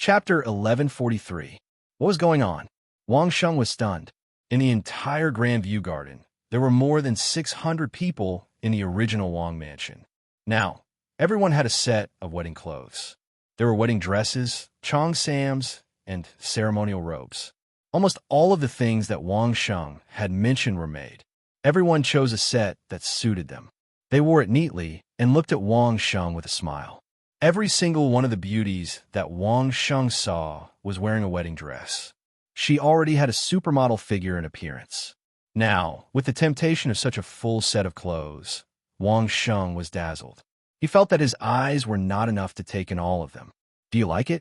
Chapter 1143. What was going on? Wang Sheng was stunned. In the entire Grand View Garden, there were more than 600 people in the original Wang mansion. Now, everyone had a set of wedding clothes. There were wedding dresses, cheongsams, and ceremonial robes. Almost all of the things that Wang Sheng had mentioned were made. Everyone chose a set that suited them. They wore it neatly and looked at Wang Sheng with a smile. Every single one of the beauties that Wang Sheng saw was wearing a wedding dress. She already had a supermodel figure and appearance. Now, with the temptation of such a full set of clothes, Wang Sheng was dazzled. He felt that his eyes were not enough to take in all of them. "Do you like it?"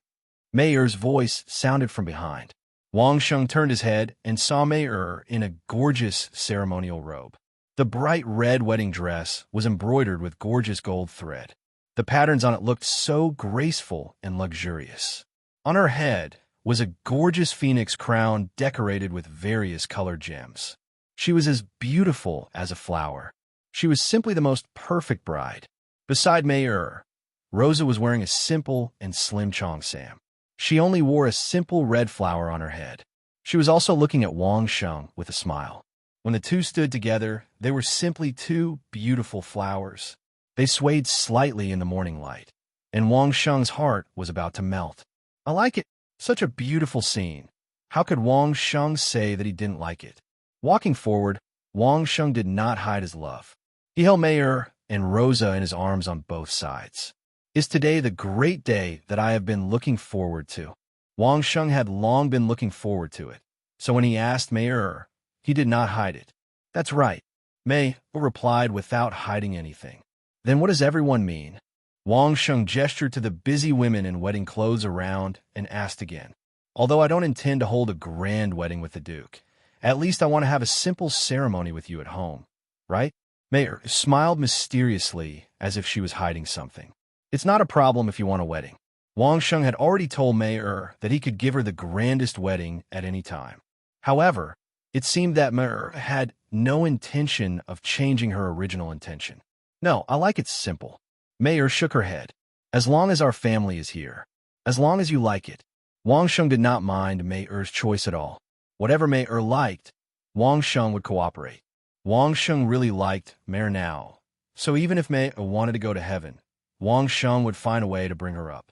Mei Er's voice sounded from behind. Wang Sheng turned his head and saw Mei Er in a gorgeous ceremonial robe. The bright red wedding dress was embroidered with gorgeous gold thread. The patterns on it looked so graceful and luxurious. On her head was a gorgeous phoenix crown decorated with various colored gems. She was as beautiful as a flower. She was simply the most perfect bride. Beside Mei Er, Rosa was wearing a simple and slim cheongsam. She only wore a simple red flower on her head. She was also looking at Wang Sheng with a smile. When the two stood together, they were simply two beautiful flowers. They swayed slightly in the morning light, and Wang Sheng's heart was about to melt. "I like it. Such a beautiful scene." How could Wang Sheng say that he didn't like it? Walking forward, Wang Sheng did not hide his love. He held Mei Er and Rosa in his arms on both sides. "Is today the great day that I have been looking forward to?" Wang Sheng had long been looking forward to it, so when he asked Mei Er, he did not hide it. "That's right," Mei Er replied without hiding anything. "Then what does everyone mean?" Wang Sheng gestured to the busy women in wedding clothes around and asked again. "Although I don't intend to hold a grand wedding with the Duke, at least I want to have a simple ceremony with you at home, right?" Mei Er smiled mysteriously as if she was hiding something. "It's not a problem if you want a wedding." Wang Sheng had already told Mei Er that he could give her the grandest wedding at any time. However, it seemed that Mei Er had no intention of changing her original intention. "No, I like it simple." Mei Er shook her head. "As long as our family is here. As long as you like it." Wang Sheng did not mind Mei Er's choice at all. Whatever Mei Er liked, Wang Sheng would cooperate. Wang Sheng really liked Mei Er now, so even if Mei Er wanted to go to heaven, Wang Sheng would find a way to bring her up.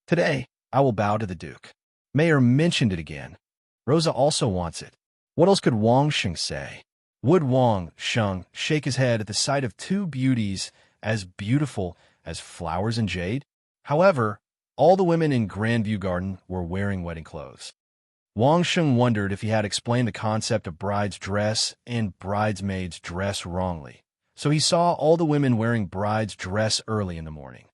"Today, I will bow to the Duke." Mei Er mentioned it again. Rosa also wants it. What else could Wang Sheng say? Would Wang Sheng shake his head at the sight of two beauties as beautiful as flowers and jade? However, all the women in Grandview Garden were wearing wedding clothes. Wang Sheng wondered if he had explained the concept of bride's dress and bridesmaid's dress wrongly, so he saw all the women wearing bride's dress early in the morning.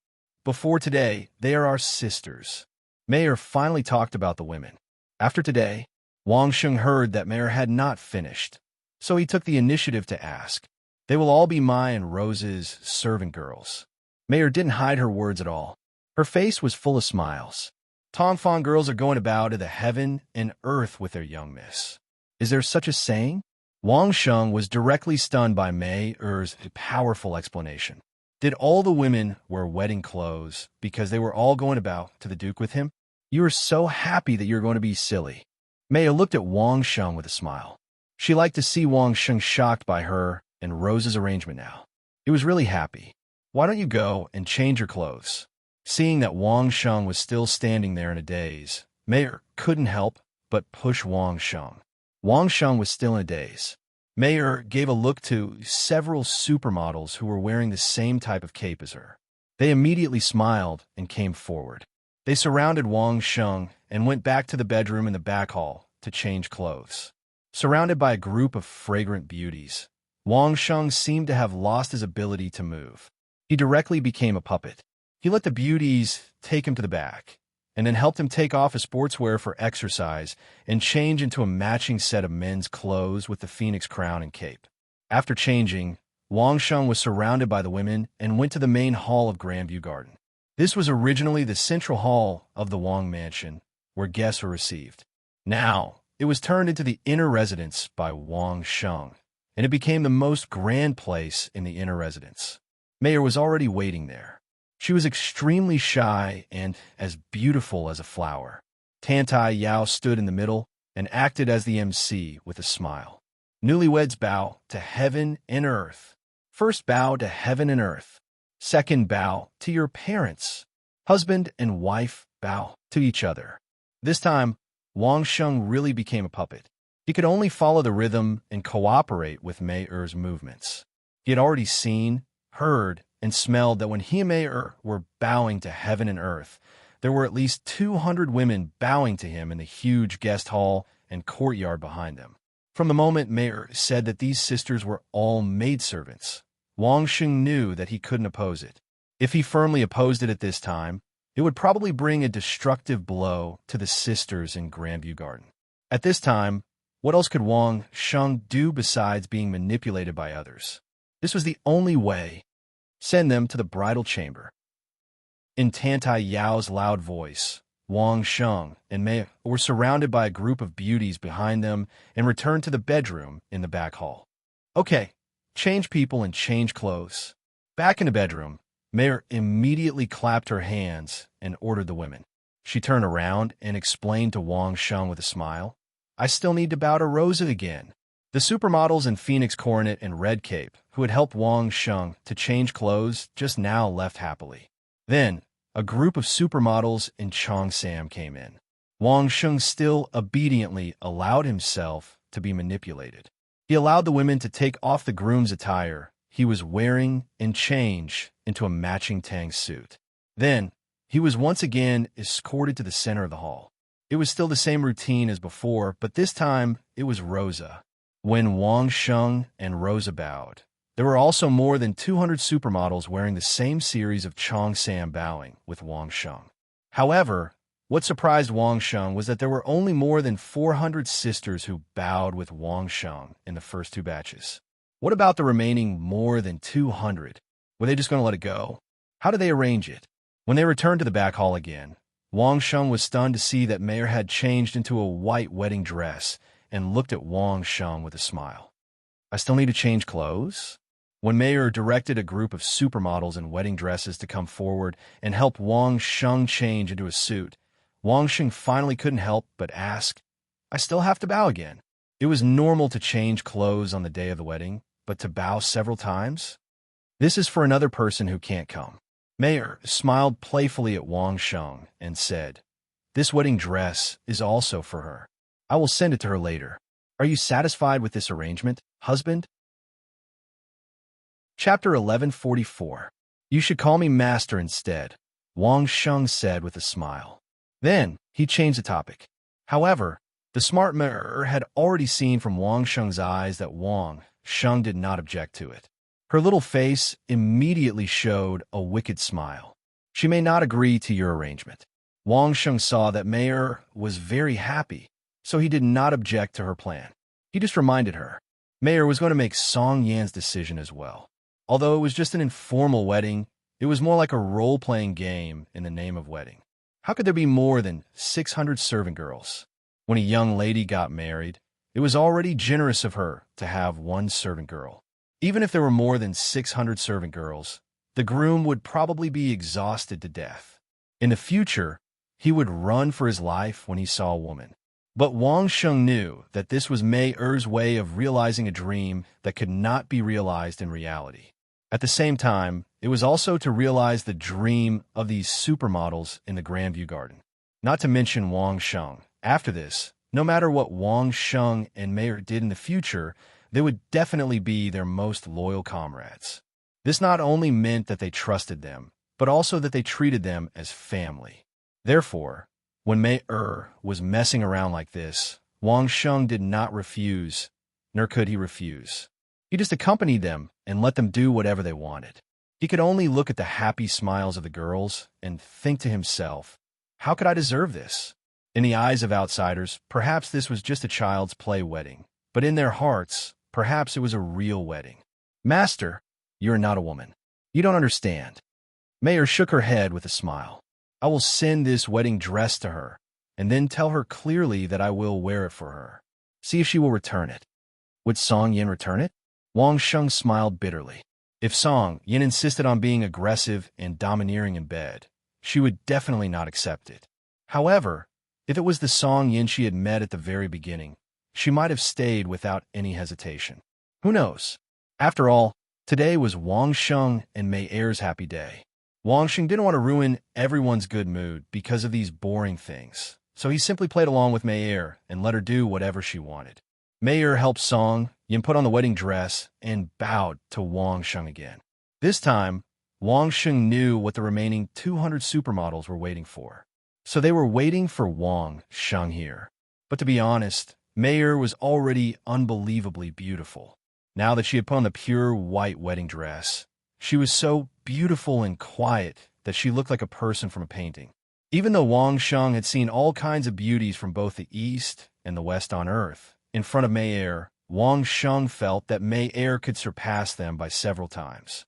"Before today, they are our sisters." Mei Er finally talked about the women. After today, Wang Sheng heard that Mei Er had not finished, so he took the initiative to ask. "They will all be my and Rose's servant girls." Mei Er didn't hide her words at all. Her face was full of smiles. "Tongfang girls are going to bow to the heaven and earth with their young miss." Is there such a saying? Wang Sheng was directly stunned by Mei Er's powerful explanation. Did all the women wear wedding clothes because they were all going to bow to the Duke with him? "You are so happy that you're going to be silly." Mei Er looked at Wang Sheng with a smile. She liked to see Wang Sheng shocked by her and Rose's arrangement now. He was really happy. "Why don't you go and change your clothes?" Seeing that Wang Sheng was still standing there in a daze, Mei Er couldn't help but push Wang Sheng. Wang Sheng was still in a daze. Mei Er gave a look to several supermodels who were wearing the same type of cape as her. They immediately smiled and came forward. They surrounded Wang Sheng and went back to the bedroom in the back hall to change clothes. Surrounded by a group of fragrant beauties, Wang Sheng seemed to have lost his ability to move. He directly became a puppet. He let the beauties take him to the back, and then helped him take off his sportswear for exercise and change into a matching set of men's clothes with the phoenix crown and cape. After changing, Wang Sheng was surrounded by the women and went to the main hall of Grandview Garden. This was originally the central hall of the Wang mansion, where guests were received. Now, it was turned into the inner residence by Wang Sheng, and it became the most grand place in the inner residence. Mei Er was already waiting there. She was extremely shy and as beautiful as a flower. Tantai Yao stood in the middle and acted as the MC with a smile. Newlyweds bow to heaven and earth. First bow to heaven and earth. Second bow to your parents. Husband and wife bow to each other. This time, Wang Sheng really became a puppet. He could only follow the rhythm and cooperate with Mei Er's movements. He had already seen, heard, and smelled that when he and Mei Er were bowing to heaven and earth, there were at least 200 women bowing to him in the huge guest hall and courtyard behind them. From the moment Mei Er said that these sisters were all maidservants, Wang Sheng knew that he couldn't oppose it. If he firmly opposed it at this time, it would probably bring a destructive blow to the sisters in Grandview Garden. At this time, what else could Wang Sheng do besides being manipulated by others? This was the only way. Send them to the bridal chamber. In Tantai Yao's loud voice, Wang Sheng and Mei were surrounded by a group of beauties behind them and returned to the bedroom in the back hall. Okay, change people and change clothes. Back in the bedroom, Mei immediately clapped her hands and ordered the women. She turned around and explained to Wang Sheng with a smile, I still need to bow to Rosa again. The supermodels in Phoenix Coronet and Red Cape, who had helped Wang Sheng to change clothes, just now left happily. Then, a group of supermodels in Cheongsam came in. Wang Sheng still obediently allowed himself to be manipulated. He allowed the women to take off the groom's attire he was wearing and change into a matching Tang suit. Then, he was once again escorted to the center of the hall. It was still the same routine as before, but this time it was Rosa. When Wang Sheng and Rosa bowed, there were also more than 200 supermodels wearing the same series of Cheongsam bowing with Wang Sheng. However, what surprised Wang Sheng was that there were only more than 400 sisters who bowed with Wang Sheng in the first two batches. What about the remaining more than 200? Were they just going to let it go? How did they arrange it? When they returned to the back hall again, Wang Sheng was stunned to see that Mei had changed into a white wedding dress and looked at Wang Sheng with a smile. I still need to change clothes? When Mei directed a group of supermodels in wedding dresses to come forward and help Wang Sheng change into a suit, Wang Sheng finally couldn't help but ask, I still have to bow again. It was normal to change clothes on the day of the wedding, but to bow several times? This is for another person who can't come. Mei smiled playfully at Wang Sheng and said, This wedding dress is also for her. I will send it to her later. Are you satisfied with this arrangement, husband? Chapter 1144. You should call me master instead, Wang Sheng said with a smile. Then, he changed the topic. However, the smart Mei had already seen from Wang Sheng's eyes that Wang Sheng did not object to it. Her little face immediately showed a wicked smile. She may not agree to your arrangement. Wang Sheng saw that Mei was very happy, so he did not object to her plan. He just reminded her. Mei was going to make Song Yan's decision as well. Although it was just an informal wedding, it was more like a role-playing game in the name of wedding. How could there be more than 600 servant girls? When a young lady got married, it was already generous of her to have one servant girl. Even if there were more than 600 servant girls, the groom would probably be exhausted to death. In the future, he would run for his life when he saw a woman. But Wang Sheng knew that this was Mei Er's way of realizing a dream that could not be realized in reality. At the same time, it was also to realize the dream of these supermodels in the Grandview Garden. Not to mention Wang Sheng. After this, no matter what Wang Sheng and Mei did in the future, they would definitely be their most loyal comrades. This not only meant that they trusted them, but also that they treated them as family. Therefore, when Mei was messing around like this, Wang Sheng did not refuse, nor could he refuse. He just accompanied them and let them do whatever they wanted. He could only look at the happy smiles of the girls and think to himself, how could I deserve this? In the eyes of outsiders, perhaps this was just a child's play wedding, but in their hearts, perhaps it was a real wedding. Master, you're not a woman. You don't understand. Mei shook her head with a smile. I will send this wedding dress to her, and then tell her clearly that I will wear it for her. See if she will return it. Would Song Yan return it? Wang Sheng smiled bitterly. If Song Yin insisted on being aggressive and domineering in bed, she would definitely not accept it. However, if it was the Song Yin she had met at the very beginning, she might have stayed without any hesitation. Who knows? After all, today was Wang Sheng and Mei Er's happy day. Wang Sheng didn't want to ruin everyone's good mood because of these boring things, so he simply played along with Mei Er and let her do whatever she wanted. Mei Er helped Song Yin put on the wedding dress and bowed to Wang Sheng again. This time, Wang Sheng knew what the remaining 200 supermodels were waiting for. So they were waiting for Wang Sheng here. But to be honest, Mei Er was already unbelievably beautiful. Now that she had put on the pure white wedding dress, she was so beautiful and quiet that she looked like a person from a painting. Even though Wang Sheng had seen all kinds of beauties from both the east and the west on earth, in front of Mei Er, Wang Sheng felt that Mei Er could surpass them by several times.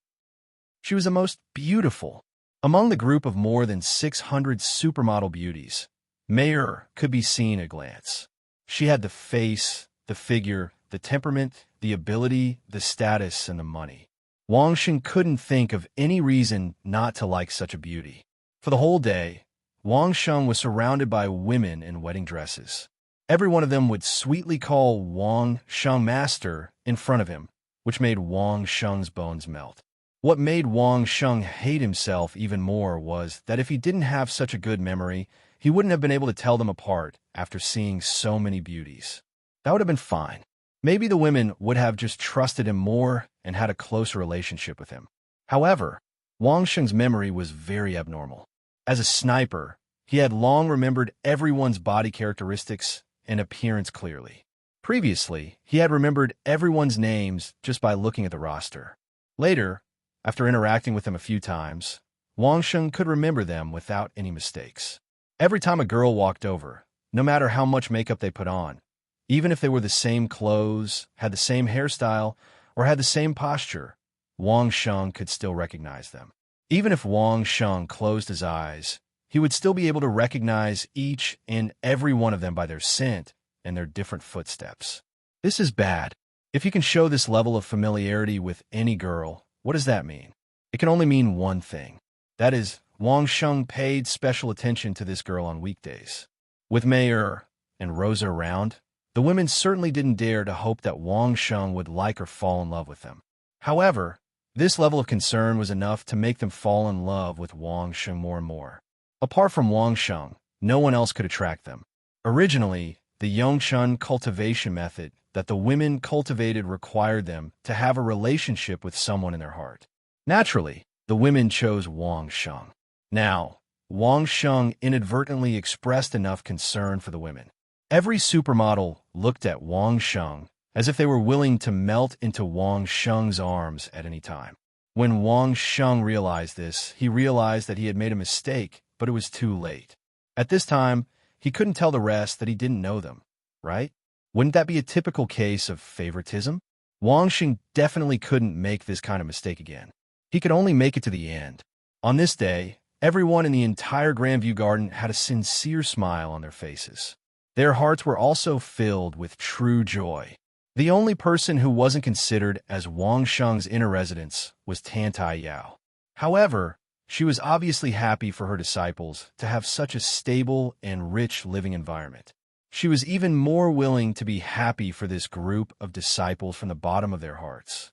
She was the most beautiful. Among the group of more than 600 supermodel beauties, Mei Er could be seen at a glance. She had the face, the figure, the temperament, the ability, the status, and the money. Wang Sheng couldn't think of any reason not to like such a beauty. For the whole day, Wang Sheng was surrounded by women in wedding dresses. Every one of them would sweetly call Wang Sheng master in front of him, which made Wang Sheng's bones melt. What made Wang Sheng hate himself even more was that if he didn't have such a good memory, he wouldn't have been able to tell them apart after seeing so many beauties. That would have been fine. Maybe the women would have just trusted him more and had a closer relationship with him. However, Wang Sheng's memory was very abnormal. As a sniper, he had long remembered everyone's body characteristics and appearance clearly. Previously, he had remembered everyone's names just by looking at the roster. Later, after interacting with them a few times, Wang Sheng could remember them without any mistakes. Every time a girl walked over, no matter how much makeup they put on, even if they were the same clothes, had the same hairstyle, or had the same posture, Wang Sheng could still recognize them. Even if Wang Sheng closed his eyes, he would still be able to recognize each and every one of them by their scent and their different footsteps. This is bad. If you can show this level of familiarity with any girl, what does that mean? It can only mean one thing. That is, Wang Sheng paid special attention to this girl on weekdays. With Mei Er and Rosa around, the women certainly didn't dare to hope that Wang Sheng would like or fall in love with them. However, this level of concern was enough to make them fall in love with Wang Sheng more and more. Apart from Wang Sheng, no one else could attract them. Originally, the Yongshun cultivation method that the women cultivated required them to have a relationship with someone in their heart. Naturally, the women chose Wang Sheng. Now, Wang Sheng inadvertently expressed enough concern for the women. Every supermodel looked at Wang Sheng as if they were willing to melt into Wang Sheng's arms at any time. When Wang Sheng realized this, he realized that he had made a mistake, but it was too late. At this time, he couldn't tell the rest that he didn't know them, right? Wouldn't that be a typical case of favoritism? Wang Sheng definitely couldn't make this kind of mistake again. He could only make it to the end. On this day, everyone in the entire Grandview Garden had a sincere smile on their faces. Their hearts were also filled with true joy. The only person who wasn't considered as Wang Sheng's inner residence was Tantai Yao. However, she was obviously happy for her disciples to have such a stable and rich living environment. She was even more willing to be happy for this group of disciples from the bottom of their hearts.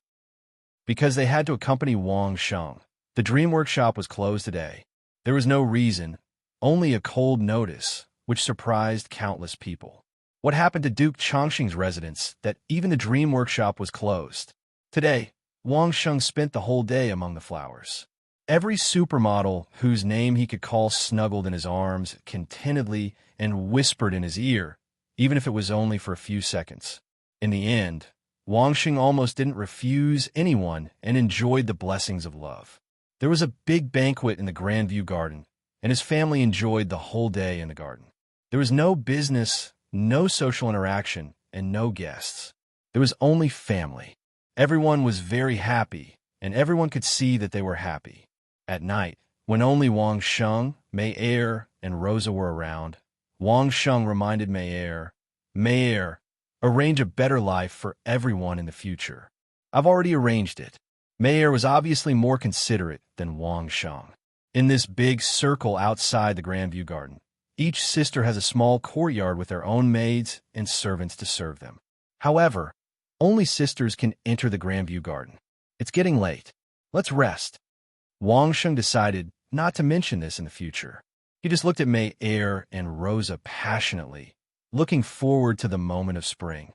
Because they had to accompany Wang Sheng, the dream workshop was closed today. There was no reason, only a cold notice, which surprised countless people. What happened to Duke Chongqing's residence that even the dream workshop was closed? Today, Wang Sheng spent the whole day among the flowers. Every supermodel whose name he could call snuggled in his arms contentedly and whispered in his ear, even if it was only for a few seconds. In the end, Wang Sheng almost didn't refuse anyone and enjoyed the blessings of love. There was a big banquet in the Grandview Garden, and his family enjoyed the whole day in the garden. There was no business, no social interaction, and no guests. There was only family. Everyone was very happy, and everyone could see that they were happy. At night, when only Wang Sheng, Mei Er, and Rosa were around, Wang Sheng reminded Mei Er, arrange a better life for everyone in the future. I've already arranged it. Mei was obviously more considerate than Wang Sheng. In this big circle outside the Grand View Garden, each sister has a small courtyard with their own maids and servants to serve them. However, only sisters can enter the Grand View Garden. It's getting late. Let's rest. Wang Sheng decided not to mention this in the future. He just looked at Mei and Rosa passionately, looking forward to the moment of spring.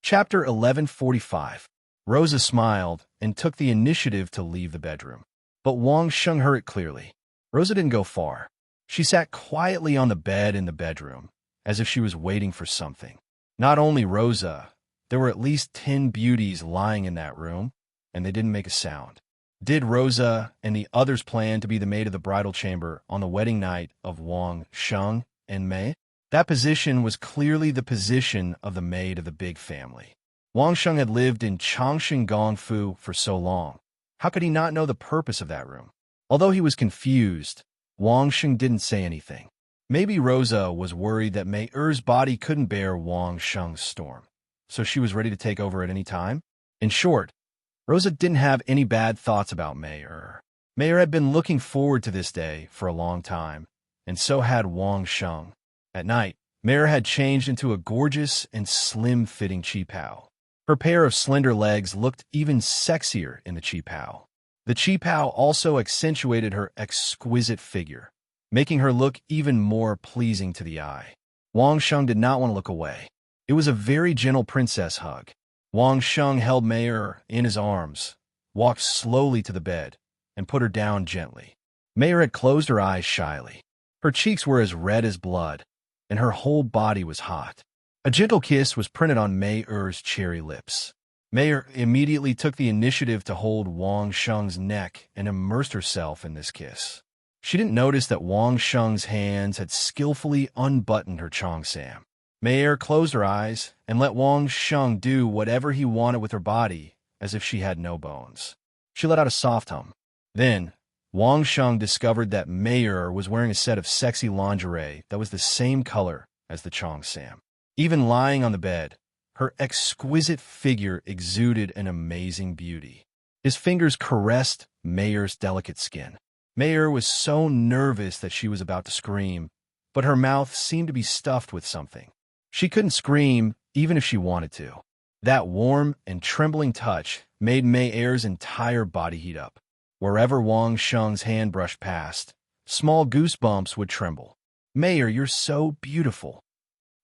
Chapter 1145. Rosa smiled and took the initiative to leave the bedroom. But Wang Sheng heard it clearly. Rosa didn't go far. She sat quietly on the bed in the bedroom, as if she was waiting for something. Not only Rosa, there were at least 10 beauties lying in that room, and they didn't make a sound. Did Rosa and the others plan to be the maid of the bridal chamber on the wedding night of Wang Sheng and Mei? That position was clearly the position of the maid of the big family. Wang Sheng had lived in Changshan Gongfu for so long. How could he not know the purpose of that room? Although he was confused, Wang Sheng didn't say anything. Maybe Rosa was worried that Mei's body couldn't bear Wang Sheng's storm, so she was ready to take over at any time? In short, Rosa didn't have any bad thoughts about Mei. Mei had been looking forward to this day for a long time, and so had Wang Sheng. At night, Mei had changed into a gorgeous and slim-fitting qipao. Her pair of slender legs looked even sexier in the qipao. The qipao also accentuated her exquisite figure, making her look even more pleasing to the eye. Wang Sheng did not want to look away. It was a very gentle princess hug. Wang Sheng held Mei in his arms, walked slowly to the bed, and put her down gently. Mei had closed her eyes shyly. Her cheeks were as red as blood, and her whole body was hot. A gentle kiss was printed on Mei's cherry lips. Mei immediately took the initiative to hold Wang Sheng's neck and immersed herself in this kiss. She didn't notice that Wang Sheng's hands had skillfully unbuttoned her cheongsam. Mei closed her eyes and let Wang Sheng do whatever he wanted with her body, as if she had no bones. She let out a soft hum. Then, Wang Sheng discovered that Mei was wearing a set of sexy lingerie that was the same color as the cheongsam. Even lying on the bed, her exquisite figure exuded an amazing beauty. His fingers caressed Mei's delicate skin. Mei was so nervous that she was about to scream, but her mouth seemed to be stuffed with something. She couldn't scream even if she wanted to. That warm and trembling touch made Mei's entire body heat up. Wherever Wang Sheng's hand brushed past, small goosebumps would tremble. Mei, you're so beautiful.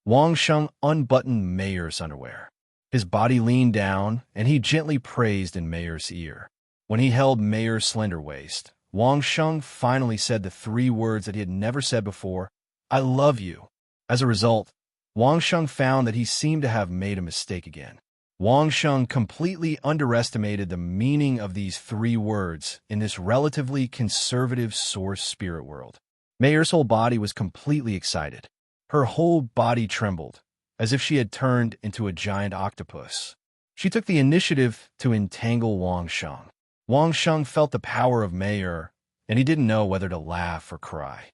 Wang Sheng unbuttoned Mei's underwear. His body leaned down, and he gently praised in Mei's ear. When he held Mei's slender waist, Wang Sheng finally said the 3 words that he had never said before, "I love you." As a result, Wang Sheng found that he seemed to have made a mistake again. Wang Sheng completely underestimated the meaning of these 3 words in this relatively conservative source spirit world. Mei's whole body was completely excited. Her whole body trembled, as if she had turned into a giant octopus. She took the initiative to entangle Wang Sheng. Wang Sheng felt the power of Mei, and he didn't know whether to laugh or cry.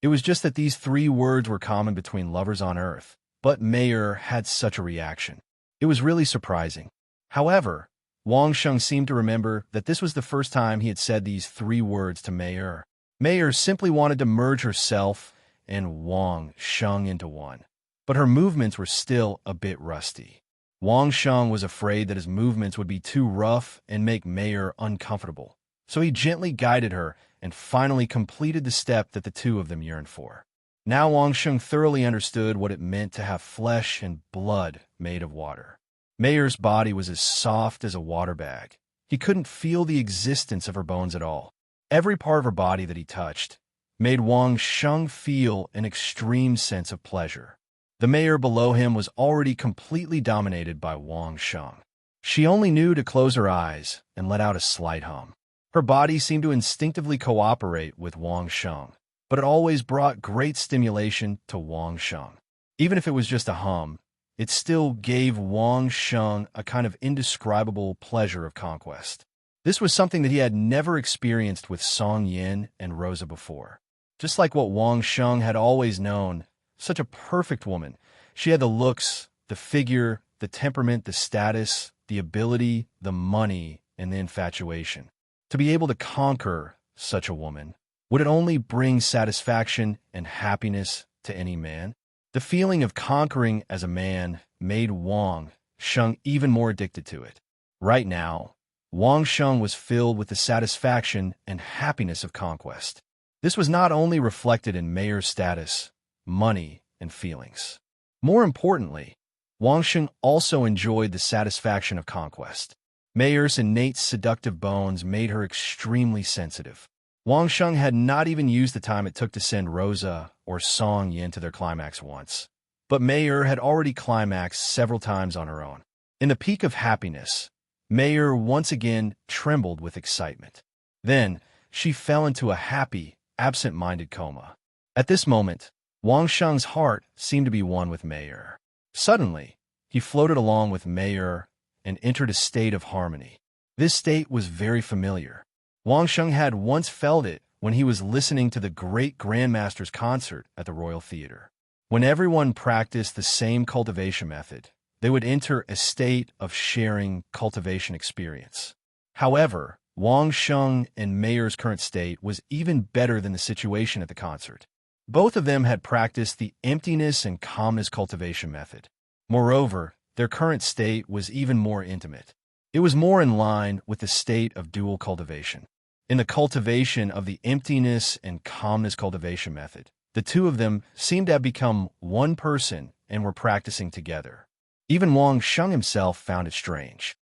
It was just that these 3 words were common between lovers on Earth, but Mei had such a reaction. It was really surprising. However, Wang Sheng seemed to remember that this was the first time he had said these 3 words to Mei. Mei simply wanted to merge herself and Wang Sheng into one, but her movements were still a bit rusty. Wang Sheng was afraid that his movements would be too rough and make Mei uncomfortable, so he gently guided her and finally completed the step that the 2 of them yearned for. Now Wang Sheng thoroughly understood what it meant to have flesh and blood made of water. Mei's body was as soft as a water bag. He couldn't feel the existence of her bones at all. Every part of her body that he touched made Wang Sheng feel an extreme sense of pleasure. The Mei below him was already completely dominated by Wang Sheng. She only knew to close her eyes and let out a slight hum. Her body seemed to instinctively cooperate with Wang Sheng, but it always brought great stimulation to Wang Sheng. Even if it was just a hum, it still gave Wang Sheng a kind of indescribable pleasure of conquest. This was something that he had never experienced with Song Yin and Rosa before. Just like what Wang Sheng had always known, such a perfect woman. She had the looks, the figure, the temperament, the status, the ability, the money, and the infatuation. To be able to conquer such a woman, would it only bring satisfaction and happiness to any man? The feeling of conquering as a man made Wang Sheng even more addicted to it. Right now, Wang Sheng was filled with the satisfaction and happiness of conquest. This was not only reflected in Mayor's status, money, and feelings. More importantly, Wang Sheng also enjoyed the satisfaction of conquest. Mayor's innate seductive bones made her extremely sensitive. Wang Sheng had not even used the time it took to send Rosa or Song Yin to their climax once. But Mayor had already climaxed several times on her own. In the peak of happiness, Mayor once again trembled with excitement. Then, she fell into a happy, absent-minded coma. At this moment, Wang Sheng's heart seemed to be one with Mayor. Suddenly, he floated along with Mayor and entered a state of harmony. This state was very familiar. Wang Sheng had once felt it when he was listening to the great Grandmaster's concert at the Royal Theatre. When everyone practiced the same cultivation method, they would enter a state of sharing cultivation experience. However, Wang Sheng and Mayor's current state was even better than the situation at the concert. Both of them had practiced the emptiness and calmness cultivation method. Moreover, their current state was even more intimate. It was more in line with the state of dual cultivation. In the cultivation of the emptiness and calmness cultivation method, the two of them seemed to have become one person and were practicing together. Even Wang Sheng himself found it strange.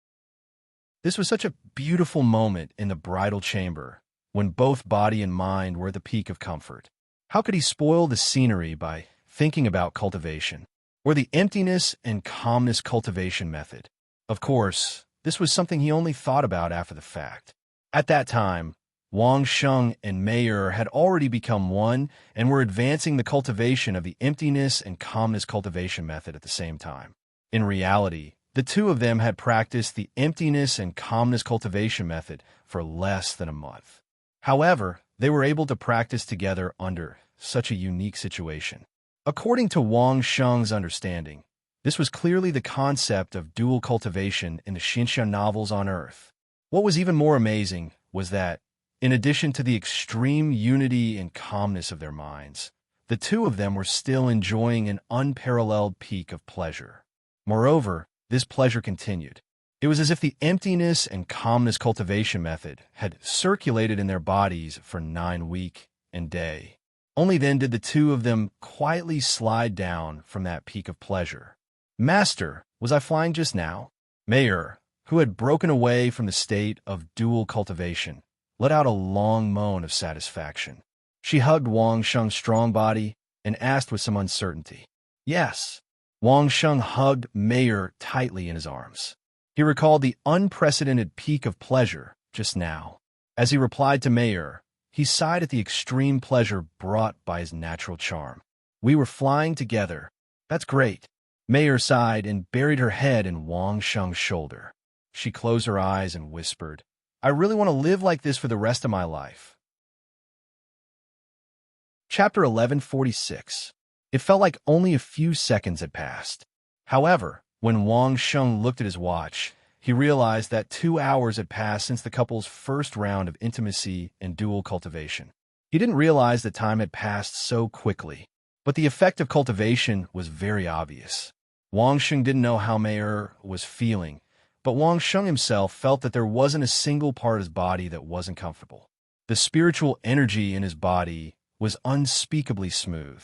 This was such a beautiful moment in the bridal chamber, when both body and mind were at the peak of comfort. How could he spoil the scenery by thinking about cultivation, or the emptiness and calmness cultivation method? Of course, this was something he only thought about after the fact. At that time, Wang Sheng and Mayor had already become one and were advancing the cultivation of the emptiness and calmness cultivation method at the same time. In reality, the two of them had practiced the emptiness and calmness cultivation method for less than a month. However, they were able to practice together under such a unique situation. According to Wang Sheng's understanding, this was clearly the concept of dual cultivation in the Xinshan novels on Earth. What was even more amazing was that, in addition to the extreme unity and calmness of their minds, the two of them were still enjoying an unparalleled peak of pleasure. Moreover, this pleasure continued. It was as if the emptiness and calmness cultivation method had circulated in their bodies for 9 weeks and day. Only then did the two of them quietly slide down from that peak of pleasure. "Master, was I flying just now?" Mayor, who had broken away from the state of dual cultivation, let out a long moan of satisfaction. She hugged Wang Sheng's strong body and asked with some uncertainty. "Yes." Wang Sheng hugged Mayor tightly in his arms. He recalled the unprecedented peak of pleasure just now. As he replied to Mayor, he sighed at the extreme pleasure brought by his natural charm. "We were flying together. That's great." Mayor sighed and buried her head in Wang Sheng's shoulder. She closed her eyes and whispered, "I really want to live like this for the rest of my life." Chapter 1146. It felt like only a few seconds had passed. However, when Wang Sheng looked at his watch, he realized that 2 hours had passed since the couple's first round of intimacy and dual cultivation. He didn't realize that time had passed so quickly, but the effect of cultivation was very obvious. Wang Sheng didn't know how Mayor was feeling, but Wang Sheng himself felt that there wasn't a single part of his body that wasn't comfortable. The spiritual energy in his body was unspeakably smooth.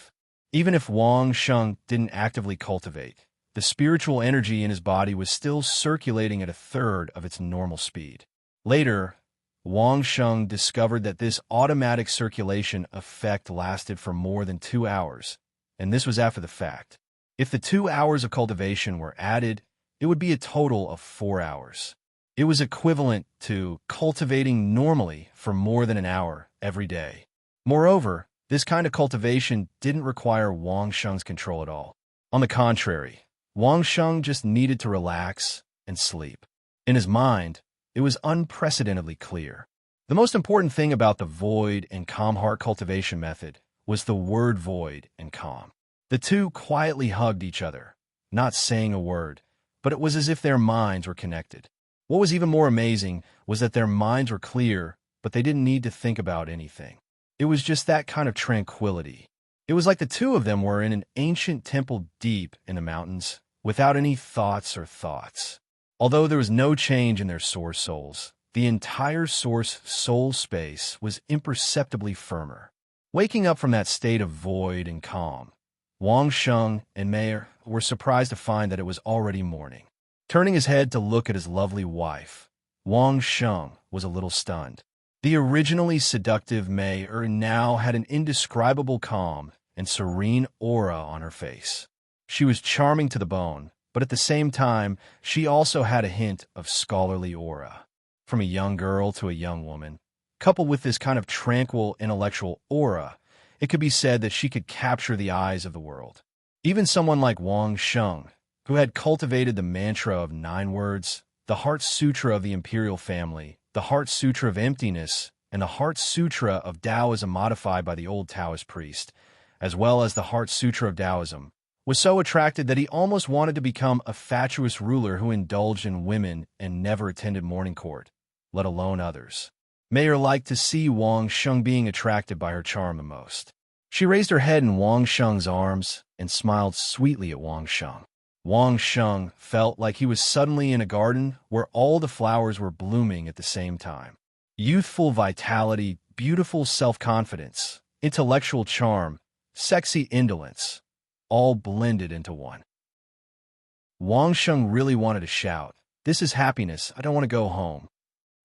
Even if Wang Sheng didn't actively cultivate, the spiritual energy in his body was still circulating at 1/3 of its normal speed. Later, Wang Sheng discovered that this automatic circulation effect lasted for more than 2 hours, and this was after the fact. If the 2 hours of cultivation were added, it would be a total of 4 hours. It was equivalent to cultivating normally for more than an hour every day. Moreover, this kind of cultivation didn't require Wang Sheng's control at all. On the contrary, Wang Sheng just needed to relax and sleep. In his mind, it was unprecedentedly clear. The most important thing about the void and calm heart cultivation method was the word void and calm. The two quietly hugged each other, not saying a word, but it was as if their minds were connected. What was even more amazing was that their minds were clear, but they didn't need to think about anything. It was just that kind of tranquility. It was like the two of them were in an ancient temple deep in the mountains, without any thoughts. Although there was no change in their source souls, the entire source soul space was imperceptibly firmer. Waking up from that state of void and calm, Wang Sheng and Mei were surprised to find that it was already morning. Turning his head to look at his lovely wife, Wang Sheng was a little stunned. The originally seductive Mei now had an indescribable calm and serene aura on her face. She was charming to the bone, but at the same time, she also had a hint of scholarly aura. From a young girl to a young woman, coupled with this kind of tranquil intellectual aura, it could be said that she could capture the eyes of the world. Even someone like Wang Sheng, who had cultivated the mantra of 9 words, the Heart Sutra of the Imperial Family, the Heart Sutra of Emptiness, and the Heart Sutra of Taoism modified by the old Taoist priest, as well as the Heart Sutra of Taoism, was so attracted that he almost wanted to become a fatuous ruler who indulged in women and never attended morning court, let alone others. Mei liked to see Wang Sheng being attracted by her charm the most. She raised her head in Wang Sheng's arms and smiled sweetly at Wang Sheng. Wang Sheng felt like he was suddenly in a garden where all the flowers were blooming at the same time. Youthful vitality, beautiful self-confidence, intellectual charm, sexy indolence, all blended into one. Wang Sheng really wanted to shout, "This is happiness, I don't want to go home."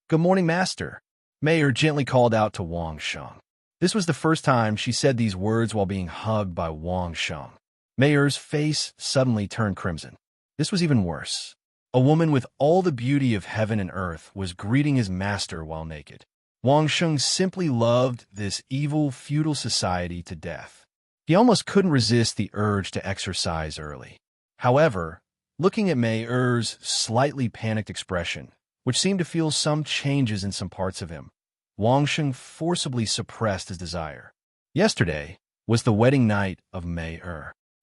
"Good morning, master," Mei gently called out to Wang Sheng. This was the first time she said these words while being hugged by Wang Sheng. Mei's face suddenly turned crimson. This was even worse. A woman with all the beauty of heaven and earth was greeting his master while naked. Wang Sheng simply loved this evil, feudal society to death. He almost couldn't resist the urge to exercise early. However, looking at Mei's slightly panicked expression, which seemed to feel some changes in some parts of him, Wang Sheng forcibly suppressed his desire. Yesterday was the wedding night of Mei.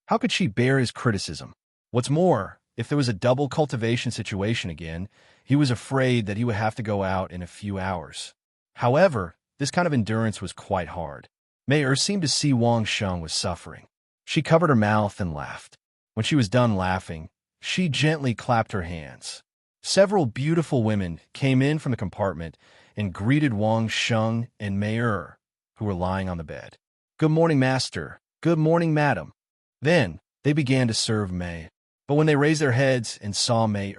How could she bear his criticism? What's more, if there was a double cultivation situation again, he was afraid that he would have to go out in a few hours. However, this kind of endurance was quite hard. Mei seemed to see Wang Sheng was suffering. She covered her mouth and laughed. When she was done laughing, she gently clapped her hands. Several beautiful women came in from the compartment and greeted Wang Sheng and Mei, who were lying on the bed. "Good morning, master. Good morning, madam." Then they began to serve Mei. But when they raised their heads and saw Mei,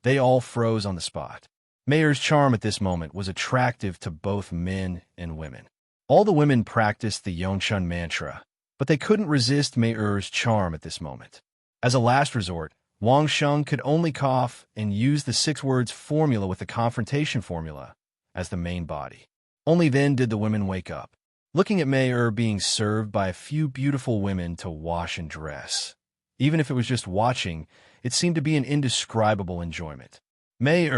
they all froze on the spot. Mei's charm at this moment was attractive to both men and women. All the women practiced the Yongchun mantra, but they couldn't resist Mei's charm at this moment. As a last resort, Wang Sheng could only cough and use the 6 words formula with the confrontation formula as the main body. Only then did the women wake up, looking at Mei being served by a few beautiful women to wash and dress. Even if it was just watching, it seemed to be an indescribable enjoyment. "Mei,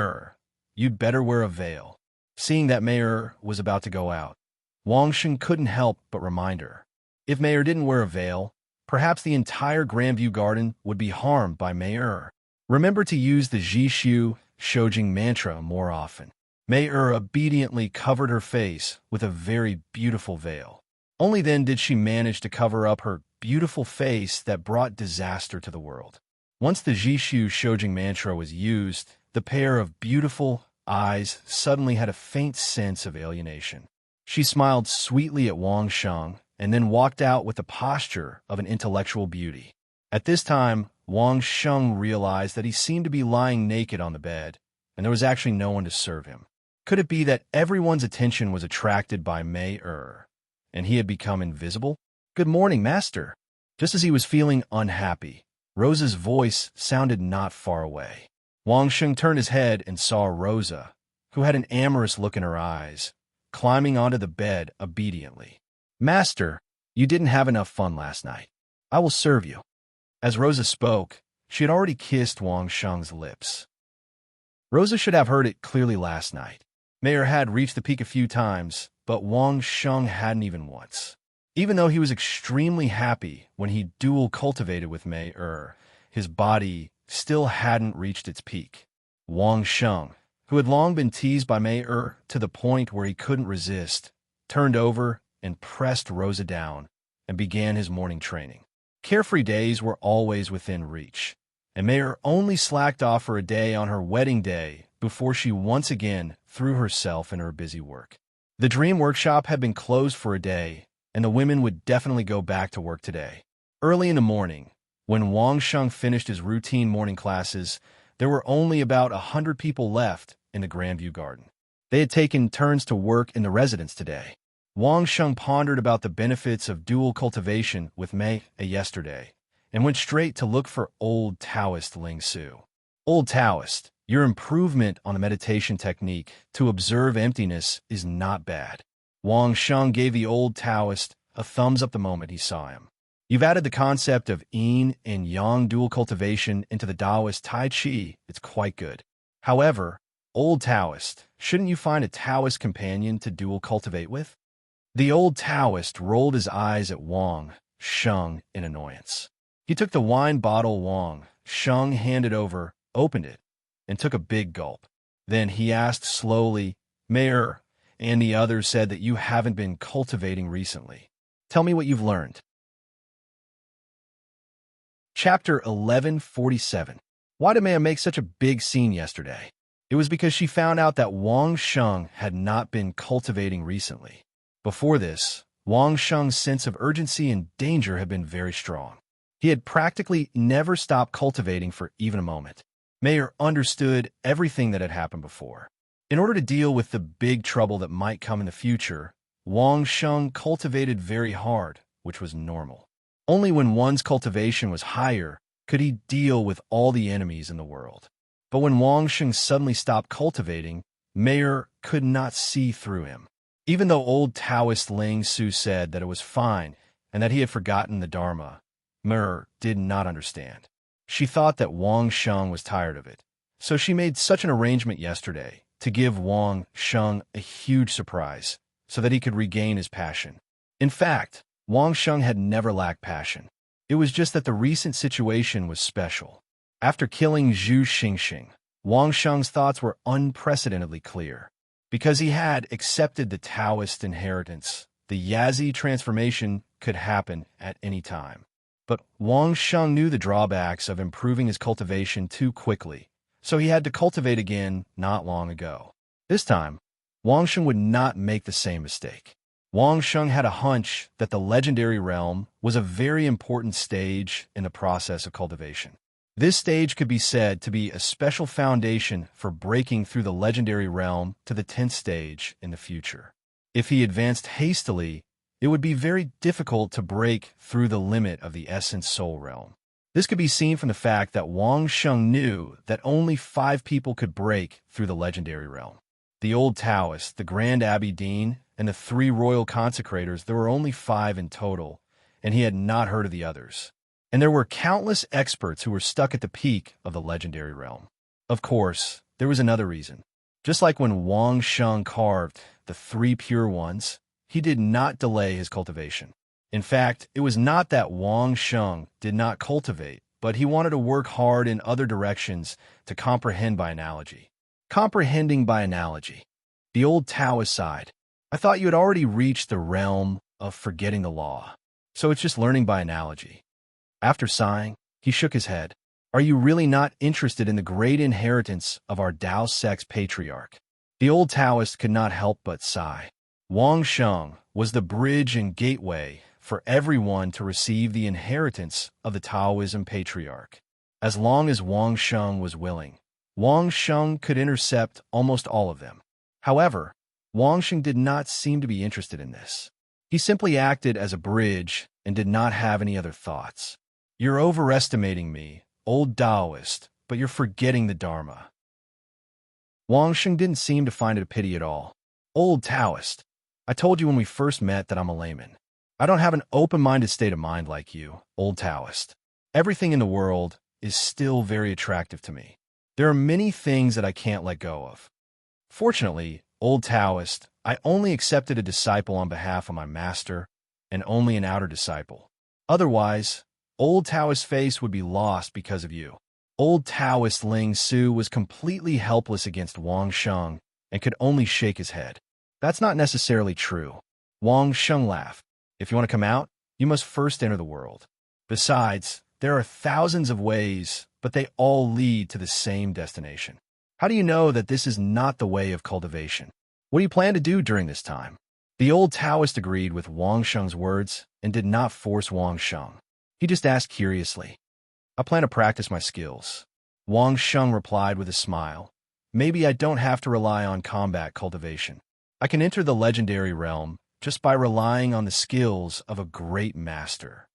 you'd better wear a veil." Seeing that Mei was about to go out, Wang Sheng couldn't help but remind her. If Mei didn't wear a veil, perhaps the entire Grandview Garden would be harmed by Mei. Remember to use the Jishu Shojing mantra more often. Mei obediently covered her face with a very beautiful veil. Only then did she manage to cover up her beautiful face that brought disaster to the world. Once the Jishu Shojing mantra was used, the pair of beautiful eyes suddenly had a faint sense of alienation. She smiled sweetly at Wang Sheng and then walked out with the posture of an intellectual beauty. At this time, Wang Sheng realized that he seemed to be lying naked on the bed, and there was actually no one to serve him. Could it be that everyone's attention was attracted by Mei, and he had become invisible? "Good morning, master." Just as he was feeling unhappy, Rosa's voice sounded not far away. Wang Sheng turned his head and saw Rosa, who had an amorous look in her eyes, climbing onto the bed obediently. "Master, you didn't have enough fun last night. I will serve you." As Rosa spoke, she had already kissed Wang Sheng's lips. Rosa should have heard it clearly last night. Mei had reached the peak a few times, but Wang Sheng hadn't even once. Even though he was extremely happy when he dual cultivated with Mei, his body still hadn't reached its peak. Wang Sheng, who had long been teased by Mei to the point where he couldn't resist, turned over and pressed Rosa down and began his morning training. Carefree days were always within reach, and Mei only slacked off for a day on her wedding day before she once again threw herself into her busy work. The dream workshop had been closed for a day, and the women would definitely go back to work today. Early in the morning, when Wang Sheng finished his routine morning classes, there were only about 100 people left in the Grandview Garden. They had taken turns to work in the residence today. Wang Sheng pondered about the benefits of dual cultivation with Mei yesterday, and went straight to look for old Taoist Ling Su. Old Taoist, your improvement on the meditation technique to observe emptiness is not bad. Wang Sheng gave the old Taoist a thumbs up the moment he saw him. You've added the concept of yin and yang dual cultivation into the Taoist Tai Chi. It's quite good. However, old Taoist, shouldn't you find a Taoist companion to dual cultivate with? The old Taoist rolled his eyes at Wang Sheng in annoyance. He took the wine bottle Wang Sheng handed over, opened it, and took a big gulp. Then he asked slowly, Mayor, and the others said that you haven't been cultivating recently. Tell me what you've learned. Chapter 1147. Why did Maya make such a big scene yesterday? It was because she found out that Wang Sheng had not been cultivating recently. Before this, Wang Sheng's sense of urgency and danger had been very strong. He had practically never stopped cultivating for even a moment. Mayer understood everything that had happened before. In order to deal with the big trouble that might come in the future, Wang Sheng cultivated very hard, which was normal. Only when one's cultivation was higher could he deal with all the enemies in the world. But when Wang Sheng suddenly stopped cultivating, Mayer could not see through him. Even though old Taoist Ling Su said that it was fine and that he had forgotten the Dharma, Mayer did not understand. She thought that Wang Sheng was tired of it, so she made such an arrangement yesterday to give Wang Sheng a huge surprise so that he could regain his passion. In fact, Wang Sheng had never lacked passion. It was just that the recent situation was special. After killing Zhu Xingxing, Wang Sheng's thoughts were unprecedentedly clear. Because he had accepted the Taoist inheritance, the Yazi transformation could happen at any time. But Wang Sheng knew the drawbacks of improving his cultivation too quickly, so he had to cultivate again not long ago. This time, Wang Sheng would not make the same mistake. Wang Sheng had a hunch that the legendary realm was a very important stage in the process of cultivation. This stage could be said to be a special foundation for breaking through the legendary realm to the 10th stage in the future. If he advanced hastily, it would be very difficult to break through the limit of the essence soul realm. This could be seen from the fact that Wang Sheng knew that only 5 people could break through the legendary realm. The old Taoist, the Grand Abbey Dean, and the 3 royal consecrators. There were only 5 in total, and he had not heard of the others. And there were countless experts who were stuck at the peak of the legendary realm. Of course, there was another reason. Just like when Wang Sheng carved the 3 pure ones, he did not delay his cultivation. In fact, it was not that Wang Sheng did not cultivate, but he wanted to work hard in other directions to comprehend by analogy. Comprehending by analogy. The old Taoist sighed. I thought you had already reached the realm of forgetting the law, so it's just learning by analogy. After sighing, he shook his head. Are you really not interested in the great inheritance of our Dao sex patriarch? The old Taoist could not help but sigh. Wang Sheng was the bridge and gateway for everyone to receive the inheritance of the Taoism patriarch. As long as Wang Sheng was willing, Wang Sheng could intercept almost all of them. However, Wang Sheng did not seem to be interested in this. He simply acted as a bridge and did not have any other thoughts. You're overestimating me, old Taoist, but you're forgetting the Dharma. Wang Sheng didn't seem to find it a pity at all. Old Taoist, I told you when we first met that I'm a layman. I don't have an open-minded state of mind like you, old Taoist. Everything in the world is still very attractive to me. There are many things that I can't let go of. Fortunately, old Taoist, I only accepted a disciple on behalf of my master, and only an outer disciple. Otherwise, old Taoist's face would be lost because of you. Old Taoist Ling Su was completely helpless against Wang Sheng and could only shake his head. That's not necessarily true. Wang Sheng laughed. If you want to come out, you must first enter the world. Besides, there are thousands of ways, but they all lead to the same destination. How do you know that this is not the way of cultivation? What do you plan to do during this time? The old Taoist agreed with Wang Sheng's words and did not force Wang Sheng. He just asked curiously, I plan to practice my skills. Wang Sheng replied with a smile. Maybe I don't have to rely on combat cultivation. I can enter the legendary realm just by relying on the skills of a great master.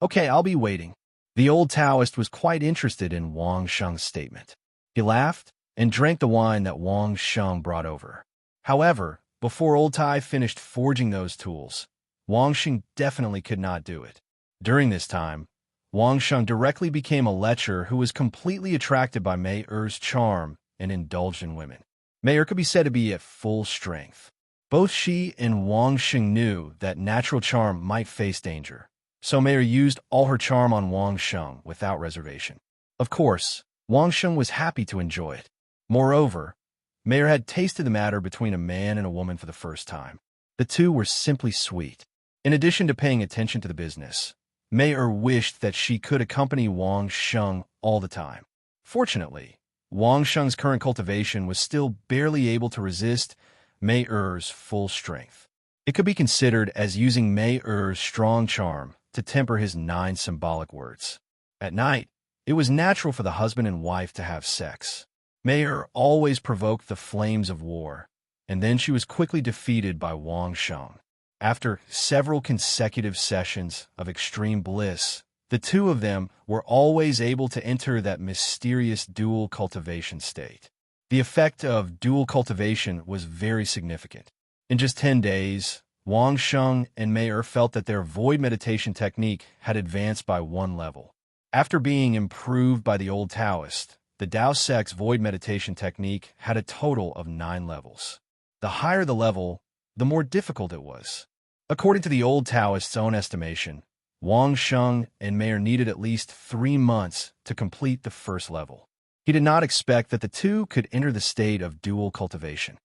Okay, I'll be waiting. The old Taoist was quite interested in Wang Sheng's statement. He laughed and drank the wine that Wang Sheng brought over. However, before old Tai finished forging those tools, Wang Sheng definitely could not do it. During this time, Wang Sheng directly became a lecher who was completely attracted by Mei Er's charm and indulged in women. Mei Er could be said to be at full strength. Both she and Wang Sheng knew that natural charm might face danger, so Mei Er used all her charm on Wang Sheng without reservation. Of course, Wang Sheng was happy to enjoy it. Moreover, Mei Er had tasted the matter between a man and a woman for the first time. The two were simply sweet. In addition to paying attention to the business, Mei Er wished that she could accompany Wang Sheng all the time. Fortunately, Wang Sheng's current cultivation was still barely able to resist Mei Er's full strength. It could be considered as using Mei Er's strong charm to temper his 9 symbolic words. At night, it was natural for the husband and wife to have sex. Mei Er always provoked the flames of war, and then she was quickly defeated by Wang Sheng. After several consecutive sessions of extreme bliss, the two of them were always able to enter that mysterious dual cultivation state. The effect of dual cultivation was very significant. In just 10 days, Wang Sheng and Mei Er felt that their void meditation technique had advanced by 1 level. After being improved by the old Taoist, the Tao Sect's void meditation technique had a total of 9 levels. The higher the level, the more difficult it was. According to the old Taoist's own estimation, Wang Sheng and Mei Er needed at least 3 months to complete the first level. He did not expect that the two could enter the state of dual cultivation.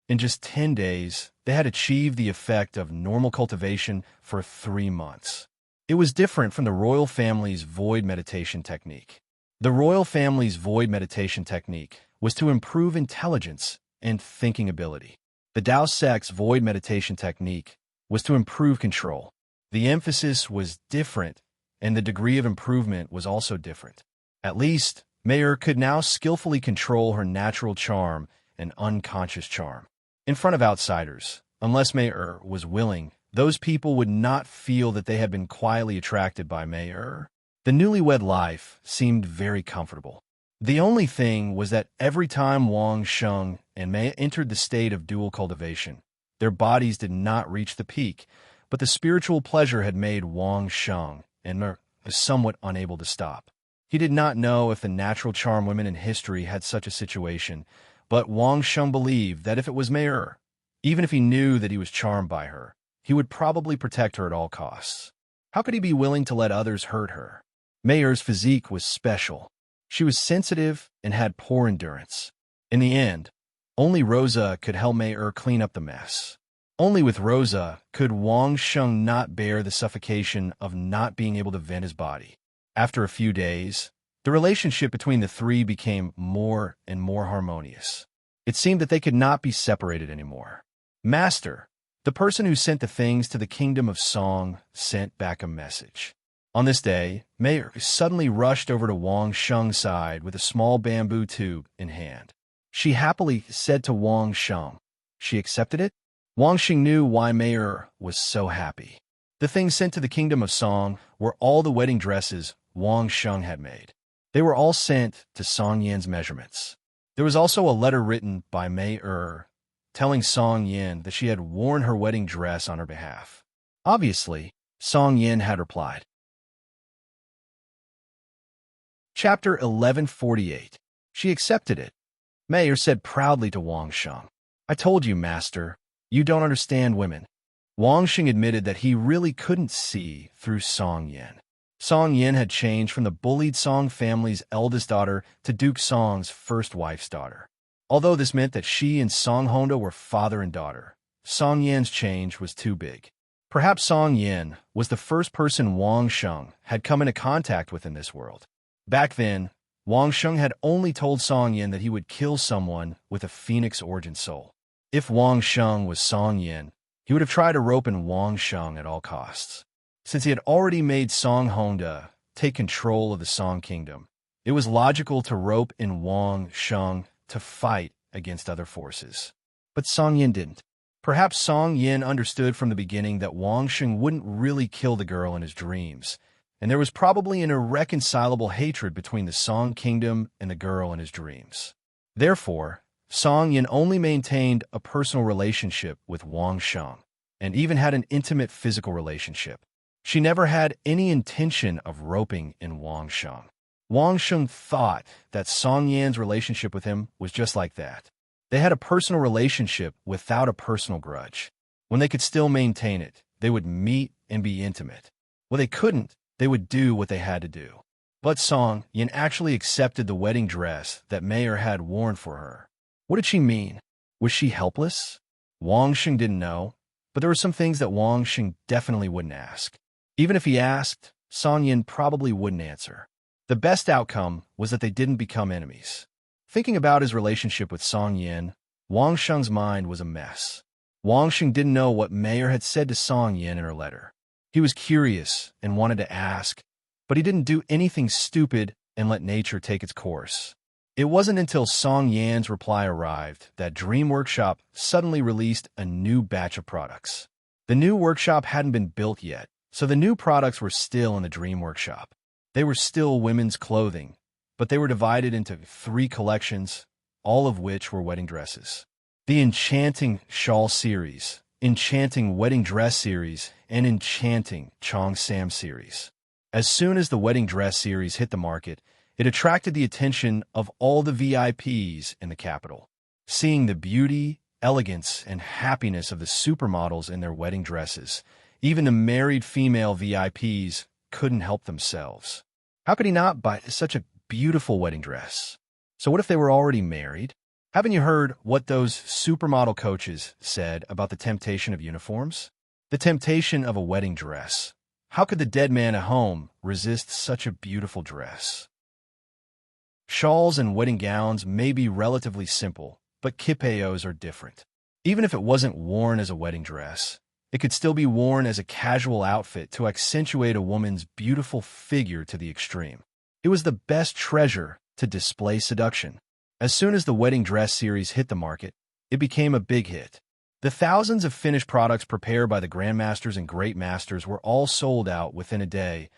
In just 10 days, they had achieved the effect of normal cultivation for 3 months. It was different from the royal family's void meditation technique. The royal family's void meditation technique was to improve intelligence and thinking ability. The Tao Sect's void meditation technique was to improve control. The emphasis was different, and the degree of improvement was also different. At least, Mei Er could now skillfully control her natural charm and unconscious charm. In front of outsiders, unless Mei Er was willing, those people would not feel that they had been quietly attracted by Mei Er. The newlywed life seemed very comfortable. The only thing was that every time Wang Sheng and Mei entered the state of dual cultivation, their bodies did not reach the peak, but the spiritual pleasure had made Wang Sheng and Mei somewhat unable to stop. He did not know if the natural charm women in history had such a situation, but Wang Sheng believed that if it was Mei Er, even if he knew that he was charmed by her, he would probably protect her at all costs. How could he be willing to let others hurt her? Mei Er's physique was special. She was sensitive and had poor endurance. In the end, only Rosa could help Mei Er clean up the mess. Only with Rosa could Wang Sheng not bear the suffocation of not being able to vent his body. After a few days, the relationship between the three became more and more harmonious. It seemed that they could not be separated anymore. Master, the person who sent the things to the kingdom of Song, sent back a message. On this day, Mei Er suddenly rushed over to Wang Sheng's side with a small bamboo tube in hand. She happily said to Wang Sheng, she accepted it? Wang Sheng knew why Mei Er was so happy. The things sent to the kingdom of Song were all the wedding dresses Wang Sheng had made. They were all sent to Song Yan's measurements. There was also a letter written by Mei Er telling Song Yan that she had worn her wedding dress on her behalf. Obviously, Song Yan had replied. Chapter 1148. She accepted it. Mei Er said proudly to Wang Sheng, I told you, master, you don't understand women. Wang Sheng admitted that he really couldn't see through Song Yan. Song Yin had changed from the bullied Song family's eldest daughter to Duke Song's first wife's daughter. Although this meant that she and Song Honda were father and daughter, Song Yin's change was too big. Perhaps Song Yin was the first person Wang Sheng had come into contact with in this world. Back then, Wang Sheng had only told Song Yin that he would kill someone with a phoenix origin soul. If Wang Sheng was Song Yin, he would have tried to rope in Wang Sheng at all costs. Since he had already made Song Honda take control of the Song Kingdom, it was logical to rope in Wang Sheng to fight against other forces. But Song Yin didn't. Perhaps Song Yin understood from the beginning that Wang Sheng wouldn't really kill the girl in his dreams, and there was probably an irreconcilable hatred between the Song Kingdom and the girl in his dreams. Therefore, Song Yin only maintained a personal relationship with Wang Sheng, and even had an intimate physical relationship. She never had any intention of roping in Wang Sheng. Wang Sheng thought that Song Yan's relationship with him was just like that. They had a personal relationship without a personal grudge. When they could still maintain it, they would meet and be intimate. When they couldn't, they would do what they had to do. But Song Yin actually accepted the wedding dress that Mayer had worn for her. What did she mean? Was she helpless? Wang Sheng didn't know, but there were some things that Wang Sheng definitely wouldn't ask. Even if he asked, Song Yin probably wouldn't answer. The best outcome was that they didn't become enemies. Thinking about his relationship with Song Yin, Wang Sheng's mind was a mess. Wang Sheng didn't know what Mayer had said to Song Yin in her letter. He was curious and wanted to ask, but he didn't do anything stupid and let nature take its course. It wasn't until Song Yan's reply arrived that Dream Workshop suddenly released a new batch of products. The new workshop hadn't been built yet, so the new products were still in the Dream Workshop. They were still women's clothing, but they were divided into 3 collections, all of which were wedding dresses. The Enchanting Shawl Series, Enchanting Wedding Dress Series, and Enchanting Chong Sam Series. As soon as the Wedding Dress Series hit the market, it attracted the attention of all the VIPs in the capital. Seeing the beauty, elegance, and happiness of the supermodels in their wedding dresses, even the married female VIPs couldn't help themselves. How could he not buy such a beautiful wedding dress? So what if they were already married? Haven't you heard what those supermodel coaches said about the temptation of uniforms? The temptation of a wedding dress. How could the dead man at home resist such a beautiful dress? Shawls and wedding gowns may be relatively simple, but kipayos are different. Even if it wasn't worn as a wedding dress, it could still be worn as a casual outfit to accentuate a woman's beautiful figure to the extreme. It was the best treasure to display seduction. As soon as the wedding dress series hit the market, it became a big hit. The thousands of finished products prepared by the Grandmasters and Great Masters were all sold out within a day,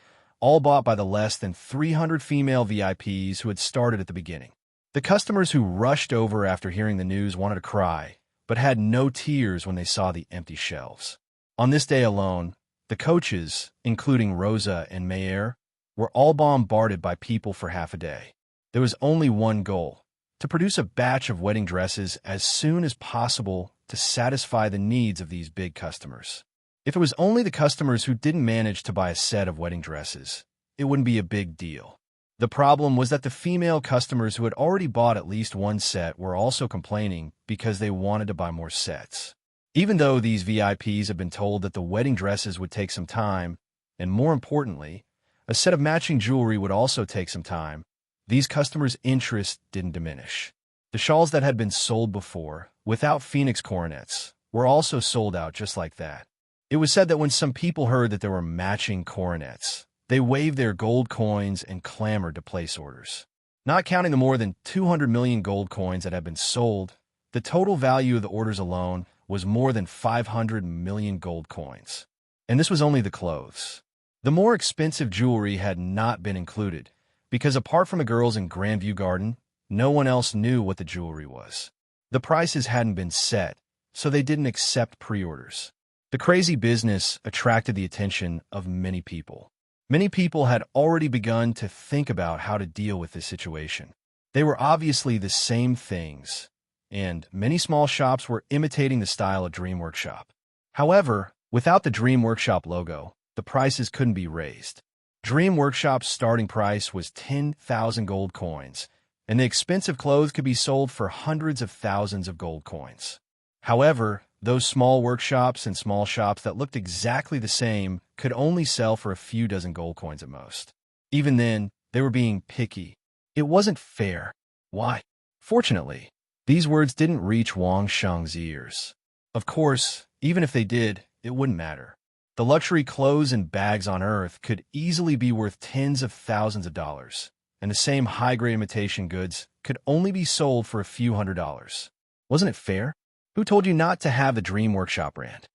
all bought by the less than 300 female VIPs who had started at the beginning. The customers who rushed over after hearing the news wanted to cry, but had no tears when they saw the empty shelves. On this day alone, the coaches, including Rosa and Mayer, were all bombarded by people for half a day. There was only one goal: to produce a batch of wedding dresses as soon as possible to satisfy the needs of these big customers. If it was only the customers who didn't manage to buy a set of wedding dresses, it wouldn't be a big deal. The problem was that the female customers who had already bought at least one set were also complaining because they wanted to buy more sets. Even though these VIPs had been told that the wedding dresses would take some time, and more importantly, a set of matching jewelry would also take some time, these customers' interest didn't diminish. The shawls that had been sold before, without phoenix coronets, were also sold out just like that. It was said that when some people heard that there were matching coronets, they waved their gold coins and clamored to place orders. Not counting the more than 200 million gold coins that had been sold, the total value of the orders alone was more than 500 million gold coins. And this was only the clothes. The more expensive jewelry had not been included, because apart from the girls in Grandview Garden, no one else knew what the jewelry was. The prices hadn't been set, so they didn't accept pre-orders. The crazy business attracted the attention of many people. Many people had already begun to think about how to deal with this situation. They were obviously the same things, and many small shops were imitating the style of Dream Workshop. However, without the Dream Workshop logo, the prices couldn't be raised. Dream Workshop's starting price was 10,000 gold coins, and the expensive clothes could be sold for hundreds of thousands of gold coins. However, those small workshops and small shops that looked exactly the same could only sell for a few dozen gold coins at most. Even then, they were being picky. It wasn't fair. Why? Fortunately, these words didn't reach Wang Sheng's ears. Of course, even if they did, it wouldn't matter. The luxury clothes and bags on Earth could easily be worth tens of thousands of dollars, and the same high-grade imitation goods could only be sold for a few $100s. Wasn't it fair? Who told you not to have the Dream Workshop brand?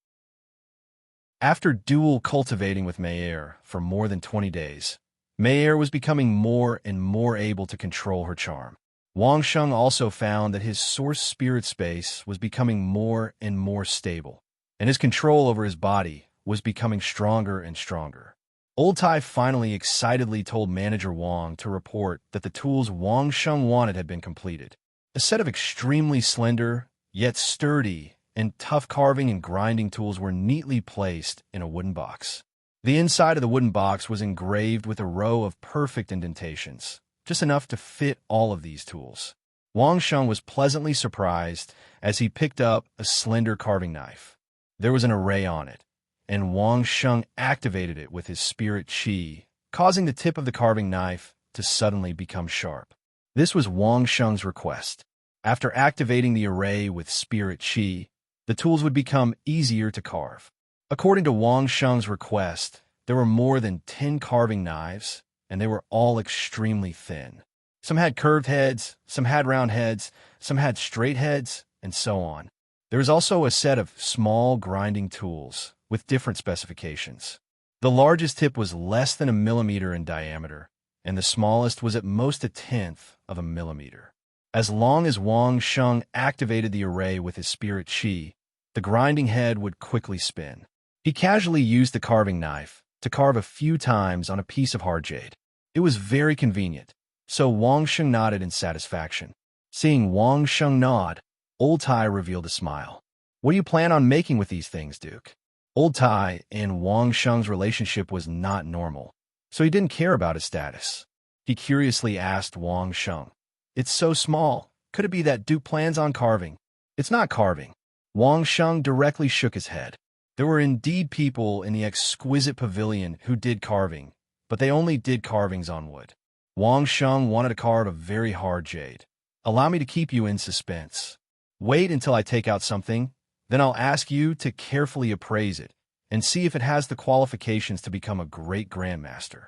After dual cultivating with Meyer for more than 20 days, Meyer was becoming more and more able to control her charm. Wang Sheng also found that his source spirit space was becoming more and more stable, and his control over his body was becoming stronger and stronger. Old Tai finally excitedly told manager Wang to report that the tools Wang Sheng wanted had been completed. A set of extremely slender, yet sturdy, and tough carving and grinding tools were neatly placed in a wooden box. The inside of the wooden box was engraved with a row of perfect indentations, just enough to fit all of these tools. Wang Sheng was pleasantly surprised as he picked up a slender carving knife. There was an array on it, and Wang Sheng activated it with his spirit chi, causing the tip of the carving knife to suddenly become sharp. This was Wang Sheng's request. After activating the array with spirit chi, the tools would become easier to carve. According to Wang Sheng's request, there were more than 10 carving knives, and they were all extremely thin. Some had curved heads, some had round heads, some had straight heads, and so on. There was also a set of small grinding tools with different specifications. The largest tip was less than a millimeter in diameter, and the smallest was at most a tenth of a millimeter. As long as Wang Sheng activated the array with his spirit chi, the grinding head would quickly spin. He casually used the carving knife to carve a few times on a piece of hard jade. It was very convenient, so Wang Sheng nodded in satisfaction. Seeing Wang Sheng nod, Old Tai revealed a smile. "What do you plan on making with these things, Duke?" Old Tai and Wang Sheng's relationship was not normal, so he didn't care about his status. He curiously asked Wang Sheng, "It's so small. Could it be that Duke plans on carving?" "It's not carving." Wang Sheng directly shook his head. There were indeed people in the exquisite pavilion who did carving, but they only did carvings on wood. Wang Sheng wanted to carve a very hard jade. "Allow me to keep you in suspense. Wait until I take out something, then I'll ask you to carefully appraise it and see if it has the qualifications to become a great grandmaster."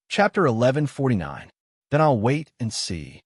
Chapter 1149. Then I'll wait and see.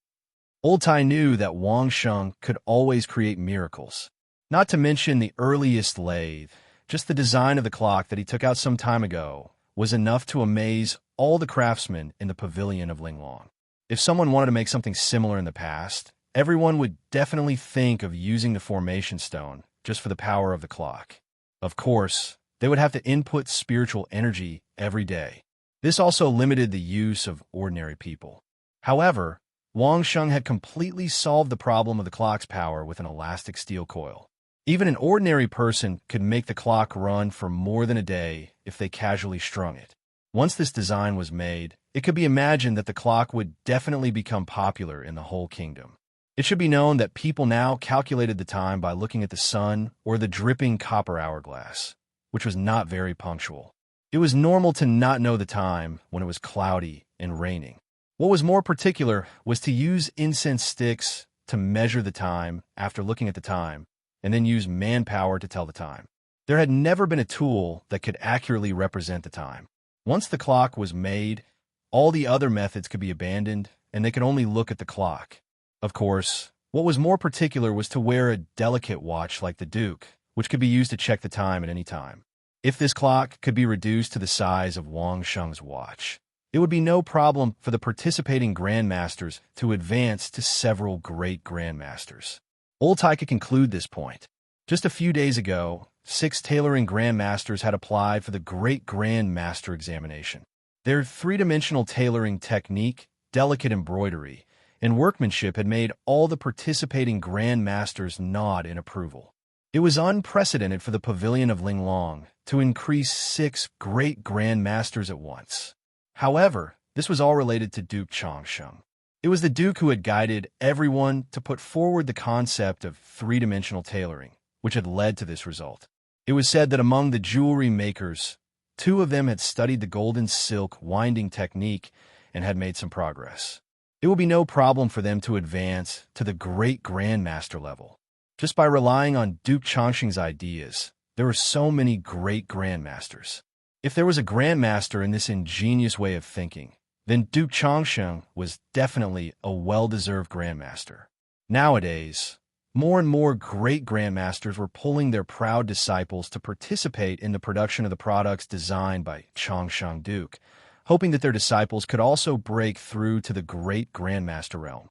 Old Tai knew that Wang Sheng could always create miracles. Not to mention the earliest lathe, just the design of the clock that he took out some time ago was enough to amaze all the craftsmen in the pavilion of Linglong. If someone wanted to make something similar in the past, everyone would definitely think of using the formation stone just for the power of the clock. Of course, they would have to input spiritual energy every day. This also limited the use of ordinary people. However, Wang Sheng had completely solved the problem of the clock's power with an elastic steel coil. Even an ordinary person could make the clock run for more than a day if they casually strung it. Once this design was made, it could be imagined that the clock would definitely become popular in the whole kingdom. It should be known that people now calculated the time by looking at the sun or the dripping copper hourglass, which was not very punctual. It was normal to not know the time when it was cloudy and raining. What was more particular was to use incense sticks to measure the time after looking at the time, and then use manpower to tell the time. There had never been a tool that could accurately represent the time. Once the clock was made, all the other methods could be abandoned, and they could only look at the clock. Of course, what was more particular was to wear a delicate watch like the Duke, which could be used to check the time at any time. If this clock could be reduced to the size of Wang Sheng's watch, it would be no problem for the participating grandmasters to advance to several great grandmasters. Old Tai could conclude this point. Just a few days ago, 6 tailoring grandmasters had applied for the Great Grandmaster examination. Their three-dimensional tailoring technique, delicate embroidery, and workmanship had made all the participating grandmasters nod in approval. It was unprecedented for the pavilion of Linglong to increase 6 great Grand Masters at once. However, this was all related to Duke Changsheng. It was the Duke who had guided everyone to put forward the concept of three-dimensional tailoring, which had led to this result. It was said that among the jewelry makers, 2 of them had studied the golden silk winding technique and had made some progress. It will be no problem for them to advance to the great Grandmaster level. Just by relying on Duke Changsheng's ideas, there were so many great Grandmasters. If there was a Grandmaster in this ingenious way of thinking, then Duke Changsheng was definitely a well-deserved Grandmaster. Nowadays, more and more great Grandmasters were pulling their proud disciples to participate in the production of the products designed by Changsheng Duke, hoping that their disciples could also break through to the great Grandmaster realm.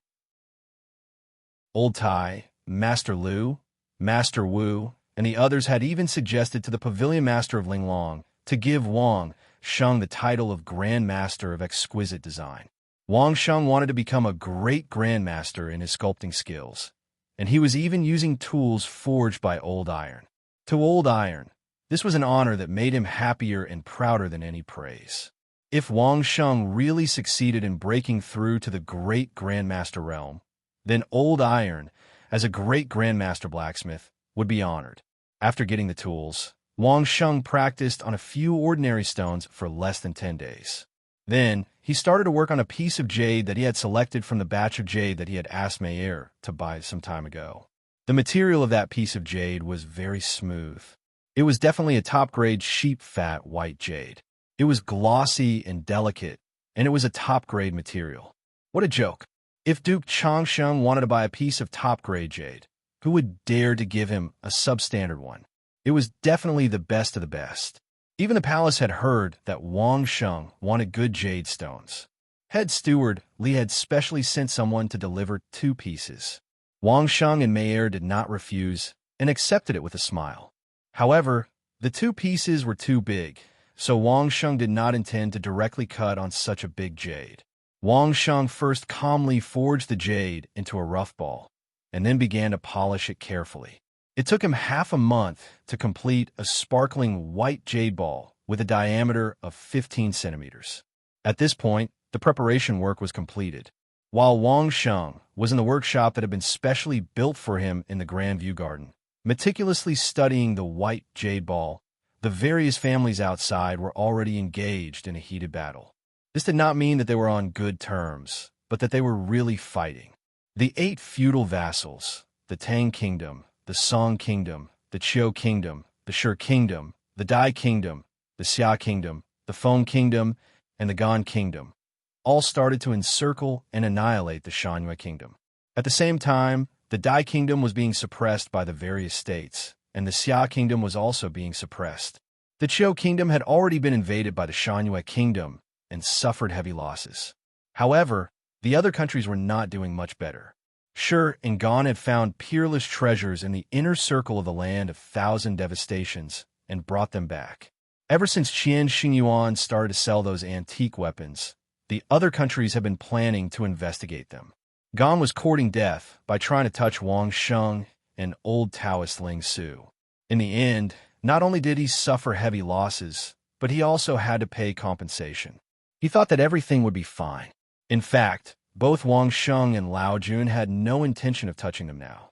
Old Tai, Master Lu, Master Wu, and the others had even suggested to the Pavilion Master of Linglong to give Wang Sheng the title of Grand Master of Exquisite Design. Wang Sheng wanted to become a great Grandmaster in his sculpting skills, and he was even using tools forged by Old Iron. To Old Iron, this was an honor that made him happier and prouder than any praise. If Wang Sheng really succeeded in breaking through to the great Grandmaster realm, then Old Iron, as a great Grandmaster blacksmith, would be honored. After getting the tools, Wang Sheng practiced on a few ordinary stones for less than 10 days. Then, he started to work on a piece of jade that he had selected from the batch of jade that he had asked Meyer to buy some time ago. The material of that piece of jade was very smooth. It was definitely a top-grade sheep fat white jade. It was glossy and delicate, and it was a top-grade material. What a joke. If Duke Changsheng wanted to buy a piece of top-grade jade, who would dare to give him a substandard one? It was definitely the best of the best. Even the palace had heard that Wang Sheng wanted good jade stones. Head steward Li had specially sent someone to deliver 2 pieces. Wang Sheng and Meyer did not refuse and accepted it with a smile. However, the 2 pieces were too big, so Wang Sheng did not intend to directly cut on such a big jade. Wang Sheng first calmly forged the jade into a rough ball, and then began to polish it carefully. It took him half a month to complete a sparkling white jade ball with a diameter of 15 centimeters. At this point, the preparation work was completed. While Wang Sheng was in the workshop that had been specially built for him in the Grand View Garden, meticulously studying the white jade ball, the various families outside were already engaged in a heated battle. This did not mean that they were on good terms, but that they were really fighting. The 8 feudal vassals, the Tang Kingdom, the Song Kingdom, the Qiu Kingdom, the Shi Kingdom, the Dai Kingdom, the Xia Kingdom, the Feng Kingdom, and the Gan Kingdom, all started to encircle and annihilate the Shanyue Kingdom. At the same time, the Dai Kingdom was being suppressed by the various states, and the Xia Kingdom was also being suppressed. The Qiu Kingdom had already been invaded by the Shanyue Kingdom and suffered heavy losses. However, the other countries were not doing much better. Shi and Gan had found peerless treasures in the inner circle of the land of 1,000 devastations and brought them back. Ever since Qian Xingyuan started to sell those antique weapons, the other countries have been planning to investigate them. Gan was courting death by trying to touch Wang Sheng and old Taoist Ling Su. In the end, not only did he suffer heavy losses, but he also had to pay compensation. He thought that everything would be fine. In fact, both Wang Sheng and Lao Jun had no intention of touching them now.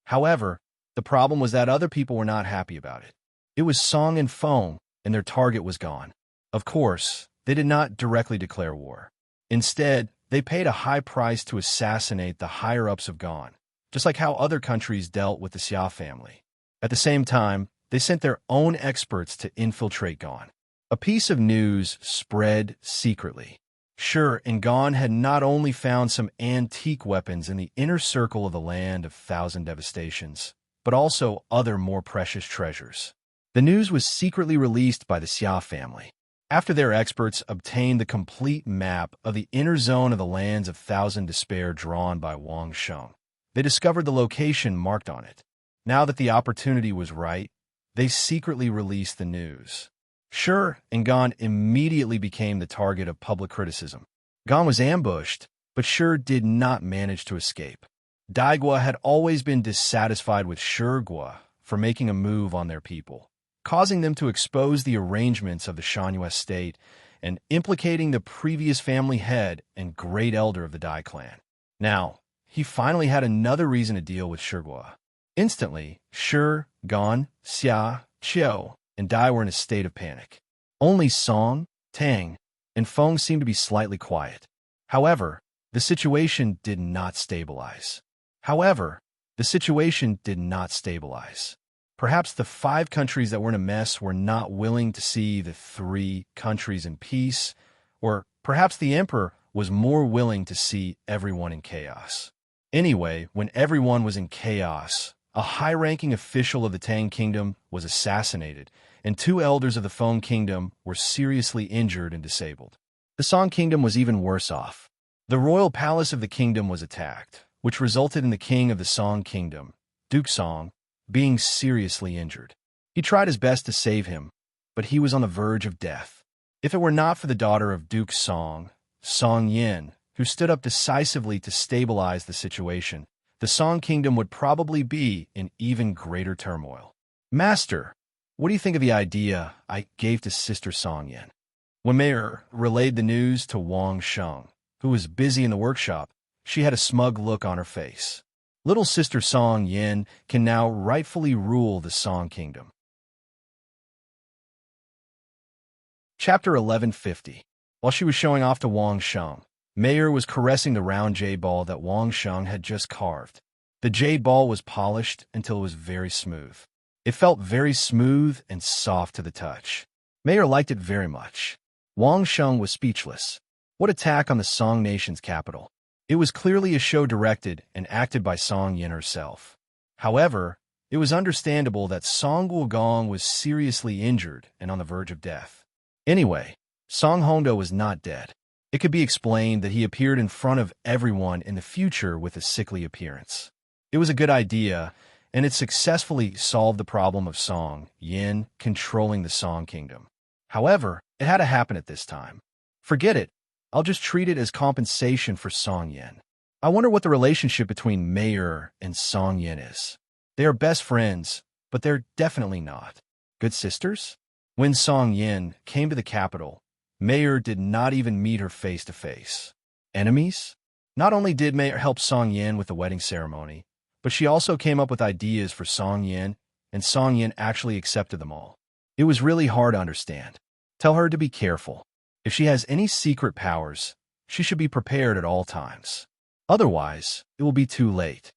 However, the problem was that other people were not happy about it. It was Song and Feng, and their target was gone. Of course, they did not directly declare war. Instead, they paid a high price to assassinate the higher-ups of Gan, just like how other countries dealt with the Xia family. At the same time, they sent their own experts to infiltrate Gan. A piece of news spread secretly. Shi and Gan had not only found some antique weapons in the inner circle of the land of 1,000 devastations, but also other more precious treasures. The news was secretly released by the Xia family. After their experts obtained the complete map of the inner zone of the lands of 1,000 despair drawn by Wang Sheng, they discovered the location marked on it. Now that the opportunity was right, they secretly released the news. Shi and Gan immediately became the target of public criticism. Gan was ambushed, but Shi did not manage to escape. Daigua had always been dissatisfied with Shigua for making a move on their people, causing them to expose the arrangements of the Shanyu state and implicating the previous family head and great elder of the Dai clan. Now, he finally had another reason to deal with Shigua. Instantly, Shi, Gon, Xia, Qiu, and Dai were in a state of panic. Only Song, Tang, and Feng seemed to be slightly quiet. However, the situation did not stabilize. Perhaps the 5 countries that were in a mess were not willing to see the 3 countries in peace, or perhaps the emperor was more willing to see everyone in chaos. Anyway, when everyone was in chaos, a high-ranking official of the Tang kingdom was assassinated, and 2 elders of the Feng kingdom were seriously injured and disabled. The Song kingdom was even worse off. The royal palace of the kingdom was attacked, which resulted in the king of the Song kingdom, Duke Song, being seriously injured. He tried his best to save him, but he was on the verge of death. If it were not for the daughter of Duke Song, Song Yin, who stood up decisively to stabilize the situation, the Song kingdom would probably be in even greater turmoil. Master, what do you think of the idea I gave to Sister Song Yin? When Mayor relayed the news to Wang Sheng, who was busy in the workshop, she had a smug look on her face. Little Sister Song Yin can now rightfully rule the Song kingdom. Chapter 1150. While she was showing off to Wang Sheng, Mayor was caressing the round jade ball that Wang Sheng had just carved. The jade ball was polished until it was very smooth. It felt very smooth and soft to the touch. Mayor liked it very much. Wang Sheng was speechless. What attack on the Song nation's capital! It was clearly a show directed and acted by Song Yin herself. However, it was understandable that Song Wugong was seriously injured and on the verge of death. Anyway, Song Hondo was not dead. It could be explained that he appeared in front of everyone in the future with a sickly appearance. It was a good idea, and it successfully solved the problem of Song Yin controlling the Song kingdom. However, it had to happen at this time. Forget it. I'll just treat it as compensation for Song Yin. I wonder what the relationship between Mayor and Song Yin is. They are best friends, but they're definitely not good sisters. When Song Yin came to the capital, Mayor did not even meet her face to face. Enemies? Not only did Mayor help Song Yin with the wedding ceremony, but she also came up with ideas for Song Yin, and Song Yin actually accepted them all. It was really hard to understand. Tell her to be careful. If she has any secret powers, she should be prepared at all times. Otherwise, it will be too late.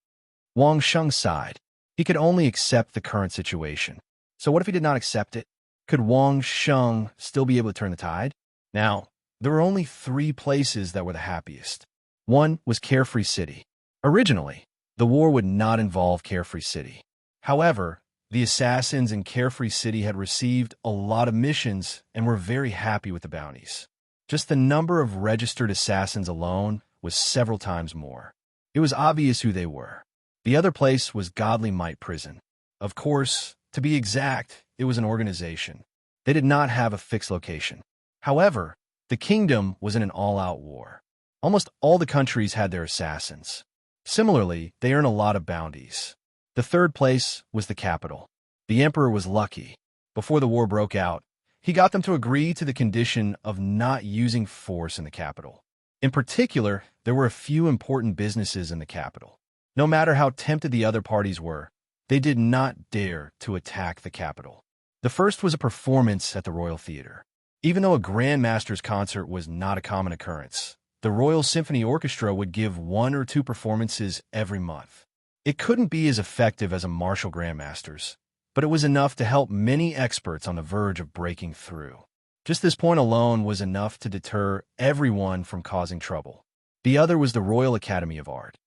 Wang Sheng sighed. He could only accept the current situation. So what if he did not accept it? Could Wang Sheng still be able to turn the tide? Now, there were only 3 places that were the happiest. One was Carefree City. Originally, the war would not involve Carefree City. However, the assassins in Carefree City had received a lot of missions and were very happy with the bounties. Just the number of registered assassins alone was several times more. It was obvious who they were. The other place was Godly Might Prison. Of course, to be exact, it was an organization. They did not have a fixed location. However, the kingdom was in an all-out war. Almost all the countries had their assassins. Similarly, they earned a lot of bounties. The third place was the capital. The emperor was lucky. Before the war broke out, he got them to agree to the condition of not using force in the capital. In particular, there were a few important businesses in the capital. No matter how tempted the other parties were, they did not dare to attack the capital. The first was a performance at the Royal Theatre. Even though a Grandmaster's concert was not a common occurrence, the Royal Symphony Orchestra would give 1 or 2 performances every month. It couldn't be as effective as a martial grandmaster's, but it was enough to help many experts on the verge of breaking through. Just this point alone was enough to deter everyone from causing trouble. The other was the Royal Academy of Art.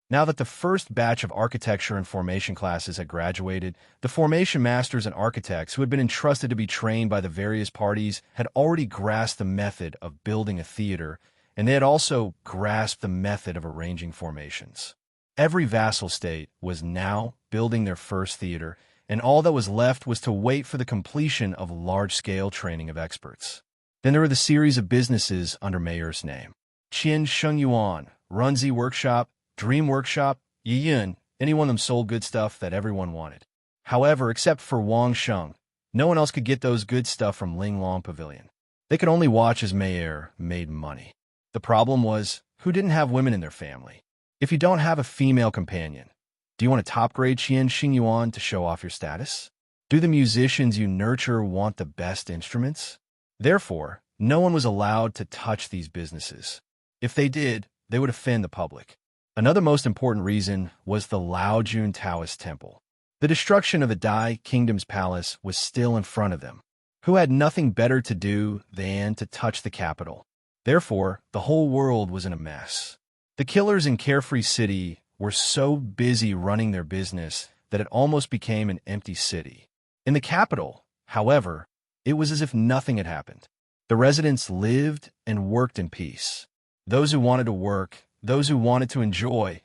Now that the first batch of architecture and formation classes had graduated, the formation masters and architects who had been entrusted to be trained by the various parties had already grasped the method of building a theater, and they had also grasped the method of arranging formations. Every vassal state was now building their first theater, and all that was left was to wait for the completion of large-scale training of experts. Then there were the series of businesses under Mayor's name. Qin Shengyuan, Runzi Workshop, Dream Workshop, Yiyun, any one of them sold good stuff that everyone wanted. However, except for Wang Sheng, no one else could get those good stuff from Linglong Pavilion. They could only watch as Mayer made money. The problem was, who didn't have women in their family? If you don't have a female companion, do you want a top-grade Qian Xingyuan to show off your status? Do the musicians you nurture want the best instruments? Therefore, no one was allowed to touch these businesses. If they did, they would offend the public. Another most important reason was the Laojun Taoist temple. The destruction of the Dai Kingdom's palace was still in front of them, who had nothing better to do than to touch the capital. Therefore, the whole world was in a mess. The killers in Carefree City were so busy running their business that it almost became an empty city. In the capital, however, it was as if nothing had happened. The residents lived and worked in peace. Those who wanted to work, those who wanted to enjoy,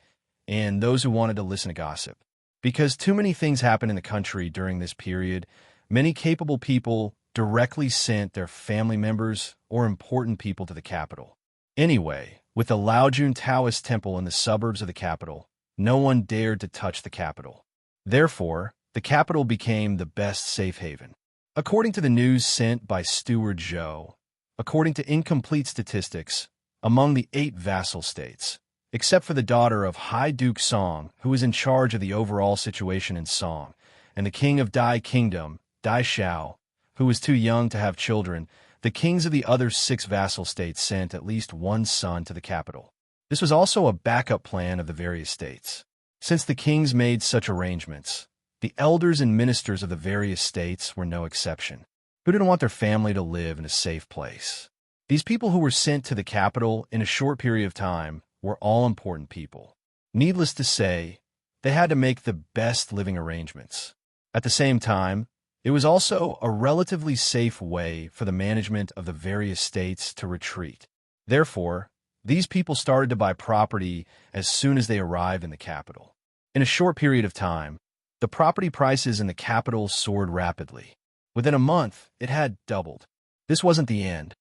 and those who wanted to listen to gossip. Because too many things happened in the country during this period, many capable people directly sent their family members or important people to the capital. Anyway, with the Laojun Taoist temple in the suburbs of the capital, no one dared to touch the capital. Therefore, the capital became the best safe haven. According to the news sent by Steward Zhou, according to incomplete statistics, among the 8 vassal states, except for the daughter of High Duke Song, who was in charge of the overall situation in Song, and the king of Dai Kingdom, Dai Xiao, who was too young to have children, the kings of the other 6 vassal states sent at least one son to the capital. This was also a backup plan of the various states. Since the kings made such arrangements, the elders and ministers of the various states were no exception, who didn't want their family to live in a safe place. These people who were sent to the capital in a short period of time were all important people. Needless to say, they had to make the best living arrangements. At the same time, it was also a relatively safe way for the management of the various states to retreat. Therefore, these people started to buy property as soon as they arrived in the capital. In a short period of time, the property prices in the capital soared rapidly. Within a month, it had doubled. This wasn't the end.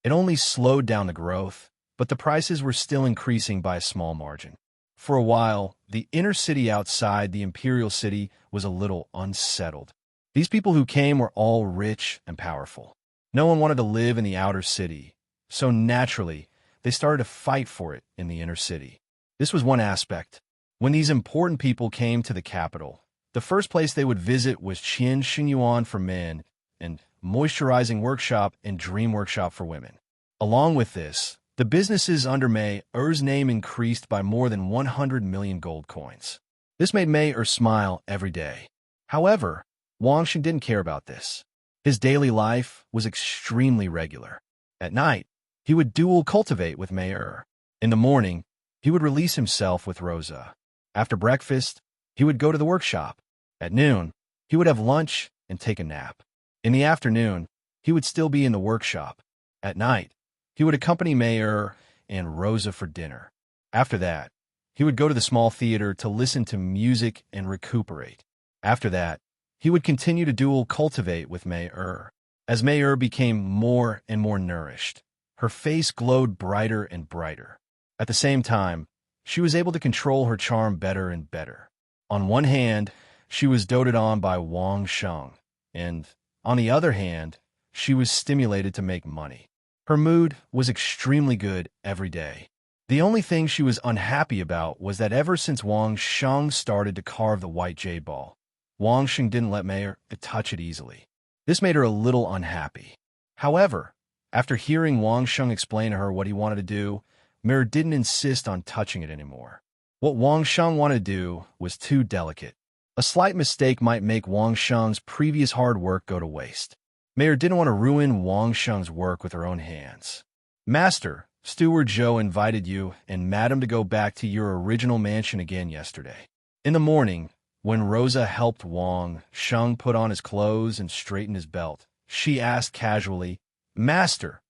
It only slowed down the growth, but the prices were still increasing by a small margin. For a while, the inner city outside the imperial city was a little unsettled. These people who came were all rich and powerful. No one wanted to live in the outer city, so naturally, they started to fight for it in the inner city. This was one aspect. When these important people came to the capital, the first place they would visit was Qian Xingyuan for men and Moisturizing Workshop and Dream Workshop for women. Along with this, the businesses under Mei Er's name increased by more than 100 million gold coins. This made Mei Er smile every day. However, Wang Sheng didn't care about this. His daily life was extremely regular. At night, he would dual cultivate with Mei Er. In the morning, he would release himself with Rosa. After breakfast, he would go to the workshop. At noon, he would have lunch and take a nap. In the afternoon, he would still be in the workshop. At night, he would accompany Mei Er and Rosa for dinner. After that, he would go to the small theater to listen to music and recuperate. After that, he would continue to dual cultivate with Mei Er. As Mei Er became more and more nourished, her face glowed brighter and brighter. At the same time, she was able to control her charm better and better. On one hand, she was doted on by Wang Sheng, and on the other hand, she was stimulated to make money. Her mood was extremely good every day. The only thing she was unhappy about was that ever since Wang Sheng started to carve the white jade ball, Wang Sheng didn't let Mei Er touch it easily. This made her a little unhappy. However, after hearing Wang Sheng explain to her what he wanted to do, Mei Er didn't insist on touching it anymore. What Wang Sheng wanted to do was too delicate. A slight mistake might make Wang Sheng's previous hard work go to waste. Mei Er didn't want to ruin Wang Sheng's work with her own hands. Master, Steward Zhou invited you and Madam to go back to your original mansion again yesterday. In the morning, when Rosa helped Wang Sheng put on his clothes and straighten his belt, she asked casually, "Master,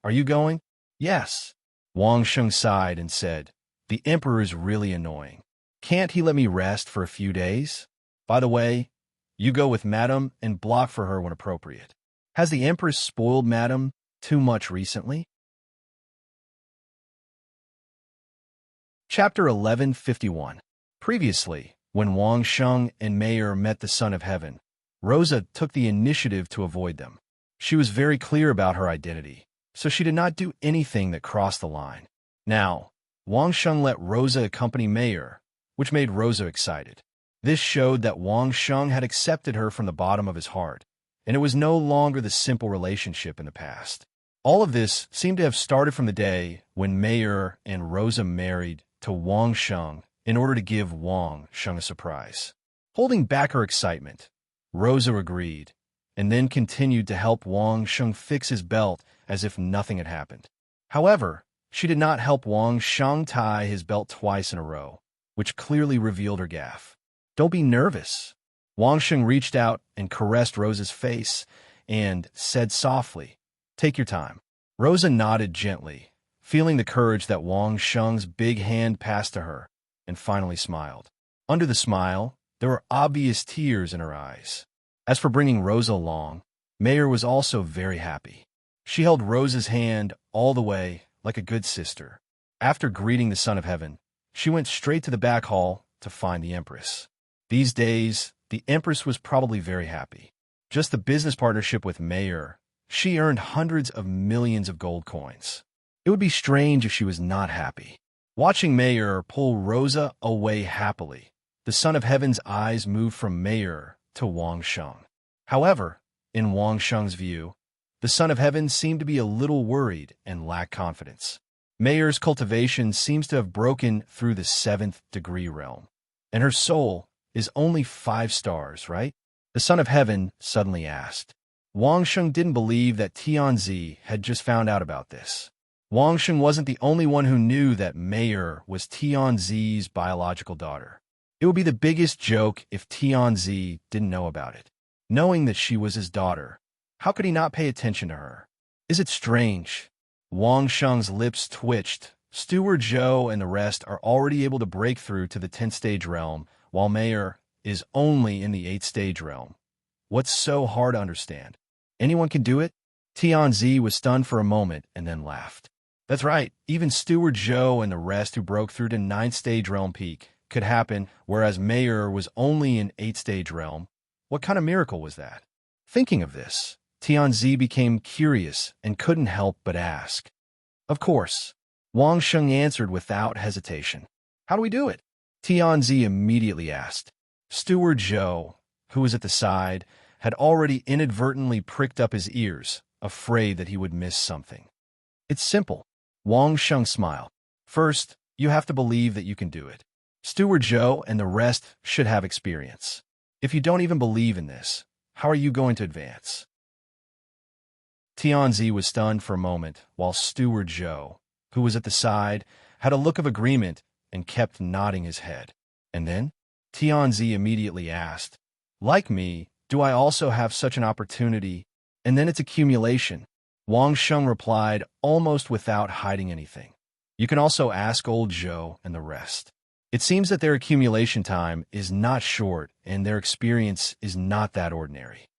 are you going?" "Yes." Wang Sheng sighed and said, "The Emperor is really annoying. Can't he let me rest for a few days? By the way, you go with Madam and block for her when appropriate. Has the Empress spoiled Madam too much recently?" Chapter 1151. Previously, when Wang Sheng and Mayer met the Son of Heaven, Rosa took the initiative to avoid them. She was very clear about her identity, so she did not do anything that crossed the line. Now, Wang Sheng let Rosa accompany Mayer, which made Rosa excited. This showed that Wang Sheng had accepted her from the bottom of his heart, and it was no longer the simple relationship in the past. All of this seemed to have started from the day when Mayer and Rosa married to Wang Sheng in order to give Wang Sheng a surprise. Holding back her excitement, Rosa agreed, and then continued to help Wang Sheng fix his belt as if nothing had happened. However, she did not help Wang Sheng tie his belt twice in a row, which clearly revealed her gaffe. "Don't be nervous." Wang Sheng reached out and caressed Rosa's face and said softly, "Take your time." Rosa nodded gently, feeling the courage that Wang Sheng's big hand passed to her, and finally smiled. Under the smile, there were obvious tears in her eyes. As for bringing Rosa along, Mayer was also very happy. She held Rosa's hand all the way like a good sister. After greeting the Son of Heaven, she went straight to the back hall to find the Empress. These days, the Empress was probably very happy. Just the business partnership with Mayer, she earned hundreds of millions of gold coins. It would be strange if she was not happy. Watching Mayer pull Rosa away happily, the Son of Heaven's eyes moved from Mayer to Wang Sheng. However, in Wang Sheng's view, the Son of Heaven seemed to be a little worried and lacked confidence. Mayer's cultivation seems to have broken through the 7th degree realm, and her soul is only 5 stars, right? The Son of Heaven suddenly asked. Wang Sheng didn't believe that Tianzi had just found out about this. Wang Sheng wasn't the only one who knew that Mayer was Tianzi's biological daughter. It would be the biggest joke if Tianzi didn't know about it. Knowing that she was his daughter, how could he not pay attention to her? Is it strange? Wang Sheng's lips twitched. Steward Zhou and the rest are already able to break through to the 10th stage realm, while Mayer is only in the 8th stage realm. What's so hard to understand? Anyone can do it? Tianzi was stunned for a moment and then laughed. That's right, even Steward Zhou and the rest who broke through to 9th stage realm peak could happen, whereas Mayer was only in 8th stage realm. What kind of miracle was that? Thinking of this, Tianzi became curious and couldn't help but ask. Of course, Wang Sheng answered without hesitation. How do we do it? Tianzi immediately asked. Steward Zhou, who was at the side, had already inadvertently pricked up his ears, afraid that he would miss something. It's simple. Wang Sheng smiled. First, you have to believe that you can do it. Steward Zhou and the rest should have experience. If you don't even believe in this, how are you going to advance? Tianzi was stunned for a moment, while Steward Zhou, who was at the side, had a look of agreement and kept nodding his head. And then, Tianzi immediately asked, "Like me, do I also have such an opportunity?" And then it's accumulation. Wang Sheng replied almost without hiding anything. You can also ask old Zhou and the rest. It seems that their accumulation time is not short and their experience is not that ordinary.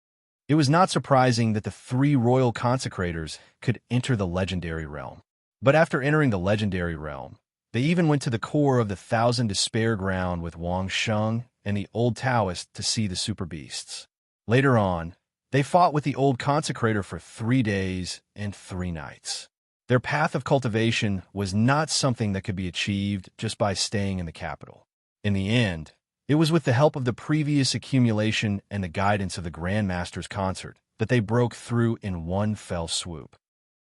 It was not surprising that the 3 royal consecrators could enter the legendary realm. But after entering the legendary realm, they even went to the core of the 1,000 Despair ground with Wang Sheng and the old Taoist to see the super beasts. Later on, they fought with the old consecrator for 3 days and 3 nights. Their path of cultivation was not something that could be achieved just by staying in the capital. In the end, it was with the help of the previous accumulation and the guidance of the Grandmaster's concert that they broke through in one fell swoop.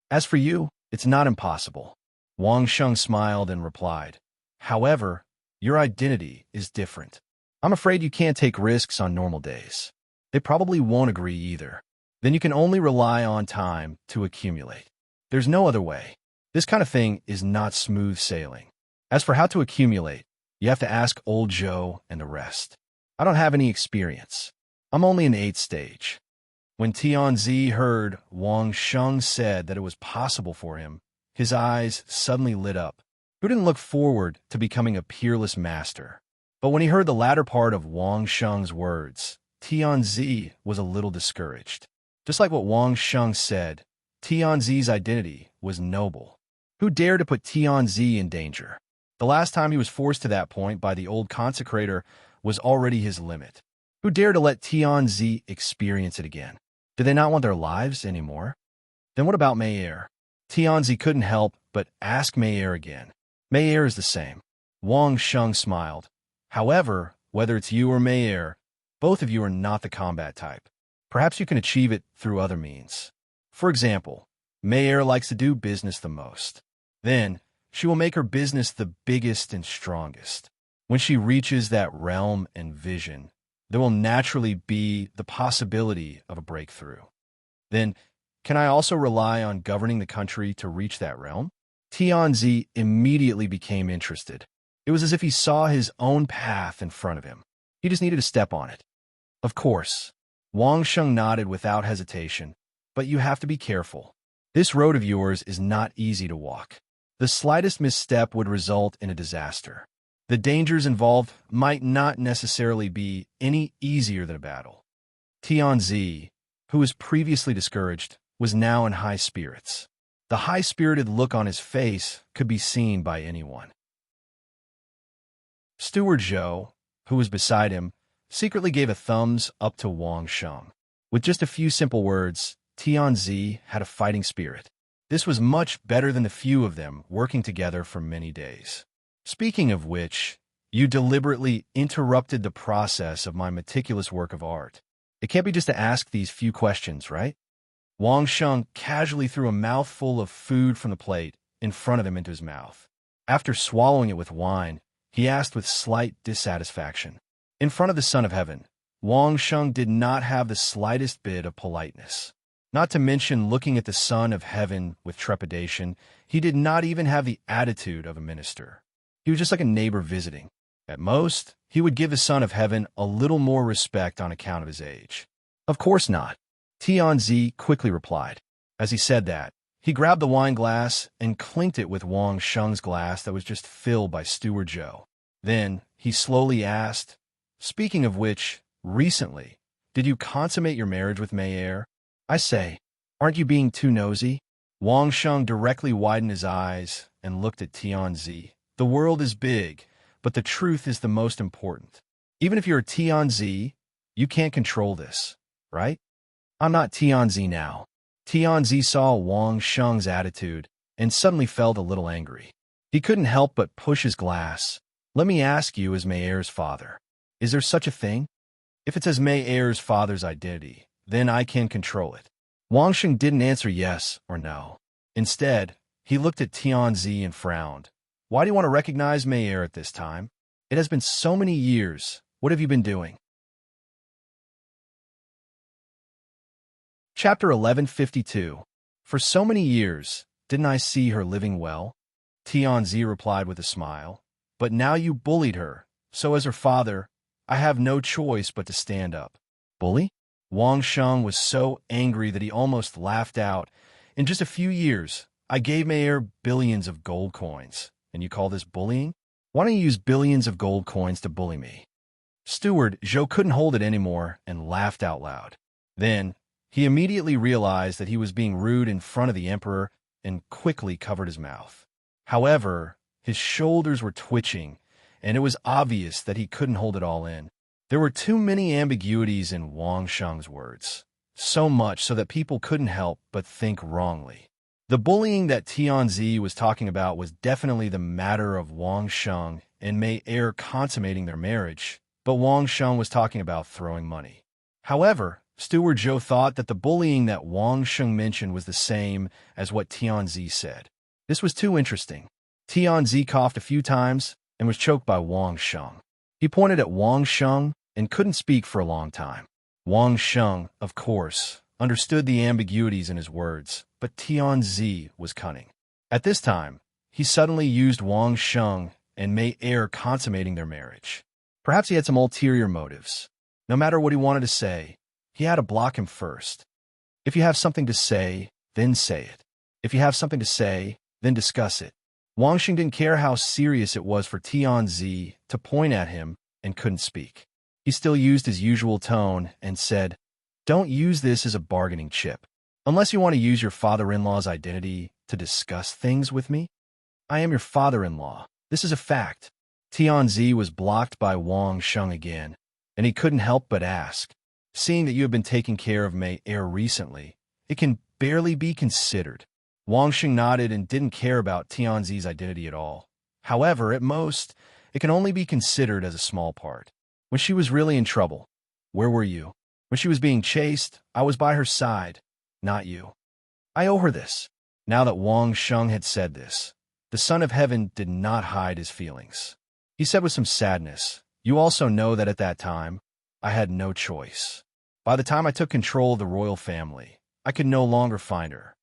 As for you, it's not impossible. Wang Sheng smiled and replied. However, your identity is different. I'm afraid you can't take risks on normal days. They probably won't agree either. Then you can only rely on time to accumulate. There's no other way. This kind of thing is not smooth sailing. As for how to accumulate, you have to ask old Zhou and the rest. I don't have any experience. I'm only in 8th stage. When Tianzi heard Wang Sheng said that it was possible for him, his eyes suddenly lit up. Who didn't look forward to becoming a peerless master? But when he heard the latter part of Wang Sheng's words, Tianzi was a little discouraged. Just like what Wang Sheng said, Tianzi's identity was noble. Who dared to put Tianzi in danger? The last time he was forced to that point by the old consecrator was already his limit. Who dared to let Tianzi experience it again? Did they not want their lives anymore? Then what about Mayer? Tianzi couldn't help but ask Mayer again. Mayer is the same. Wang Sheng smiled. However, whether it's you or Mayer, both of you are not the combat type. Perhaps you can achieve it through other means. For example, Mayer likes to do business the most. Then, she will make her business the biggest and strongest. When she reaches that realm and vision, there will naturally be the possibility of a breakthrough. Then, can I also rely on governing the country to reach that realm? Tianzi immediately became interested. It was as if he saw his own path in front of him. He just needed to step on it. Of course, Wang Sheng nodded without hesitation, but you have to be careful. This road of yours is not easy to walk. The slightest misstep would result in a disaster. The dangers involved might not necessarily be any easier than a battle. Tianzi, who was previously discouraged, was now in high spirits. The high-spirited look on his face could be seen by anyone. Steward Zhou, who was beside him, secretly gave a thumbs up to Wang Sheng. With just a few simple words, Tianzi had a fighting spirit. This was much better than the few of them working together for many days. Speaking of which, you deliberately interrupted the process of my meticulous work of art. It can't be just to ask these few questions, right? Wang Sheng casually threw a mouthful of food from the plate in front of him into his mouth. After swallowing it with wine, he asked with slight dissatisfaction. In front of the Son of Heaven, Wang Sheng did not have the slightest bit of politeness. Not to mention looking at the Son of Heaven with trepidation, he did not even have the attitude of a minister. He was just like a neighbor visiting. At most, he would give the Son of Heaven a little more respect on account of his age. Of course not. Tianzi quickly replied. As he said that, he grabbed the wine glass and clinked it with Wang Sheng's glass that was just filled by Steward Zhou. Then, he slowly asked, "Speaking of which, recently, did you consummate your marriage with Mayer? I say, aren't you being too nosy?" Wang Sheng directly widened his eyes and looked at Tianzi. The world is big, but the truth is the most important. Even if you're a Tianzi, you can't control this, right? I'm not Tianzi now. Tianzi saw Wang Sheng's attitude and suddenly felt a little angry. He couldn't help but push his glass. "Let me ask you as Mayer's father. Is there such a thing? If it's as Mayer's father's identity, then I can control it." Wang Sheng didn't answer yes or no. Instead, he looked at Tianzi and frowned. "Why do you want to recognize Mayer at this time? It has been so many years. What have you been doing?" Chapter 1152. For so many years, didn't I see her living well? Tianzi replied with a smile. But now you bullied her, so as her father, I have no choice but to stand up. Bully? Wang Sheng was so angry that he almost laughed out. In just a few years, I gave Mayer billions of gold coins, and you call this bullying? Why don't you use billions of gold coins to bully me? Steward Zhou couldn't hold it anymore and laughed out loud. Then, he immediately realized that he was being rude in front of the emperor and quickly covered his mouth. However, his shoulders were twitching, and it was obvious that he couldn't hold it all in. There were too many ambiguities in Wang Sheng's words, so much so that people couldn't help but think wrongly. The bullying that Tianzi was talking about was definitely the matter of Wang Sheng and Mayer consummating their marriage, but Wang Sheng was talking about throwing money. However, Steward Zhou thought that the bullying that Wang Sheng mentioned was the same as what Tianzi said. This was too interesting. Tianzi coughed a few times and was choked by Wang Sheng. He pointed at Wang Sheng and couldn't speak for a long time. Wang Sheng, of course, understood the ambiguities in his words, but Tianzi was cunning. At this time, he suddenly used Wang Sheng and Mayer consummating their marriage. Perhaps he had some ulterior motives. No matter what he wanted to say, he had to block him first. If you have something to say, then say it. If you have something to say, then discuss it. Wang Sheng didn't care how serious it was for Tianzi to point at him and couldn't speak. He still used his usual tone and said, "Don't use this as a bargaining chip. Unless you want to use your father-in-law's identity to discuss things with me. I am your father-in-law. This is a fact. Tianzi was blocked by Wang Sheng again, and he couldn't help but ask. Seeing that you have been taking care of Mei Er recently, it can barely be considered. Wang Sheng nodded and didn't care about Tianzi's identity at all. However, at most, it can only be considered as a small part. When she was really in trouble, where were you? When she was being chased, I was by her side, not you. I owe her this. Now that Wang Sheng had said this, the Son of Heaven did not hide his feelings. He said with some sadness, "You also know that at that time, I had no choice. By the time I took control of the royal family, I could no longer find her.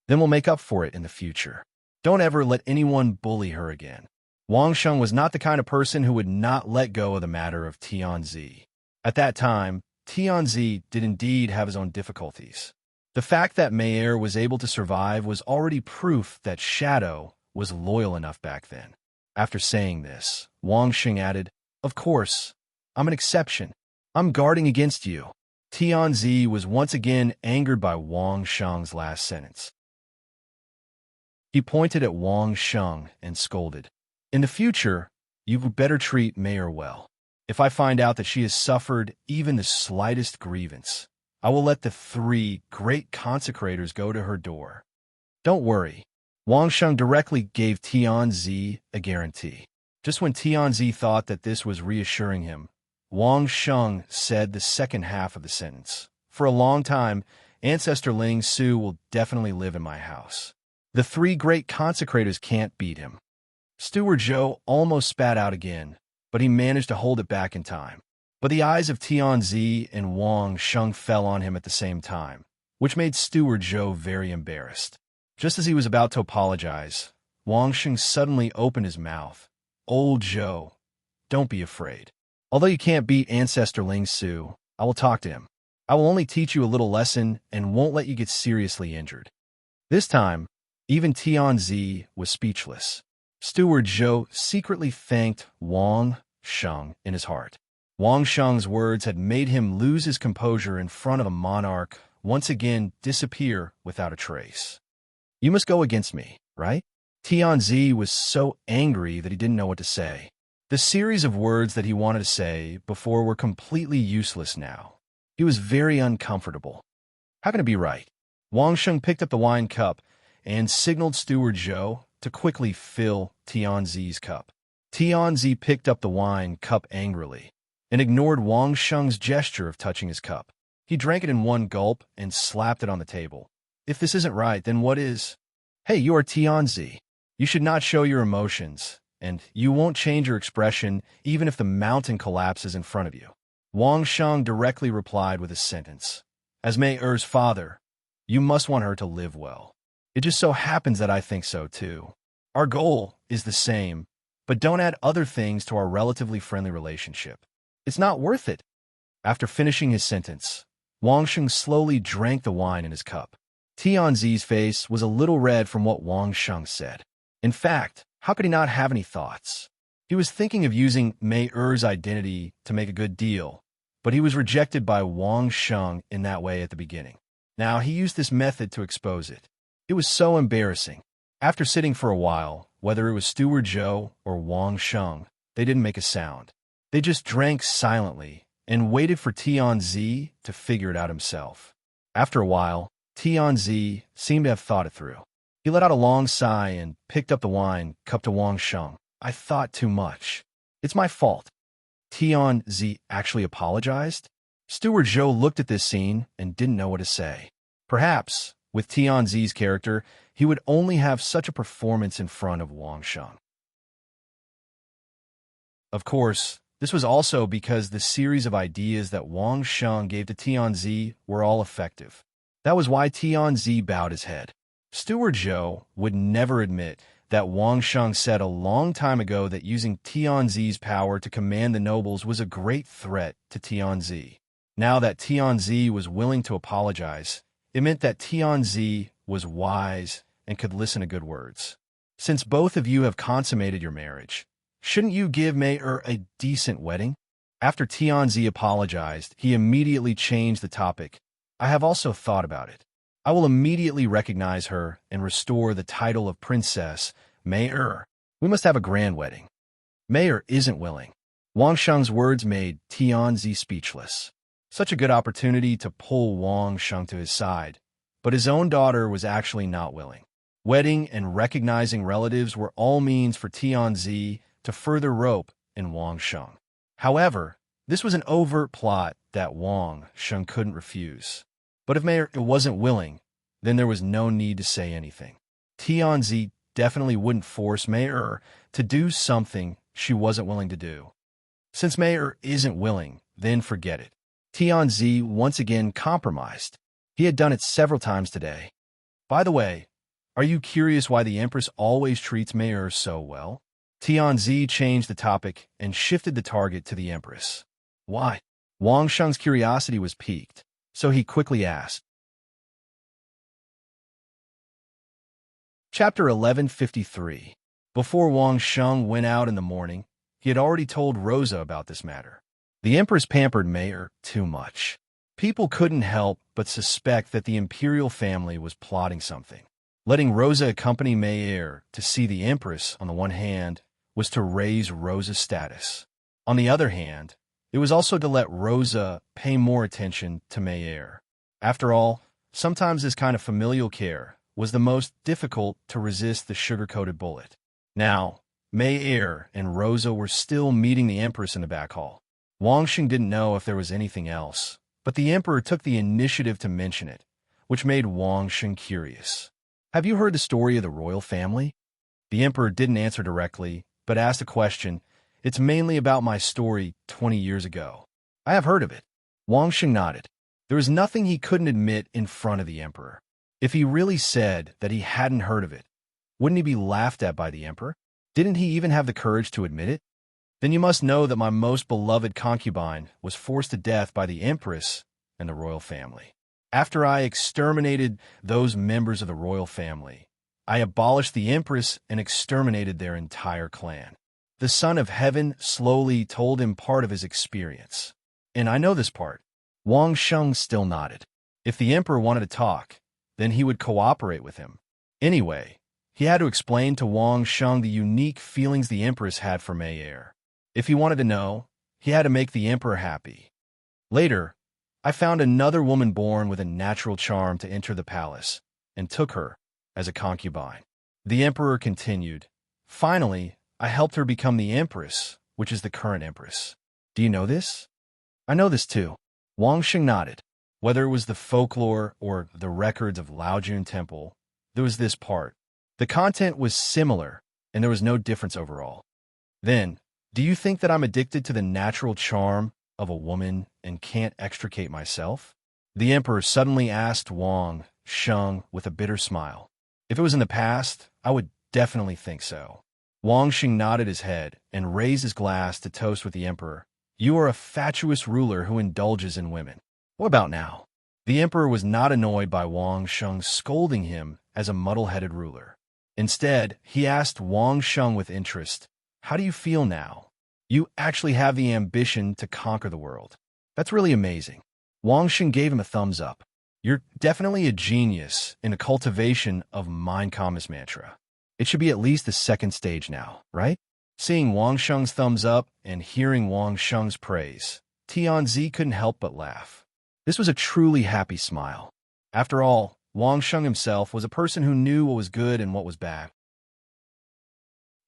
Then we'll make up for it in the future. Don't ever let anyone bully her again." Wang Sheng was not the kind of person who would not let go of the matter of Tianzi. At that time, Tianzi did indeed have his own difficulties. The fact that Mei Er was able to survive was already proof that Shadow was loyal enough back then. After saying this, Wang Sheng added, "Of course, I'm an exception. I'm guarding against you." Tianzi was once again angered by Wang Sheng's last sentence. He pointed at Wang Sheng and scolded, "In the future, you would better treat Mei Er well. If I find out that she has suffered even the slightest grievance, I will let the 3 great consecrators go to her door. Don't worry." Wang Sheng directly gave Tianzi a guarantee. Just when Tianzi thought that this was reassuring him, Wang Sheng said the second half of the sentence. "For a long time, Ancestor Ling Su will definitely live in my house. The 3 great consecrators can't beat him." Steward Zhou almost spat out again, but he managed to hold it back in time. But the eyes of Tianzi and Wang Sheng fell on him at the same time, which made Steward Zhou very embarrassed. Just as he was about to apologize, Wang Sheng suddenly opened his mouth. "Old Zhou, don't be afraid. Although you can't beat Ancestor Ling Su, I will talk to him. I will only teach you a little lesson and won't let you get seriously injured." This time, even Tianzi was speechless. Steward Zhou secretly thanked Wang Sheng in his heart. Wang Sheng's words had made him lose his composure in front of a monarch, once again disappear without a trace. "You must go against me, right?" Tianzi was so angry that he didn't know what to say. The series of words that he wanted to say before were completely useless now. He was very uncomfortable. How can it be right? Wang Sheng picked up the wine cup and signaled Steward Zhou to quickly fill Tianzi's cup. Tianzi picked up the wine cup angrily and ignored Wang Sheng's gesture of touching his cup. He drank it in one gulp and slapped it on the table. "If this isn't right, then what is?" "Hey, you are Tianzi. You should not show your emotions, and you won't change your expression even if the mountain collapses in front of you." Wang Sheng directly replied with a sentence. "As Mei Er's father, you must want her to live well. It just so happens that I think so too. Our goal is the same, but don't add other things to our relatively friendly relationship. It's not worth it." After finishing his sentence, Wang Sheng slowly drank the wine in his cup. Tianzi's face was a little red from what Wang Sheng said. In fact, how could he not have any thoughts? He was thinking of using Mei Er's identity to make a good deal, but he was rejected by Wang Sheng in that way at the beginning. Now he used this method to expose it. It was so embarrassing. After sitting for a while, whether it was Steward Zhou or Wang Sheng, they didn't make a sound. They just drank silently and waited for Tianzi to figure it out himself. After a while, Tianzi seemed to have thought it through. He let out a long sigh and picked up the wine cup to Wang Sheng. "I thought too much. It's my fault." Tianzi actually apologized? Steward Zhou looked at this scene and didn't know what to say. Perhaps, with Tianzi's character, he would only have such a performance in front of Wang Sheng. Of course, this was also because the series of ideas that Wang Sheng gave to Tianzi were all effective. That was why Tianzi bowed his head. Steward Zhou would never admit that Wang Sheng said a long time ago that using Tianzi's power to command the nobles was a great threat to Tianzi. Now that Tianzi was willing to apologize, it meant that Tianzi was wise and could listen to good words. Since both of you have consummated your marriage, shouldn't you give Mei Er a decent wedding? After Tianzi apologized, he immediately changed the topic. "I have also thought about it. I will immediately recognize her and restore the title of Princess Mei Er." We must have a grand wedding. Mayor isn't willing. Wang Sheng's words made Tianzi speechless. Such a good opportunity to pull Wang Sheng to his side, but his own daughter was actually not willing. Wedding and recognizing relatives were all means for Tianzi to further rope in Wang Sheng. However, this was an overt plot that Wang Sheng couldn't refuse. But if Mayor wasn't willing, then there was no need to say anything. Tianzi definitely wouldn't force Mayor to do something she wasn't willing to do. Since Mayor isn't willing, then forget it. Tianzi once again compromised. He had done it several times today. By the way, are you curious why the Empress always treats Mayor so well? Tianzi changed the topic and shifted the target to the Empress. Why? Wang Sheng's curiosity was piqued, so he quickly asked. Chapter 1153. Before Wang Sheng went out in the morning, he had already told Rosa about this matter. The Empress pampered Mayor too much. People couldn't help but suspect that the imperial family was plotting something. Letting Rosa accompany Mayor to see the Empress, on the one hand, was to raise Rosa's status. On the other hand, it was also to let Rosa pay more attention to Mayor. After all, sometimes this kind of familial care was the most difficult to resist the sugar-coated bullet. Now, Mayor and Rosa were still meeting the Empress in the back hall. Wang Sheng didn't know if there was anything else, but the Emperor took the initiative to mention it, which made Wang Sheng curious. Have you heard the story of the royal family? The Emperor didn't answer directly, but asked a question. It's mainly about my story 20 years ago. I have heard of it. Wang Sheng nodded. There was nothing he couldn't admit in front of the Emperor. If he really said that he hadn't heard of it, wouldn't he be laughed at by the Emperor? Didn't he even have the courage to admit it? Then you must know that my most beloved concubine was forced to death by the Empress and the royal family. After I exterminated those members of the royal family, I abolished the Empress and exterminated their entire clan. The Son of Heaven slowly told him part of his experience. And I know this part. Wang Sheng still nodded. If the Emperor wanted to talk, then he would cooperate with him. Anyway, he had to explain to Wang Sheng the unique feelings the Empress had for Mayor. If he wanted to know, he had to make the Emperor happy. Later, I found another woman born with a natural charm to enter the palace, and took her as a concubine. The Emperor continued. Finally, I helped her become the Empress, which is the current Empress. Do you know this? I know this too. Wang Sheng nodded. Whether it was the folklore or the records of Laojun Temple, there was this part. The content was similar, and there was no difference overall. Then, do you think that I'm addicted to the natural charm of a woman and can't extricate myself? The Emperor suddenly asked Wang Sheng with a bitter smile. If it was in the past, I would definitely think so. Wang Sheng nodded his head and raised his glass to toast with the Emperor. You are a fatuous ruler who indulges in women. What about now? The Emperor was not annoyed by Wang Sheng scolding him as a muddle-headed ruler. Instead, he asked Wang Sheng with interest, how do you feel now? You actually have the ambition to conquer the world. That's really amazing. Wang Sheng gave him a thumbs up. You're definitely a genius in the cultivation of mind calmness mantra. It should be at least the second stage now, right? Seeing Wang Sheng's thumbs up and hearing Wang Sheng's praise, Tianzi couldn't help but laugh. This was a truly happy smile. After all, Wang Sheng himself was a person who knew what was good and what was bad.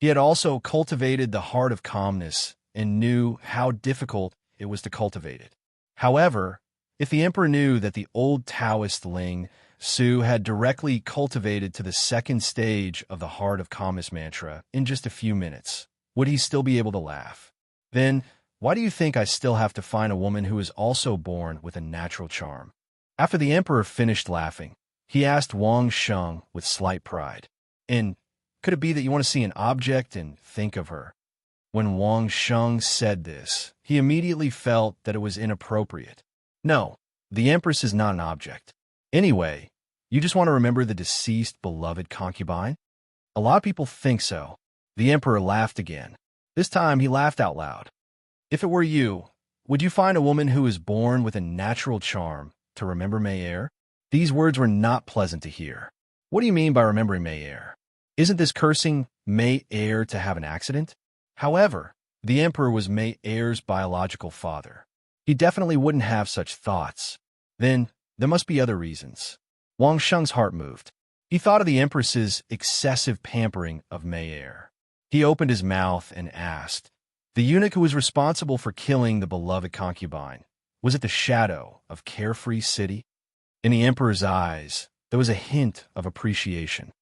He had also cultivated the heart of calmness and knew how difficult it was to cultivate it. However, if the Emperor knew that the old Taoist Ling Su had directly cultivated to the second stage of the heart of calmness mantra in just a few minutes, would he still be able to laugh? Then, why do you think I still have to find a woman who is also born with a natural charm? After the Emperor finished laughing, he asked Wang Sheng with slight pride. And could it be that you want to see an object and think of her? When Wang Sheng said this, he immediately felt that it was inappropriate. No, the Empress is not an object. Anyway, you just want to remember the deceased beloved concubine? A lot of people think so. The Emperor laughed again. This time he laughed out loud. If it were you, would you find a woman who is born with a natural charm to remember Mayor? These words were not pleasant to hear. What do you mean by remembering Mayor? Isn't this cursing Mei Er to have an accident? However, the emperor was Mei Er's biological father. He definitely wouldn't have such thoughts. Then, there must be other reasons. Wang Sheng's heart moved. He thought of the empress's excessive pampering of Mei Er. He opened his mouth and asked, the eunuch who was responsible for killing the beloved concubine, was it the shadow of carefree city? In the emperor's eyes, there was a hint of appreciation.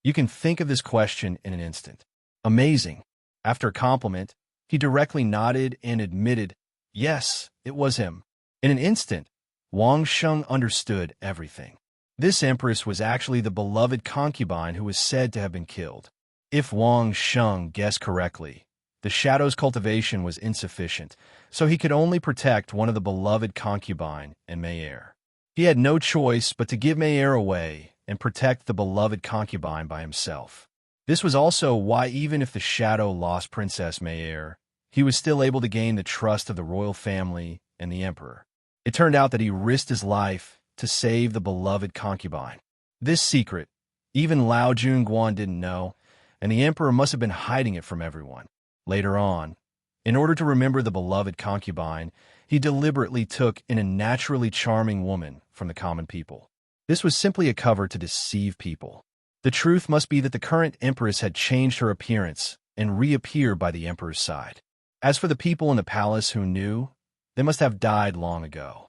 You can think of this question in an instant. Amazing. After a compliment, he directly nodded and admitted, yes, it was him. In an instant, Wang Sheng understood everything. This empress was actually the beloved concubine who was said to have been killed. If Wang Sheng guessed correctly, the shadow's cultivation was insufficient, so he could only protect one of the beloved concubine and Mei Er. He had no choice but to give Mei Er away and protect the beloved concubine by himself. This was also why even if the shadow lost Princess Mei Er, he was still able to gain the trust of the royal family and the emperor. It turned out that he risked his life to save the beloved concubine. This secret, even Lao Junguan didn't know, and the emperor must have been hiding it from everyone. Later on, in order to remember the beloved concubine, he deliberately took in a naturally charming woman from the common people. This was simply a cover to deceive people. The truth must be that the current empress had changed her appearance and reappeared by the emperor's side. As for the people in the palace who knew, they must have died long ago.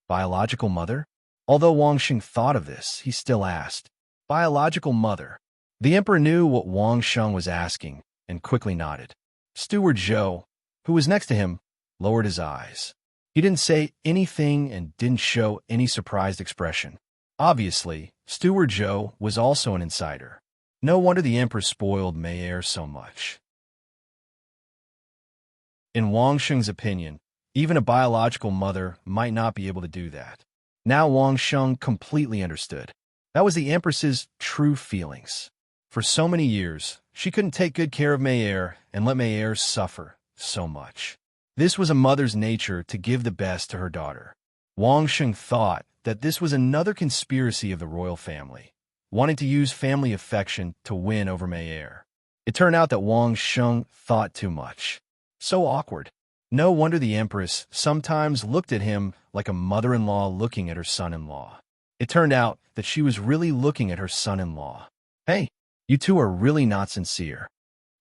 Biological mother? Although Wang Sheng thought of this, he still asked, biological mother. The emperor knew what Wang Sheng was asking and quickly nodded. Steward Zhou, who was next to him, lowered his eyes. He didn't say anything and didn't show any surprised expression. Obviously, Steward Zhou was also an insider. No wonder the emperor spoiled Mei Er so much. In Wang Sheng's opinion, even a biological mother might not be able to do that. Now Wang Sheng completely understood. That was the empress's true feelings. For so many years, she couldn't take good care of Mei Er and let Mei Er suffer so much. This was a mother's nature to give the best to her daughter. Wang Sheng thought that this was another conspiracy of the royal family, wanting to use family affection to win over Mei Er. It turned out that Wang Sheng thought too much. So awkward. No wonder the empress sometimes looked at him like a mother-in-law looking at her son-in-law. It turned out that she was really looking at her son-in-law. Hey, you two are really not sincere.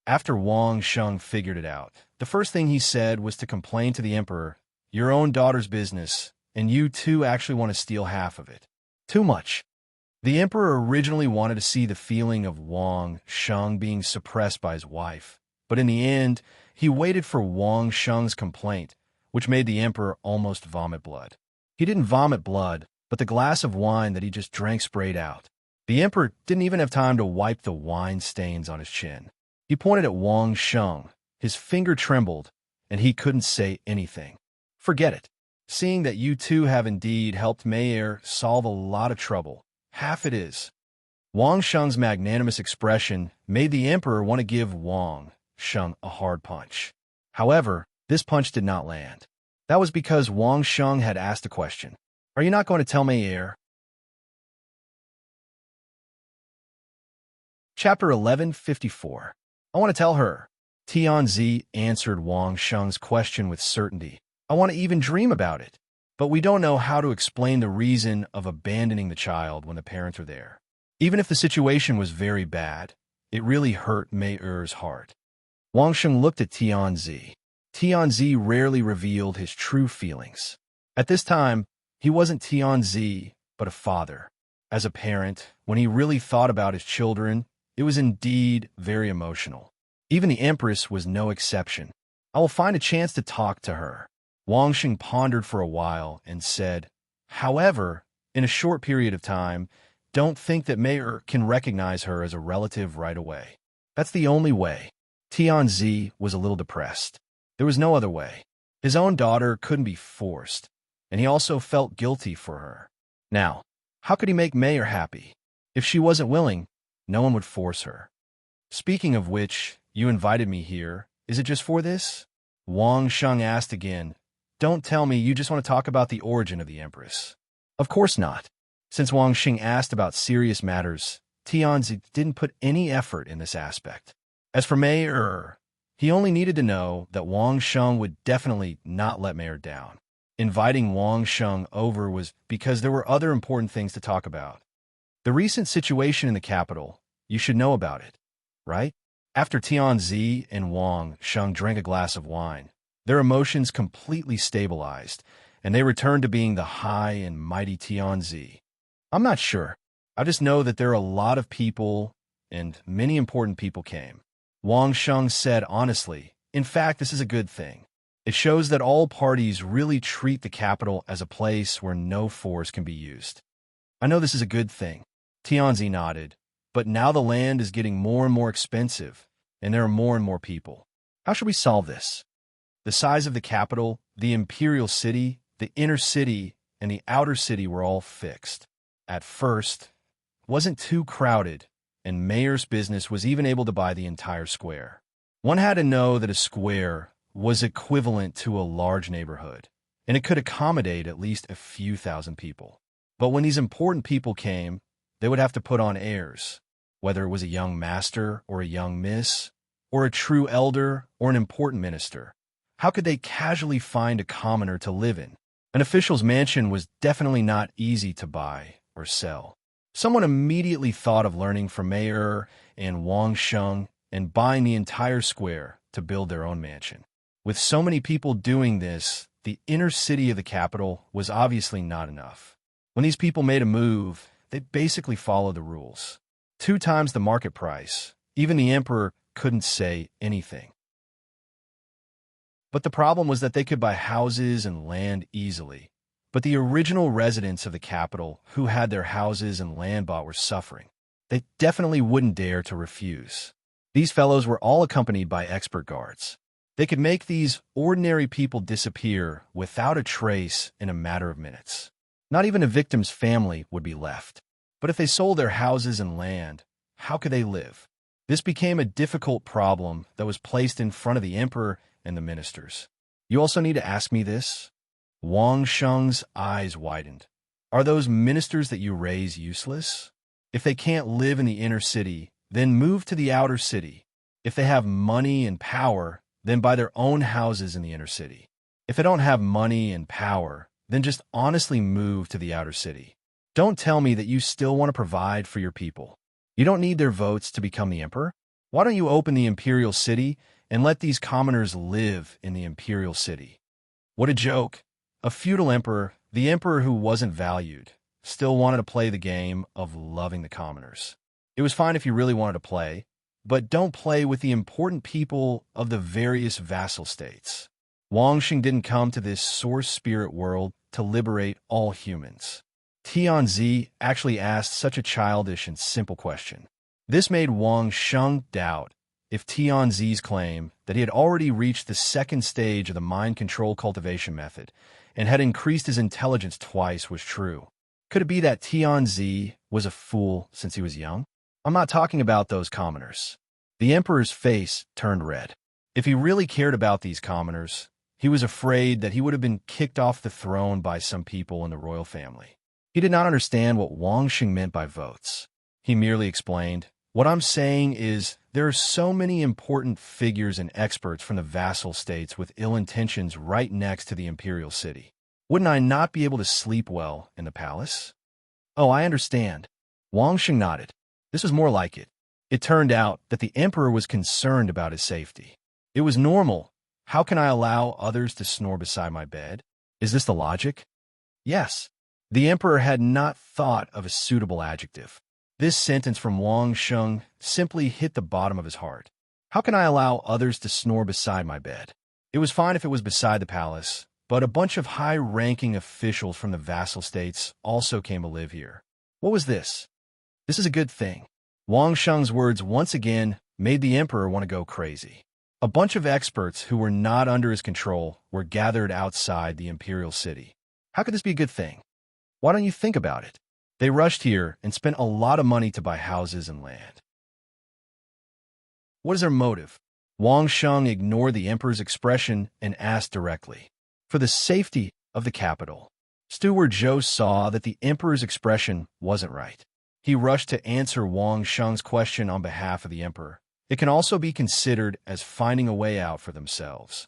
After Wang Sheng figured it out, the first thing he said was to complain to the emperor, your own daughter's business, and you two actually want to steal half of it. Too much. The emperor originally wanted to see the feeling of Wang Sheng being suppressed by his wife, but in the end, he waited for Wang Sheng's complaint, which made the emperor almost vomit blood. He didn't vomit blood, but the glass of wine that he just drank sprayed out. The emperor didn't even have time to wipe the wine stains on his chin. He pointed at Wang Sheng. His finger trembled, and he couldn't say anything. Forget it. Seeing that you two have indeed helped Mei Er solve a lot of trouble, half it is. Wang Sheng's magnanimous expression made the emperor want to give Wang Sheng a hard punch. However, this punch did not land. That was because Wang Sheng had asked a question. Are you not going to tell Mei Er? Chapter 1154. I want to tell her. Tianzi answered Wang Sheng's question with certainty. I want to even dream about it. But we don't know how to explain the reason of abandoning the child when the parents are there. Even if the situation was very bad, it really hurt Mei Er's heart. Wang Sheng looked at Tianzi. Tianzi rarely revealed his true feelings. At this time, he wasn't Tianzi, but a father. As a parent, when he really thought about his children, it was indeed very emotional. Even the empress was no exception. I will find a chance to talk to her. Wang Sheng pondered for a while and said, however, in a short period of time, don't think that Mei Er can recognize her as a relative right away. That's the only way. Tianzi was a little depressed. There was no other way. His own daughter couldn't be forced, and he also felt guilty for her. Now, how could he make Mei Er happy? If she wasn't willing, no one would force her. Speaking of which, you invited me here. Is it just for this? Wang Sheng asked again. Don't tell me you just want to talk about the origin of the empress. Of course not. Since Wang Sheng asked about serious matters, Tianzi didn't put any effort in this aspect. As for Mayor, he only needed to know that Wang Sheng would definitely not let Mayor down. Inviting Wang Sheng over was because there were other important things to talk about. The recent situation in the capital, you should know about it, right? After Tianzi and Wang Sheng drank a glass of wine, their emotions completely stabilized, and they returned to being the high and mighty Tianzi. I'm not sure. I just know that there are a lot of people, and many important people came. Wang Sheng said honestly, in fact, this is a good thing. It shows that all parties really treat the capital as a place where no force can be used. I know this is a good thing. Tianzi nodded, but now the land is getting more and more expensive, and there are more and more people. How should we solve this? The size of the capital, the imperial city, the inner city, and the outer city were all fixed. At first, it wasn't too crowded, and Mayor's business was even able to buy the entire square. One had to know that a square was equivalent to a large neighborhood, and it could accommodate at least a few thousand people. But when these important people came, they would have to put on airs, whether it was a young master or a young miss, or a true elder or an important minister. How could they casually find a commoner to live in? An official's mansion was definitely not easy to buy or sell. Someone immediately thought of learning from Mayor and Wang Sheng and buying the entire square to build their own mansion. With so many people doing this, the inner city of the capital was obviously not enough. When these people made a move, they basically followed the rules. 2 times the market price. Even the emperor couldn't say anything. But the problem was that they could buy houses and land easily. But the original residents of the capital who had their houses and land bought were suffering. They definitely wouldn't dare to refuse. These fellows were all accompanied by expert guards. They could make these ordinary people disappear without a trace in a matter of minutes. Not even a victim's family would be left. But if they sold their houses and land, how could they live? This became a difficult problem that was placed in front of the emperor and the ministers. You also need to ask me this? Wang Sheng's eyes widened. Are those ministers that you raise useless? If they can't live in the inner city, then move to the outer city. If they have money and power, then buy their own houses in the inner city. If they don't have money and power, then just honestly move to the outer city. Don't tell me that you still want to provide for your people. You don't need their votes to become the emperor. Why don't you open the imperial city and let these commoners live in the imperial city? What a joke. A feudal emperor, the emperor who wasn't valued, still wanted to play the game of loving the commoners. It was fine if you really wanted to play, but don't play with the important people of the various vassal states. Wang Sheng didn't come to this source spirit world to liberate all humans. Tianzi actually asked such a childish and simple question. This made Wang Sheng doubt if Tianzi's claim that he had already reached the second stage of the mind control cultivation method and had increased his intelligence twice was true. Could it be that Tianzi was a fool since he was young? I'm not talking about those commoners. The emperor's face turned red. If he really cared about these commoners, he was afraid that he would have been kicked off the throne by some people in the royal family. He did not understand what Wang Sheng meant by votes. He merely explained, "What I'm saying is there are so many important figures and experts from the vassal states with ill intentions right next to the imperial city. Wouldn't I not be able to sleep well in the palace?" "Oh, I understand." Wang Sheng nodded. This was more like it. It turned out that the emperor was concerned about his safety. It was normal. How can I allow others to snore beside my bed? Is this the logic? Yes. The emperor had not thought of a suitable adjective. This sentence from Wang Sheng simply hit the bottom of his heart. How can I allow others to snore beside my bed? It was fine if it was beside the palace, but a bunch of high-ranking officials from the vassal states also came to live here. What was this? This is a good thing. Wang Sheng's words once again made the emperor want to go crazy. A bunch of experts who were not under his control were gathered outside the imperial city. How could this be a good thing? Why don't you think about it? They rushed here and spent a lot of money to buy houses and land. What is their motive? Wang Sheng ignored the emperor's expression and asked directly. For the safety of the capital. Steward Zhou saw that the emperor's expression wasn't right. He rushed to answer Wang Sheng's question on behalf of the emperor, It can also be considered as finding a way out for themselves.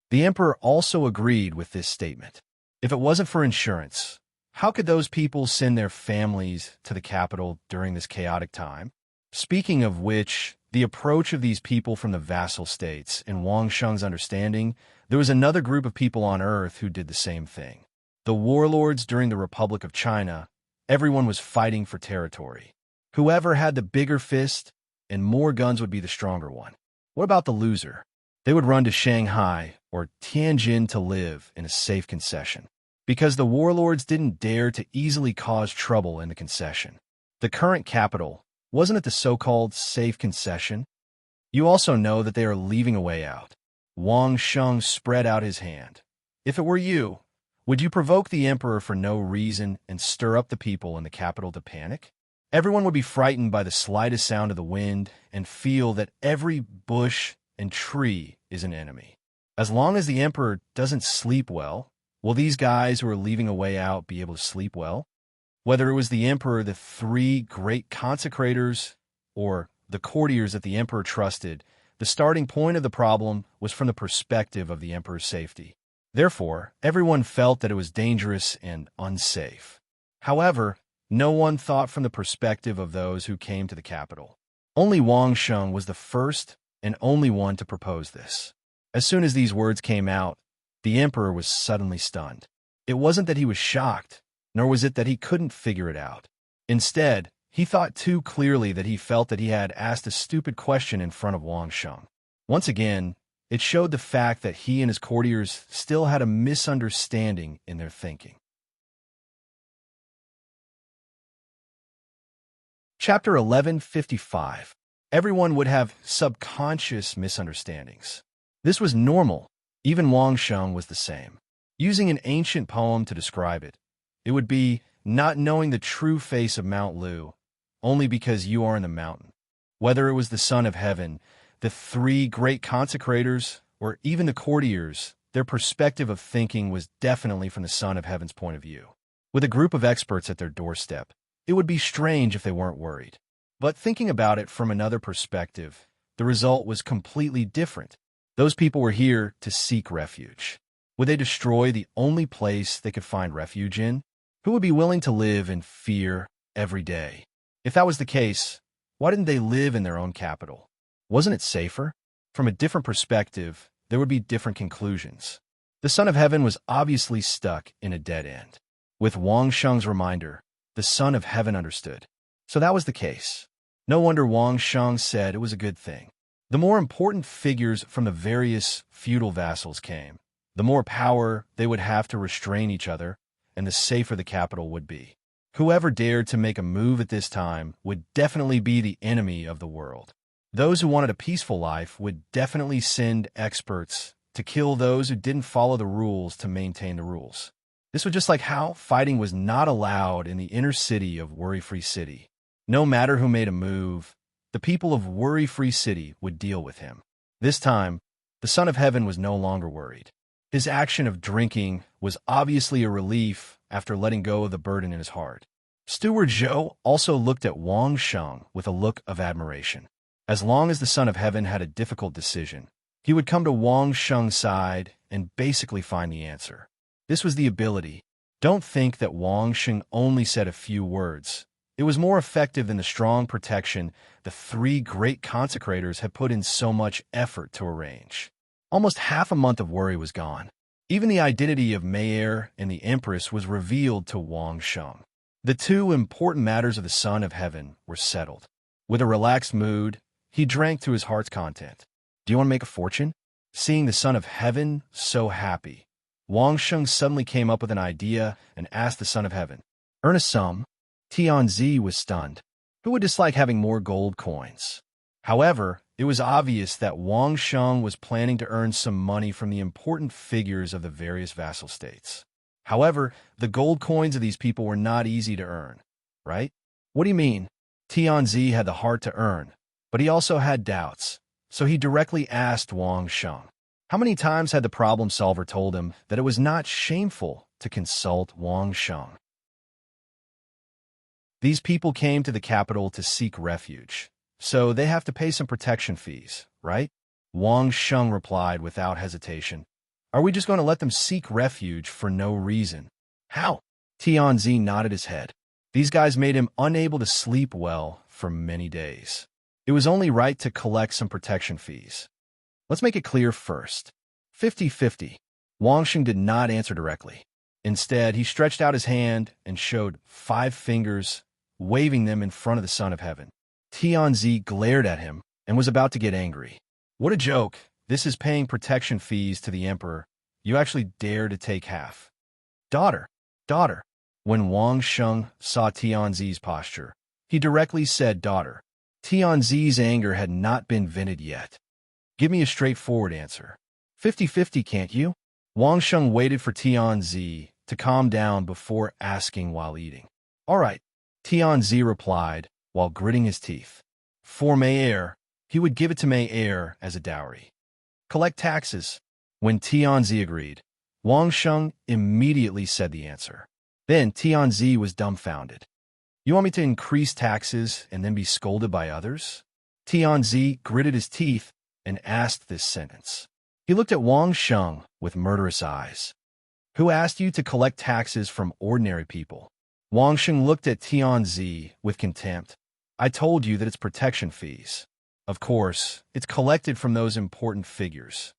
The emperor also agreed with this statement. If it wasn't for insurance, how could those people send their families to the capital during this chaotic time? Speaking of which, the approach of these people from the vassal states, in Wang Sheng's understanding, there was another group of people on Earth who did the same thing. The warlords during the Republic of China, everyone was fighting for territory. Whoever had the bigger fist and more guns would be the stronger one. What about the loser? They would run to Shanghai or Tianjin to live in a safe concession, because the warlords didn't dare to easily cause trouble in the concession. The current capital, wasn't it the so-called safe concession? You also know that they are leaving a way out. Wang Sheng spread out his hand. If it were you, would you provoke the emperor for no reason and stir up the people in the capital to panic? Everyone would be frightened by the slightest sound of the wind and feel that every bush and tree is an enemy. As long as the emperor doesn't sleep well, will these guys who are leaving a way out be able to sleep well? Whether it was the emperor, the three great consecrators, or the courtiers that the emperor trusted, the starting point of the problem was from the perspective of the emperor's safety. Therefore, everyone felt that it was dangerous and unsafe. However, no one thought from the perspective of those who came to the capital. Only Wang Sheng was the first and only one to propose this. As soon as these words came out, the emperor was suddenly stunned. It wasn't that he was shocked, nor was it that he couldn't figure it out. Instead, he thought too clearly that he felt that he had asked a stupid question in front of Wang Sheng. Once again, it showed the fact that he and his courtiers still had a misunderstanding in their thinking. Chapter 1155. Everyone would have subconscious misunderstandings. This was normal. Even Wang Sheng was the same. Using an ancient poem to describe it, it would be not knowing the true face of Mount Lu, only because you are in the mountain. Whether it was the Son of Heaven, the three great consecrators, or even the courtiers, their perspective of thinking was definitely from the Son of Heaven's point of view. With a group of experts at their doorstep, it would be strange if they weren't worried. But thinking about it from another perspective, the result was completely different. Those people were here to seek refuge. Would they destroy the only place they could find refuge in? Who would be willing to live in fear every day? If that was the case, why didn't they live in their own capital? Wasn't it safer? From a different perspective, there would be different conclusions. The Son of Heaven was obviously stuck in a dead end. With Wang Sheng's reminder, the Son of Heaven understood. So that was the case. No wonder Wang Sheng said it was a good thing. The more important figures from the various feudal vassals came, the more power they would have to restrain each other, and the safer the capital would be. Whoever dared to make a move at this time would definitely be the enemy of the world. Those who wanted a peaceful life would definitely send experts to kill those who didn't follow the rules to maintain the rules. This was just like how fighting was not allowed in the inner city of Worry-Free City. No matter who made a move, the people of Worry-Free City would deal with him. This time, the Son of Heaven was no longer worried. His action of drinking was obviously a relief after letting go of the burden in his heart. Steward Zhou also looked at Wang Sheng with a look of admiration. As long as the Son of Heaven had a difficult decision, he would come to Wang Sheng's side and basically find the answer. This was the ability. Don't think that Wang Sheng only said a few words. It was more effective than the strong protection the three great consecrators had put in so much effort to arrange. Almost half a month of worry was gone. Even the identity of Mayer and the Empress was revealed to Wang Sheng. The two important matters of the Son of Heaven were settled. With a relaxed mood, he drank to his heart's content. Do you want to make a fortune? Seeing the Son of Heaven so happy, Wang Sheng suddenly came up with an idea and asked the Son of Heaven. Earn a sum. Tianzi was stunned. Who would dislike having more gold coins? However, it was obvious that Wang Sheng was planning to earn some money from the important figures of the various vassal states. However, the gold coins of these people were not easy to earn, right? What do you mean? Tianzi had the heart to earn, but he also had doubts, so he directly asked Wang Sheng. How many times had the problem solver told him that it was not shameful to consult Wang Sheng? These people came to the capital to seek refuge, so they have to pay some protection fees, right? Wang Sheng replied without hesitation. Are we just going to let them seek refuge for no reason? How? Tianzi nodded his head. These guys made him unable to sleep well for many days. It was only right to collect some protection fees. Let's make it clear first. 50-50. Wang Sheng did not answer directly. Instead, he stretched out his hand and showed 5 fingers, waving them in front of the Son of Heaven. Tianzi glared at him and was about to get angry. What a joke. This is paying protection fees to the emperor. You actually dare to take half. Daughter. When Wang Sheng saw Tianzi's posture, he directly said daughter. Tianzi's anger had not been vented yet. Give me a straightforward answer. 50-50, can't you? Wang Sheng waited for Tianzi to calm down before asking while eating. All right, Tianzi replied while gritting his teeth. For Mei he would give it to Mei as a dowry. Collect taxes. When Tianzi agreed, Wang Sheng immediately said the answer. Then Tianzi was dumbfounded. You want me to increase taxes and then be scolded by others? Tianzi gritted his teeth and asked this sentence. He looked at Wang Sheng with murderous eyes. Who asked you to collect taxes from ordinary people? Wang Sheng looked at Tianzi with contempt. I told you that it's protection fees. Of course, it's collected from those important figures.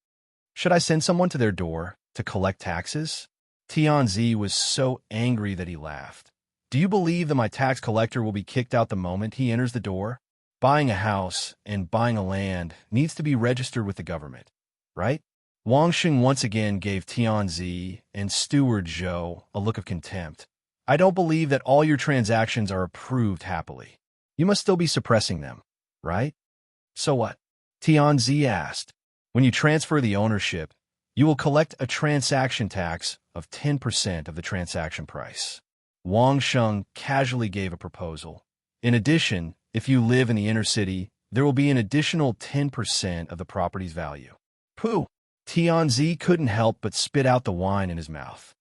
Should I send someone to their door to collect taxes? Tianzi was so angry that he laughed. Do you believe that my tax collector will be kicked out the moment he enters the door? Buying a house and buying a land needs to be registered with the government, right? Wang Sheng once again gave Tianzi and Steward Zhou a look of contempt. I don't believe that all your transactions are approved happily. You must still be suppressing them, right? So what? Tianzi asked. When you transfer the ownership, you will collect a transaction tax of 10% of the transaction price. Wang Sheng casually gave a proposal. In addition, if you live in the inner city, there will be an additional 10% of the property's value. Pooh! Tianzi couldn't help but spit out the wine in his mouth.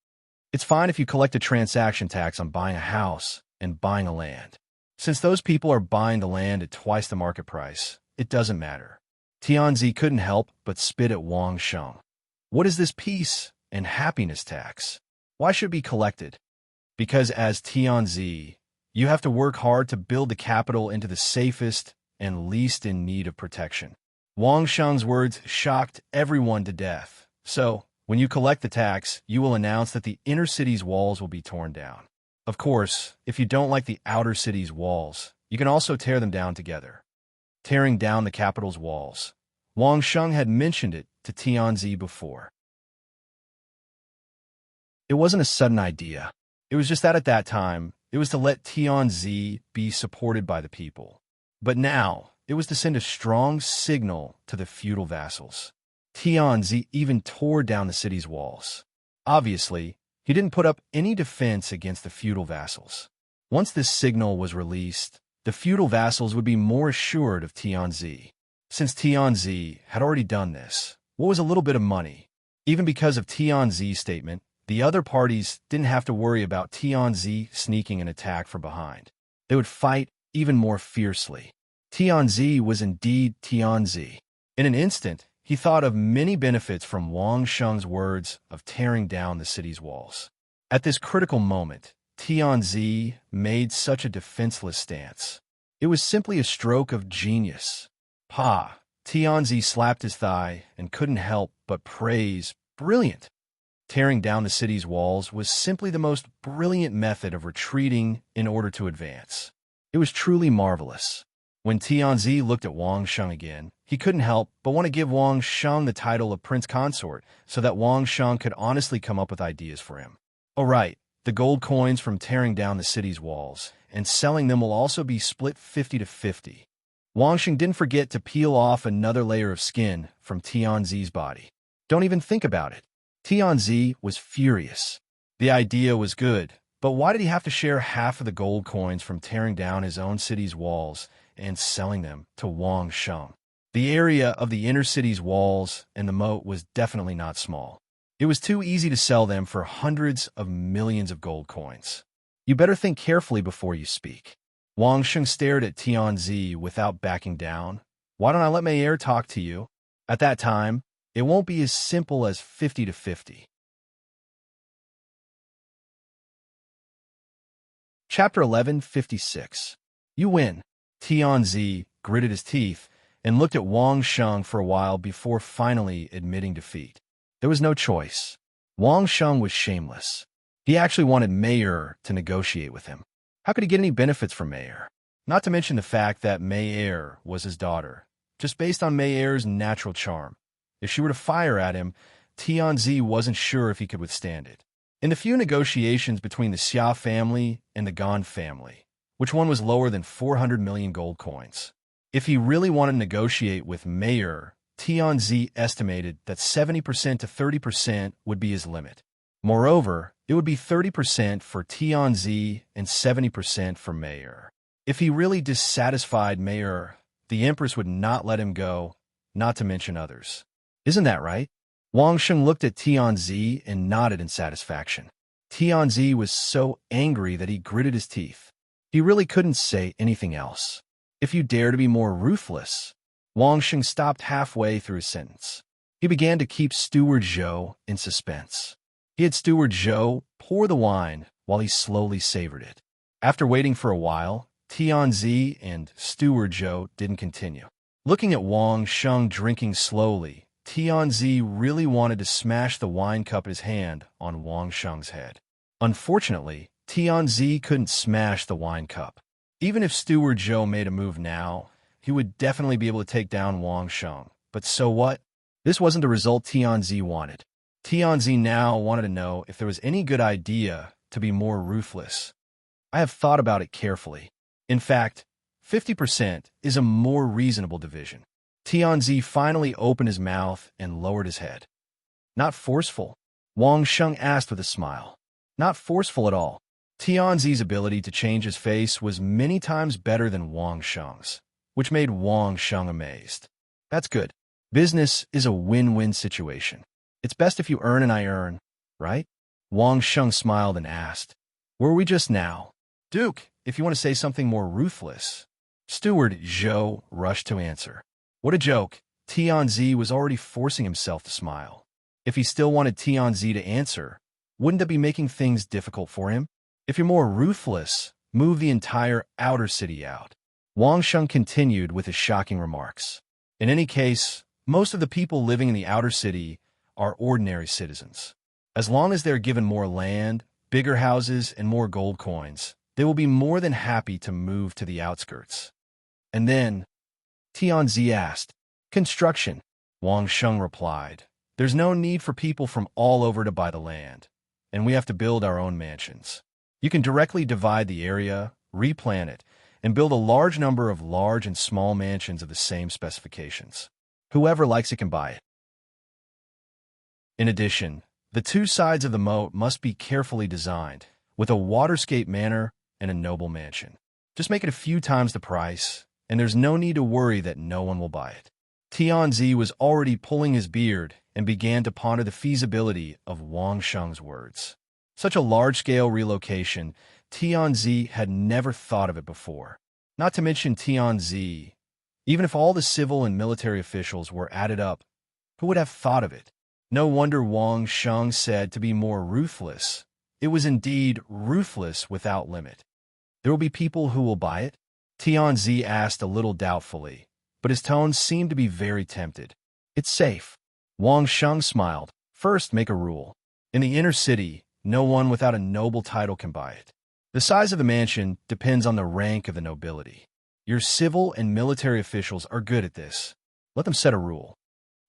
It's fine if you collect a transaction tax on buying a house and buying a land. Since those people are buying the land at twice the market price, it doesn't matter. Tianzi couldn't help but spit at Wang Sheng. What is this peace and happiness tax? Why should it be collected? Because as Tianzi, you have to work hard to build the capital into the safest and least in need of protection. Wang Sheng's words shocked everyone to death. So, when you collect the tax, you will announce that the inner city's walls will be torn down. Of course, if you don't like the outer city's walls, you can also tear them down together. Tearing down the capital's walls. Wang Sheng had mentioned it to Tianzi before. It wasn't a sudden idea. It was just that at that time, it was to let Tianzi be supported by the people. But now, it was to send a strong signal to the feudal vassals. Tianzi even tore down the city's walls. Obviously, he didn't put up any defense against the feudal vassals. Once this signal was released, the feudal vassals would be more assured of Tianzi. Since Tianzi had already done this, what was a little bit of money? Even because of Tianzi's statement, the other parties didn't have to worry about Tianzi sneaking an attack from behind. They would fight even more fiercely. Tianzi was indeed Tianzi. In an instant, he thought of many benefits from Wang Sheng's words of tearing down the city's walls. At this critical moment, Tianzi made such a defenseless stance. It was simply a stroke of genius. Pa! Tianzi slapped his thigh and couldn't help but praise, brilliant! Tearing down the city's walls was simply the most brilliant method of retreating in order to advance. It was truly marvelous. When Tianzi looked at Wang Sheng again, he couldn't help but want to give Wang Sheng the title of Prince Consort so that Wang Sheng could honestly come up with ideas for him. All right, the gold coins from tearing down the city's walls and selling them will also be split 50-50. Wang Sheng didn't forget to peel off another layer of skin from Tianzi's body. Don't even think about it. Tianzi was furious. The idea was good, but why did he have to share half of the gold coins from tearing down his own city's walls and selling them to Wang Sheng? The area of the inner city's walls and the moat was definitely not small. It was too easy to sell them for hundreds of millions of gold coins. You better think carefully before you speak. Wang Sheng stared at Tianzi without backing down. Why don't I let Mayer talk to you? At that time, it won't be as simple as 50 to 50. Chapter 1156. You win. Tianzi gritted his teeth and looked at Wang Sheng for a while before finally admitting defeat. There was no choice. Wang Sheng was shameless. He actually wanted Mayer to negotiate with him. How could he get any benefits from Mayer? Not to mention the fact that Mayer was his daughter, just based on Mayer's natural charm. If she were to fire at him, Tianzi wasn't sure if he could withstand it. In the few negotiations between the Xia family and the Gan family, which one was lower than 400 million gold coins? If he really wanted to negotiate with Mayer, Tianzi estimated that 70% to 30% would be his limit. Moreover, it would be 30% for Tianzi and 70% for Mayer. If he really dissatisfied Mayer, the Empress would not let him go, not to mention others. Isn't that right? Wang Sheng looked at Tianzi and nodded in satisfaction. Tianzi was so angry that he gritted his teeth. He really couldn't say anything else. If you dare to be more ruthless. Wang Sheng stopped halfway through his sentence. He began to keep Steward Zhou in suspense. He had Steward Zhou pour the wine while he slowly savored it. After waiting for a while, Tianzi and Steward Zhou didn't continue. Looking at Wang Sheng drinking slowly, Tianzi really wanted to smash the wine cup in his hand on Wang Sheng's head. Unfortunately, Tianzi couldn't smash the wine cup. Even if Steward Zhou made a move now, he would definitely be able to take down Wang Sheng. But so what? This wasn't the result Tianzi wanted. Tianzi now wanted to know if there was any good idea to be more ruthless. I have thought about it carefully. In fact, 50% is a more reasonable division. Tianzi finally opened his mouth and lowered his head. Not forceful? Wang Sheng asked with a smile. Not forceful at all. Tianzi's ability to change his face was many times better than Wang Sheng's, which made Wang Sheng amazed. That's good. Business is a win-win situation. It's best if you earn and I earn, right? Wang Sheng smiled and asked, were we just now? Duke, if you want to say something more ruthless. Steward Zhou rushed to answer. What a joke. Tianzi was already forcing himself to smile. If he still wanted Tianzi to answer, wouldn't that be making things difficult for him? If you're more ruthless, move the entire outer city out. Wang Sheng continued with his shocking remarks. In any case, most of the people living in the outer city are ordinary citizens. As long as they're given more land, bigger houses, and more gold coins, they will be more than happy to move to the outskirts. And then, Tianzi asked, construction. Wang Sheng replied, there's no need for people from all over to buy the land, and we have to build our own mansions. You can directly divide the area, replan it, and build a large number of large and small mansions of the same specifications. Whoever likes it can buy it. In addition, the two sides of the moat must be carefully designed, with a waterscape manor and a noble mansion. Just make it a few times the price, and there's no need to worry that no one will buy it. Tianzi was already pulling his beard and began to ponder the feasibility of Wang Sheng's words. Such a large-scale relocation, Tianzi had never thought of it before. Not to mention Tianzi, even if all the civil and military officials were added up, who would have thought of it? No wonder Wang Sheng said to be more ruthless. It was indeed ruthless without limit. There will be people who will buy it? Tianzi asked a little doubtfully, but his tone seemed to be very tempted. It's safe. Wang Sheng smiled. First, make a rule. In the inner city, no one without a noble title can buy it. The size of the mansion depends on the rank of the nobility. Your civil and military officials are good at this. Let them set a rule.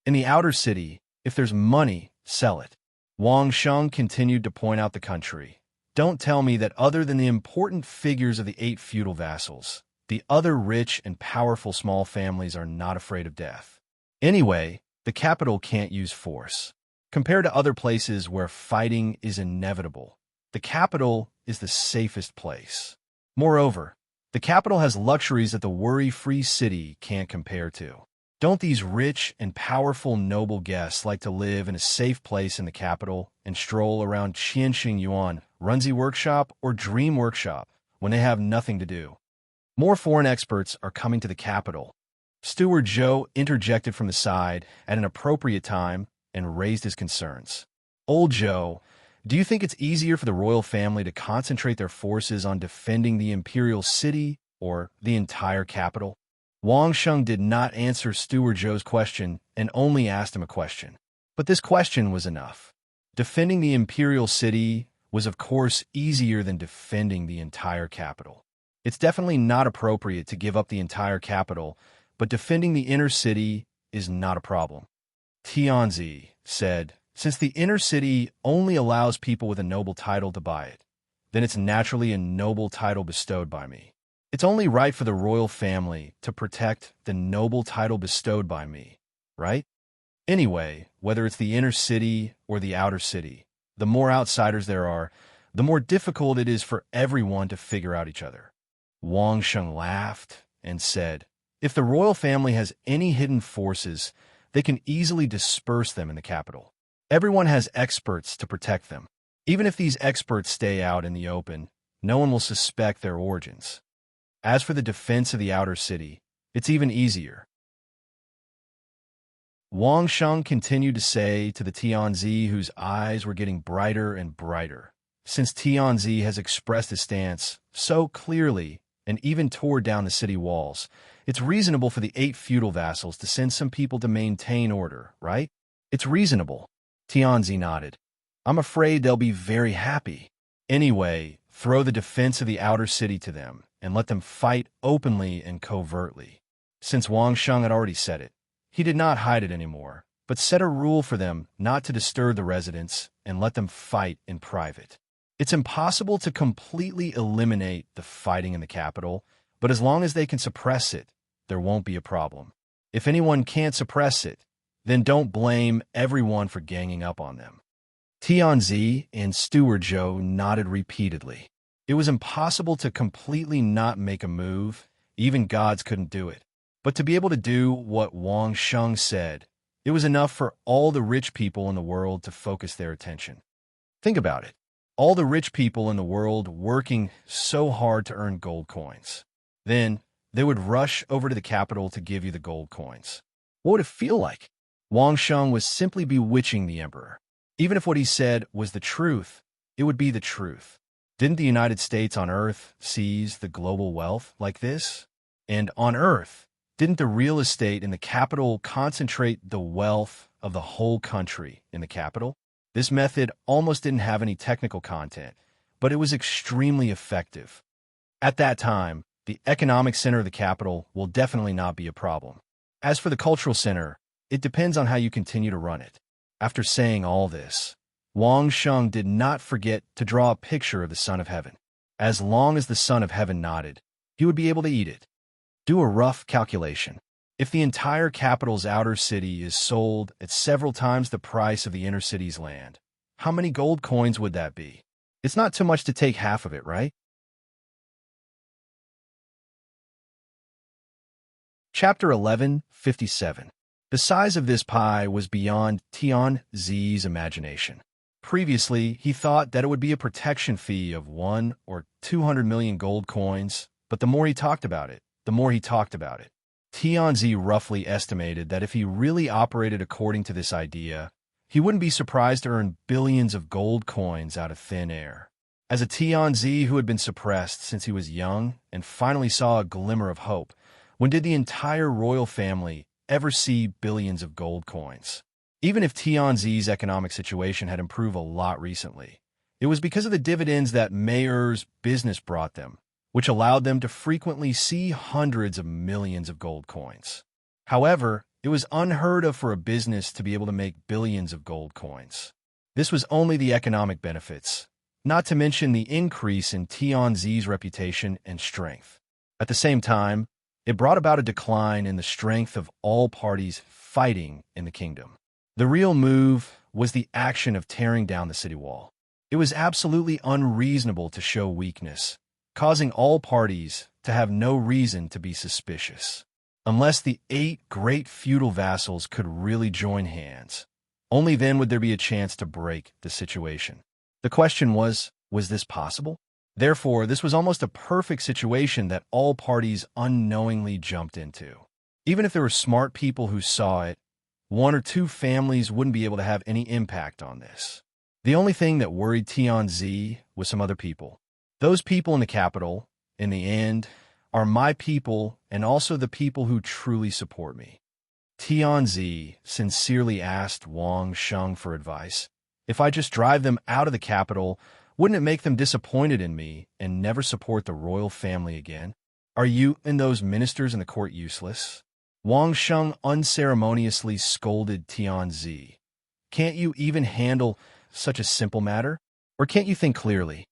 In the outer city, if there's money, sell it. Wang Sheng continued to point out the country. Don't tell me that other than the important figures of the 8 feudal vassals, the other rich and powerful small families are not afraid of death. Anyway, the capital can't use force. Compared to other places where fighting is inevitable, the capital is the safest place. Moreover, the capital has luxuries that the worry-free city can't compare to. Don't these rich and powerful noble guests like to live in a safe place in the capital and stroll around Qianxing Yuan, Runzi Workshop, or Dream Workshop when they have nothing to do? More foreign experts are coming to the capital. Steward Joe interjected from the side at an appropriate time and raised his concerns. Old Joe, do you think it's easier for the royal family to concentrate their forces on defending the imperial city or the entire capital? Wang Sheng did not answer Steward Joe's question and only asked him a question. But this question was enough. Defending the imperial city was of course easier than defending the entire capital. It's definitely not appropriate to give up the entire capital, but defending the inner city is not a problem. Tianzi said, since the inner city only allows people with a noble title to buy it, then it's naturally a noble title bestowed by me. It's only right for the royal family to protect the noble title bestowed by me, right? Anyway, whether it's the inner city or the outer city, the more outsiders there are, the more difficult it is for everyone to figure out each other. Wang Sheng laughed and said, if the royal family has any hidden forces, they can easily disperse them in the capital. Everyone has experts to protect them. Even if these experts stay out in the open, no one will suspect their origins. As for the defense of the outer city, it's even easier. Wang Sheng continued to say to the Tianzi, whose eyes were getting brighter and brighter. Since Tianzi has expressed his stance so clearly and even tore down the city walls, it's reasonable for the 8 feudal vassals to send some people to maintain order, right? It's reasonable. Tianzi nodded. I'm afraid they'll be very happy. Anyway, throw the defense of the outer city to them and let them fight openly and covertly. Since Wang Sheng had already said it, he did not hide it anymore, but set a rule for them not to disturb the residents and let them fight in private. It's impossible to completely eliminate the fighting in the capital, but as long as they can suppress it, there won't be a problem. If anyone can't suppress it, then don't blame everyone for ganging up on them. Tianzi and Steward Joe nodded repeatedly. It was impossible to completely not make a move. Even gods couldn't do it. But to be able to do what Wang Sheng said, it was enough for all the rich people in the world to focus their attention. Think about it. All the rich people in the world working so hard to earn gold coins. Then they would rush over to the capital to give you the gold coins. What would it feel like? Wang Sheng was simply bewitching the emperor. Even if what he said was the truth, it would be the truth. Didn't the United States on Earth seize the global wealth like this? And on Earth, didn't the real estate in the capital concentrate the wealth of the whole country in the capital? This method almost didn't have any technical content, but it was extremely effective. At that time, the economic center of the capital will definitely not be a problem. As for the cultural center, it depends on how you continue to run it. After saying all this, Wang Sheng did not forget to draw a picture of the Son of Heaven. As long as the Son of Heaven nodded, he would be able to eat it. Do a rough calculation. If the entire capital's outer city is sold at several times the price of the inner city's land, how many gold coins would that be? It's not too much to take half of it, right? Chapter 11:57. The size of this pie was beyond Tianzi's imagination. Previously, he thought that it would be a protection fee of 1 or 200 million gold coins, but the more he talked about it, Tianzi roughly estimated that if he really operated according to this idea, he wouldn't be surprised to earn billions of gold coins out of thin air. As a Tianzi who had been suppressed since he was young and finally saw a glimmer of hope, when did the entire royal family ever see billions of gold coins? Even if Tianzi's economic situation had improved a lot recently, it was because of the dividends that Mayer's business brought them, which allowed them to frequently see hundreds of millions of gold coins. However, it was unheard of for a business to be able to make billions of gold coins. This was only the economic benefits, not to mention the increase in Tianzi's reputation and strength. At the same time, it brought about a decline in the strength of all parties fighting in the kingdom. The real move was the action of tearing down the city wall. It was absolutely unreasonable to show weakness, causing all parties to have no reason to be suspicious. Unless the 8 great feudal vassals could really join hands, only then would there be a chance to break the situation. The question was this possible? Therefore, this was almost a perfect situation that all parties unknowingly jumped into. Even if there were smart people who saw it, one or two families wouldn't be able to have any impact on this. The only thing that worried Tianzi was some other people. Those people in the capital, in the end, are my people and also the people who truly support me. Tianzi sincerely asked Wang Sheng for advice. If I just drive them out of the capital, wouldn't it make them disappointed in me and never support the royal family again? Are you and those ministers in the court useless? Wang Sheng unceremoniously scolded Tianzi. Can't you even handle such a simple matter? Or can't you think clearly?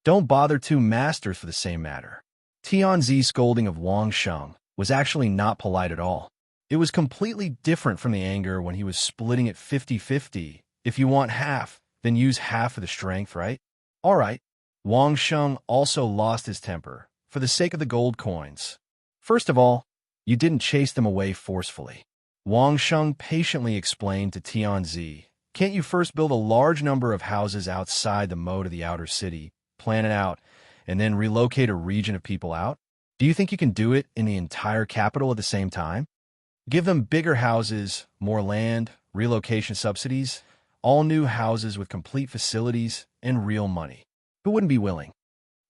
Don't bother two masters for the same matter. Tianzi's scolding of Wang Sheng was actually not polite at all. It was completely different from the anger when he was splitting it 50-50. If you want half, then use half of the strength, right? All right. Wang Sheng also lost his temper for the sake of the gold coins. First of all, you didn't chase them away forcefully. Wang Sheng patiently explained to Tianzi, can't you first build a large number of houses outside the moat of the outer city, plan it out, and then relocate a region of people out? Do you think you can do it in the entire capital at the same time? Give them bigger houses, more land, relocation subsidies, all new houses with complete facilities, and real money. Who wouldn't be willing?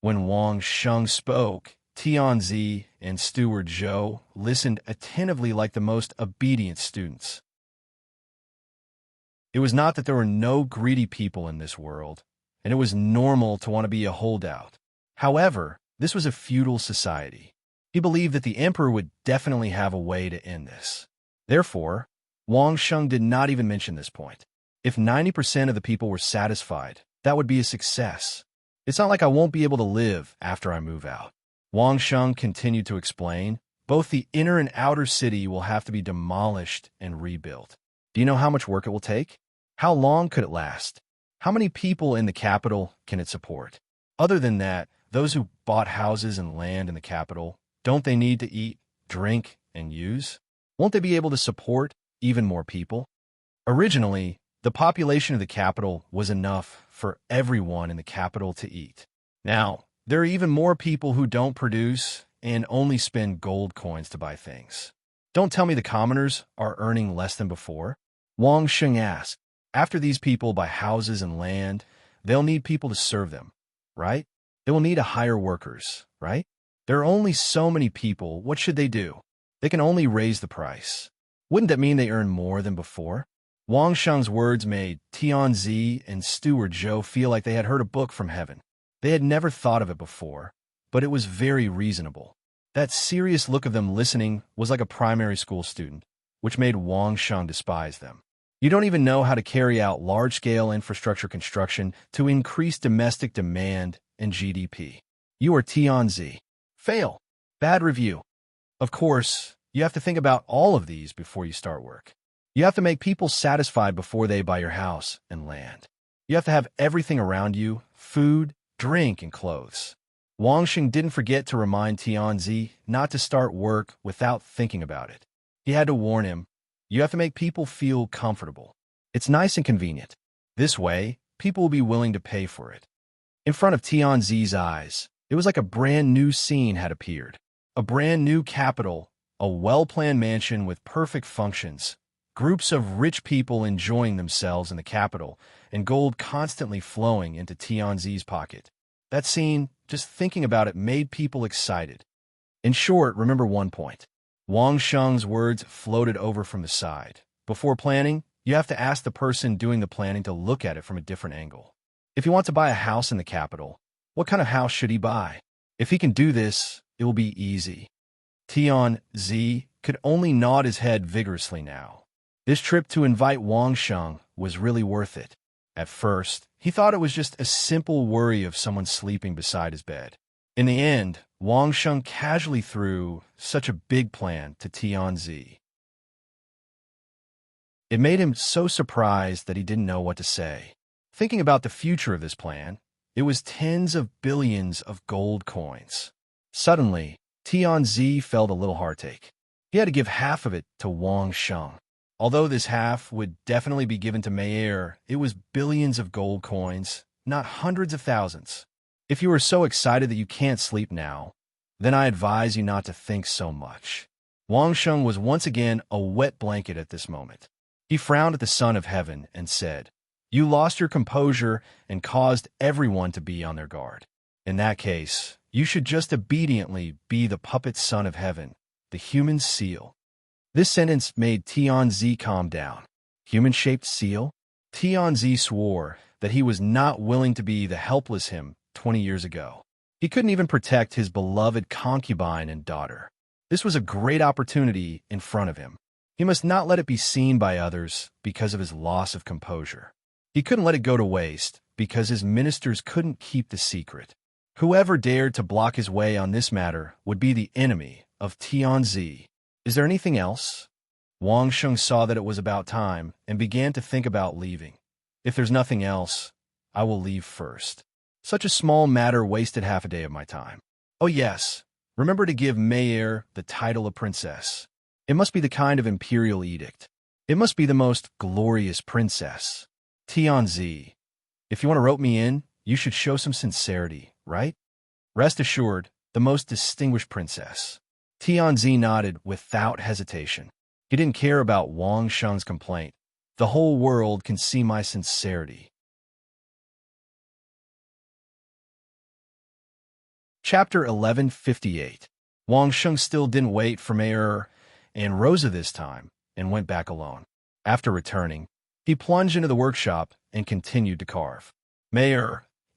When Wang Sheng spoke, Tianzi and Steward Zhou listened attentively like the most obedient students. It was not that there were no greedy people in this world, and it was normal to want to be a holdout. However, this was a feudal society. He believed that the emperor would definitely have a way to end this. Therefore, Wang Sheng did not even mention this point. If 90% of the people were satisfied, that would be a success. It's not like I won't be able to live after I move out. Wang Sheng continued to explain, both the inner and outer city will have to be demolished and rebuilt. Do you know how much work it will take? How long could it last? How many people in the capital can it support? Other than that, those who bought houses and land in the capital, don't they need to eat, drink, and use? Won't they be able to support even more people? Originally, the population of the capital was enough for everyone in the capital to eat. Now, there are even more people who don't produce and only spend gold coins to buy things. Don't tell me the commoners are earning less than before. Wang Sheng asked, after these people buy houses and land, they'll need people to serve them, right? They will need to hire workers, right? There are only so many people. What should they do? They can only raise the price. Wouldn't that mean they earn more than before? Wang Sheng's words made Tianzi and Steward Zhou feel like they had heard a book from heaven. They had never thought of it before, but it was very reasonable. That serious look of them listening was like a primary school student, which made Wang Sheng despise them. You don't even know how to carry out large-scale infrastructure construction to increase domestic demand and GDP. You are Tianzi. Fail. Bad review. Of course, you have to think about all of these before you start work. You have to make people satisfied before they buy your house and land. You have to have everything around you, food, drink, and clothes. Wang Sheng didn't forget to remind Tianzi not to start work without thinking about it. He had to warn him, you have to make people feel comfortable. It's nice and convenient. This way, people will be willing to pay for it. In front of Tianzi's eyes, it was like a brand new scene had appeared. A brand new capital, a well-planned mansion with perfect functions, groups of rich people enjoying themselves in the capital, and gold constantly flowing into Tianzi's pocket. That scene, just thinking about it, made people excited. In short, remember one point. Wang Sheng's words floated over from the side. Before planning, you have to ask the person doing the planning to look at it from a different angle. If you want to buy a house in the capital, what kind of house should he buy? If he can do this, it will be easy. Tianzi could only nod his head vigorously now. This trip to invite Wang Sheng was really worth it. At first, he thought it was just a simple worry of someone sleeping beside his bed. In the end, Wang Sheng casually threw such a big plan to Tianzi. It made him so surprised that he didn't know what to say. Thinking about the future of this plan, it was tens of billions of gold coins. Suddenly, Tianzi felt a little heartache. He had to give half of it to Wang Sheng. Although this half would definitely be given to Mayer, it was billions of gold coins, not hundreds of thousands. If you are so excited that you can't sleep now, then I advise you not to think so much. Wang Sheng was once again a wet blanket at this moment. He frowned at the son of heaven and said, "You lost your composure and caused everyone to be on their guard. In that case, you should just obediently be the puppet son of heaven, the human seal." This sentence made Tianzi calm down. Human-shaped seal? Tianzi swore that he was not willing to be the helpless him 20 years ago. He couldn't even protect his beloved concubine and daughter. This was a great opportunity in front of him. He must not let it be seen by others because of his loss of composure. He couldn't let it go to waste because his ministers couldn't keep the secret. Whoever dared to block his way on this matter would be the enemy of Tianzi. Is there anything else? Wang Sheng saw that it was about time and began to think about leaving. If there's nothing else, I will leave first. Such a small matter wasted half a day of my time. Oh yes, remember to give Mei the title of princess. It must be the kind of imperial edict. It must be the most glorious princess. Tianzi, if you want to rope me in, you should show some sincerity, right? Rest assured, the most distinguished princess. Tianzi nodded without hesitation. He didn't care about Wang Sheng's complaint. The whole world can see my sincerity. Chapter 1158. Wang Sheng still didn't wait for Mei and Rosa this time, and went back alone. After returning, he plunged into the workshop and continued to carve. Mei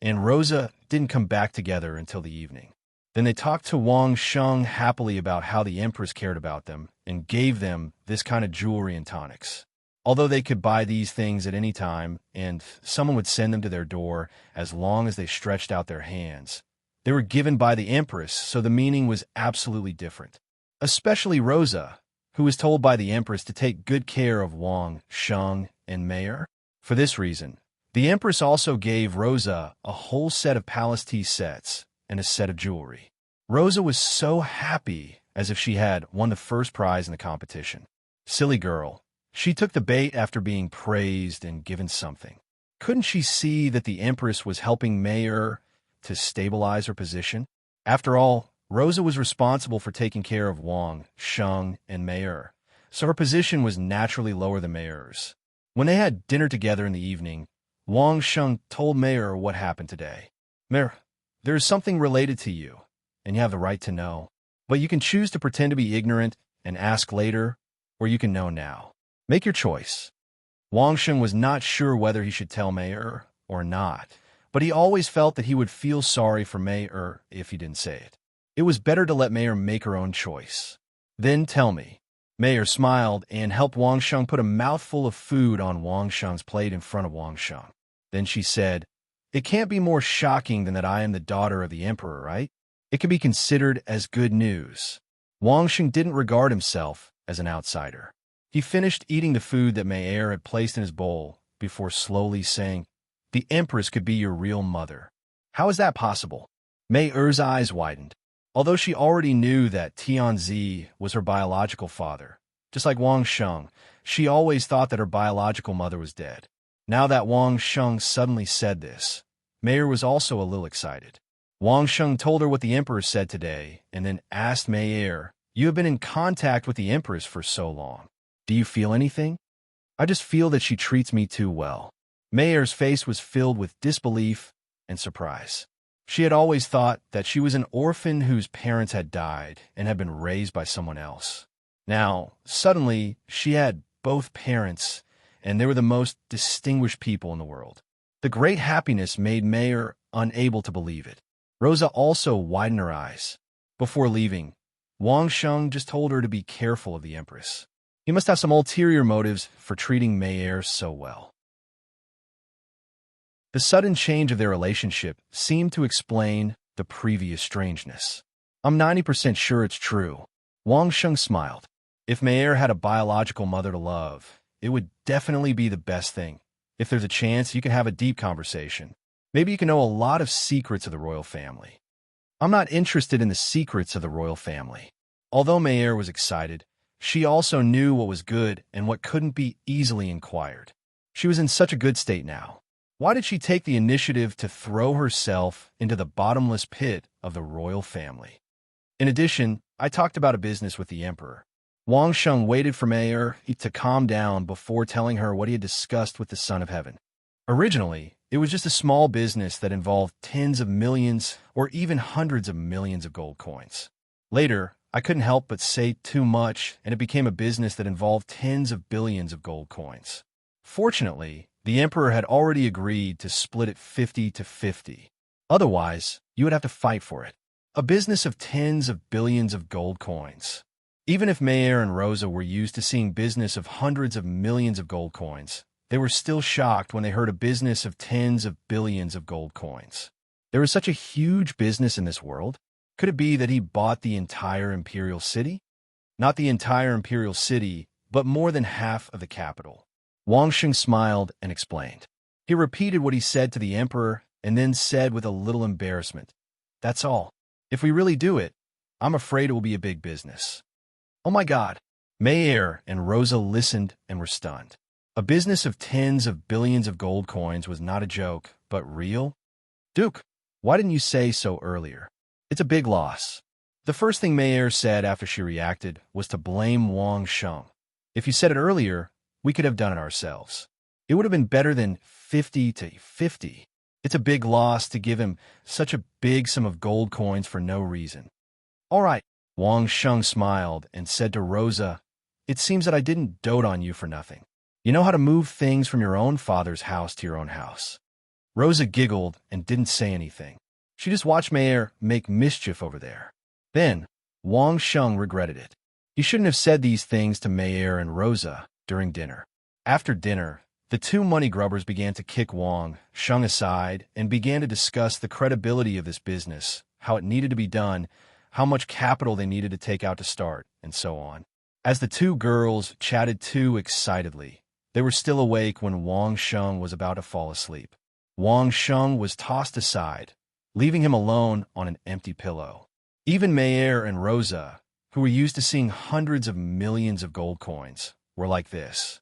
and Rosa didn't come back together until the evening. Then they talked to Wang Sheng happily about how the Empress cared about them and gave them this kind of jewelry and tonics. Although they could buy these things at any time, and someone would send them to their door as long as they stretched out their hands, they were given by the Empress, so the meaning was absolutely different. Especially Rosa, who was told by the Empress to take good care of Wang Sheng and Mei. For this reason, the Empress also gave Rosa a whole set of palace tea sets and a set of jewelry. Rosa was so happy, as if she had won the first prize in the competition. Silly girl. She took the bait after being praised and given something. Couldn't she see that the Empress was helping Mei to stabilize her position? After all, Rosa was responsible for taking care of Wang Sheng and Mei, so her position was naturally lower than Mei's. When they had dinner together in the evening, Wang Sheng told Mei what happened today. "Mei, there is something related to you, and you have the right to know. But you can choose to pretend to be ignorant and ask later, or you can know now. Make your choice." Wang Sheng was not sure whether he should tell Mei or not, but he always felt that he would feel sorry for Mei if he didn't say it. It was better to let Mei make her own choice. "Then tell me." Mei smiled and helped Wang Sheng put a mouthful of food on Wang Sheng's plate in front of Wang Sheng. Then she said, "It can't be more shocking than that I am the daughter of the emperor, right? It can be considered as good news." Wang Sheng didn't regard himself as an outsider. He finished eating the food that Mei had placed in his bowl before slowly saying, "The Empress could be your real mother. How is that possible?" Mei's eyes widened. Although she already knew that Tianzi was her biological father, just like Wang Sheng, she always thought that her biological mother was dead. Now that Wang Sheng suddenly said this, Mei was also a little excited. Wang Sheng told her what the emperor said today, and then asked Mei, "You have been in contact with the Empress for so long. Do you feel anything?" "I just feel that she treats me too well." Mei's face was filled with disbelief and surprise. She had always thought that she was an orphan whose parents had died and had been raised by someone else. Now, suddenly, she had both parents, and they were the most distinguished people in the world. The great happiness made Mei unable to believe it. Rosa also widened her eyes. Before leaving, Wang Sheng just told her to be careful of the Empress. He must have some ulterior motives for treating Mei so well. The sudden change of their relationship seemed to explain the previous strangeness. "I'm 90% sure it's true." Wang Sheng smiled. If Mei had a biological mother to love, it would definitely be the best thing. If there's a chance, you can have a deep conversation. Maybe you can know a lot of secrets of the royal family. "I'm not interested in the secrets of the royal family." Although Mei was excited, she also knew what was good and what couldn't be easily inquired. She was in such a good state now. Why did she take the initiative to throw herself into the bottomless pit of the royal family? In addition, I talked about a business with the emperor. Wang Sheng waited for Mayer to calm down before telling her what he had discussed with the Son of Heaven. Originally, it was just a small business that involved tens of millions or even hundreds of millions of gold coins. Later, I couldn't help but say too much, and it became a business that involved tens of billions of gold coins. Fortunately, the emperor had already agreed to split it 50-50. Otherwise, you would have to fight for it. A business of tens of billions of gold coins. Even if Mayer and Rosa were used to seeing business of hundreds of millions of gold coins, they were still shocked when they heard a business of tens of billions of gold coins. There was such a huge business in this world. Could it be that he bought the entire imperial city? Not the entire imperial city, but more than half of the capital. Wang Sheng smiled and explained. He repeated what he said to the emperor and then said with a little embarrassment, "That's all. If we really do it, I'm afraid it will be a big business." Oh my God. Mayer and Rosa listened and were stunned. A business of tens of billions of gold coins was not a joke, but real? Duke, why didn't you say so earlier? It's a big loss. The first thing Mayer said after she reacted was to blame Wang Sheng. If you said it earlier, we could have done it ourselves. It would have been better than 50-50. It's a big loss to give him such a big sum of gold coins for no reason. All right. Wang Sheng smiled and said to Rosa, "It seems that I didn't dote on you for nothing. You know how to move things from your own father's house to your own house." Rosa giggled and didn't say anything. She just watched Mayer make mischief over there. Then, Wang Sheng regretted it. He shouldn't have said these things to Mayer and Rosa during dinner. After dinner, the two money grubbers began to kick Wang Sheng aside and began to discuss the credibility of this business, how it needed to be done, how much capital they needed to take out to start, and so on. As the two girls chatted too excitedly, they were still awake when Wang Sheng was about to fall asleep. Wang Sheng was tossed aside, leaving him alone on an empty pillow. Even Mayer and Rosa, who were used to seeing hundreds of millions of gold coins, were like this.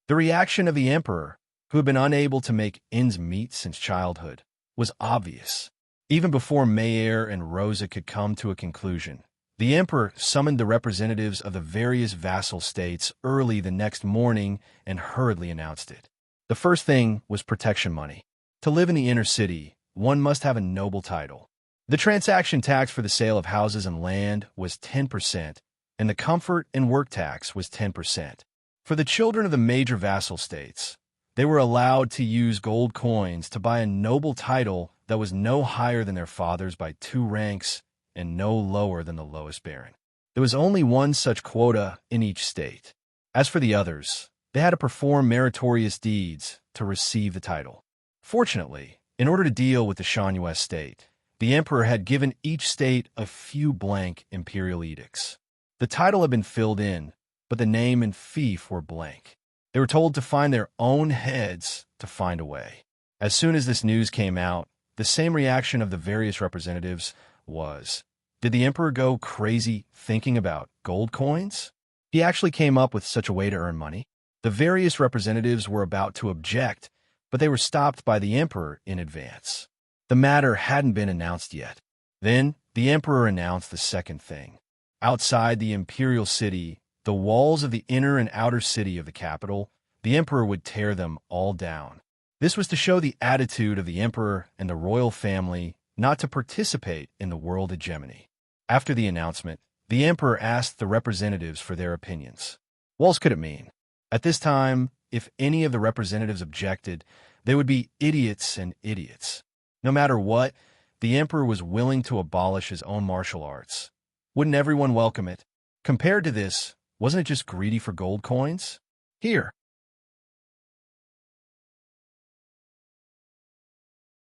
The reaction of the emperor, who had been unable to make ends meet since childhood, was obvious. Even before Mayer and Rosa could come to a conclusion, the emperor summoned the representatives of the various vassal states early the next morning and hurriedly announced it. The first thing was protection money. To live in the inner city, one must have a noble title. The transaction tax for the sale of houses and land was 10%, and the comfort and work tax was 10%. For the children of the major vassal states, they were allowed to use gold coins to buy a noble title that was no higher than their father's by 2 ranks and no lower than the lowest baron. There was only one such quota in each state. As for the others, they had to perform meritorious deeds to receive the title. Fortunately, in order to deal with the Shangyue state, the emperor had given each state a few blank imperial edicts. The title had been filled in, but the name and fief were blank. They were told to find their own heads to find a way. As soon as this news came out, the same reaction of the various representatives was, did the emperor go crazy thinking about gold coins? He actually came up with such a way to earn money. The various representatives were about to object, but they were stopped by the emperor in advance. The matter hadn't been announced yet. Then the emperor announced the second thing. Outside the imperial city, the walls of the inner and outer city of the capital, the emperor would tear them all down. This was to show the attitude of the emperor and the royal family not to participate in the world hegemony. After the announcement, the emperor asked the representatives for their opinions. What else could it mean? At this time, if any of the representatives objected, they would be idiots and idiots. No matter what, the emperor was willing to abolish his own martial arts. Wouldn't everyone welcome it? Compared to this, wasn't it just greedy for gold coins? Here.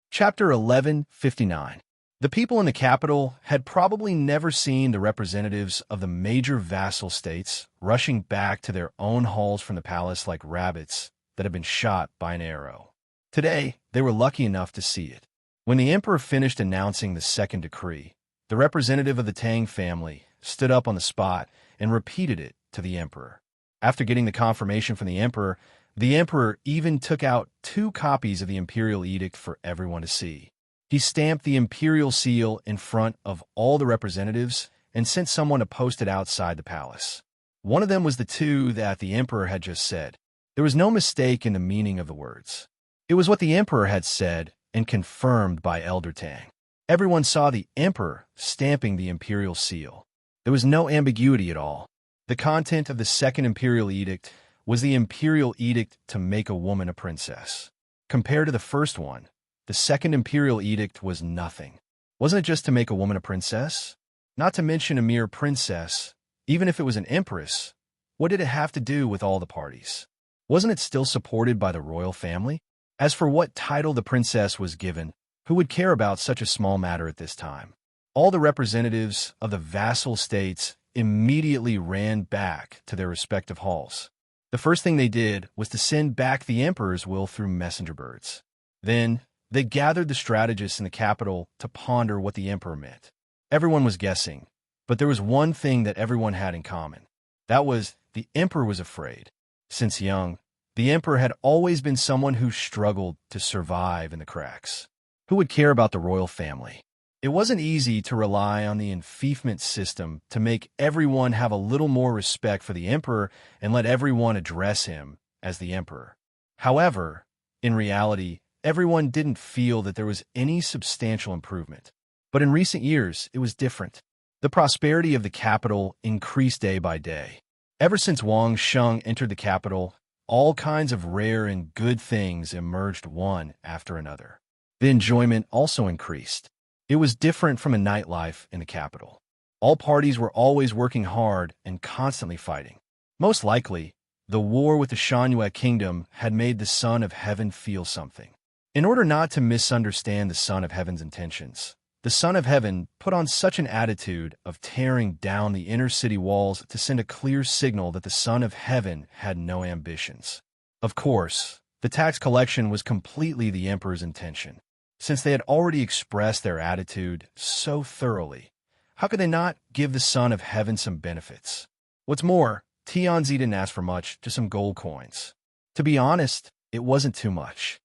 Chapter 1159. The people in the capital had probably never seen the representatives of the major vassal states rushing back to their own halls from the palace like rabbits that had been shot by an arrow. Today, they were lucky enough to see it. When the emperor finished announcing the second decree, the representative of the Tang family stood up on the spot and repeated it to the emperor. After getting the confirmation from the emperor, The emperor even took out 2 copies of the imperial edict for everyone to see. He stamped the imperial seal in front of all the representatives and sent someone to post it outside the palace. One of them was the 2 that the emperor had just said. There was no mistake in the meaning of the words. It was what the emperor had said and confirmed by Elder Tang. Everyone saw the emperor stamping the imperial seal. There was no ambiguity at all. The content of the second imperial edict was the imperial edict to make a woman a princess. Compared to the first one, the second imperial edict was nothing. Wasn't it just to make a woman a princess? Not to mention a mere princess, even if it was an empress. What did it have to do with all the parties? Wasn't it still supported by the royal family? As for what title the princess was given, who would care about such a small matter at this time? All the representatives of the vassal states immediately ran back to their respective halls. The first thing they did was to send back the emperor's will through messenger birds. Then, they gathered the strategists in the capital to ponder what the emperor meant. Everyone was guessing, but there was one thing that everyone had in common. That was, the emperor was afraid. Since young, the emperor had always been someone who struggled to survive in the cracks. Who would care about the royal family? It wasn't easy to rely on the enfeoffment system to make everyone have a little more respect for the emperor and let everyone address him as the emperor. However, in reality, everyone didn't feel that there was any substantial improvement. But in recent years, it was different. The prosperity of the capital increased day by day. Ever since Wang Sheng entered the capital, all kinds of rare and good things emerged one after another. The enjoyment also increased. It was different from a nightlife in the capital. All parties were always working hard and constantly fighting. Most likely, the war with the Shangyue kingdom had made the Son of Heaven feel something. In order not to misunderstand the Son of Heaven's intentions, the Son of Heaven put on such an attitude of tearing down the inner city walls to send a clear signal that the Son of Heaven had no ambitions. Of course, the tax collection was completely the emperor's intention. Since they had already expressed their attitude so thoroughly, how could they not give the Son of Heaven some benefits? What's more, Tianzi didn't ask for much, just some gold coins. To be honest, it wasn't too much.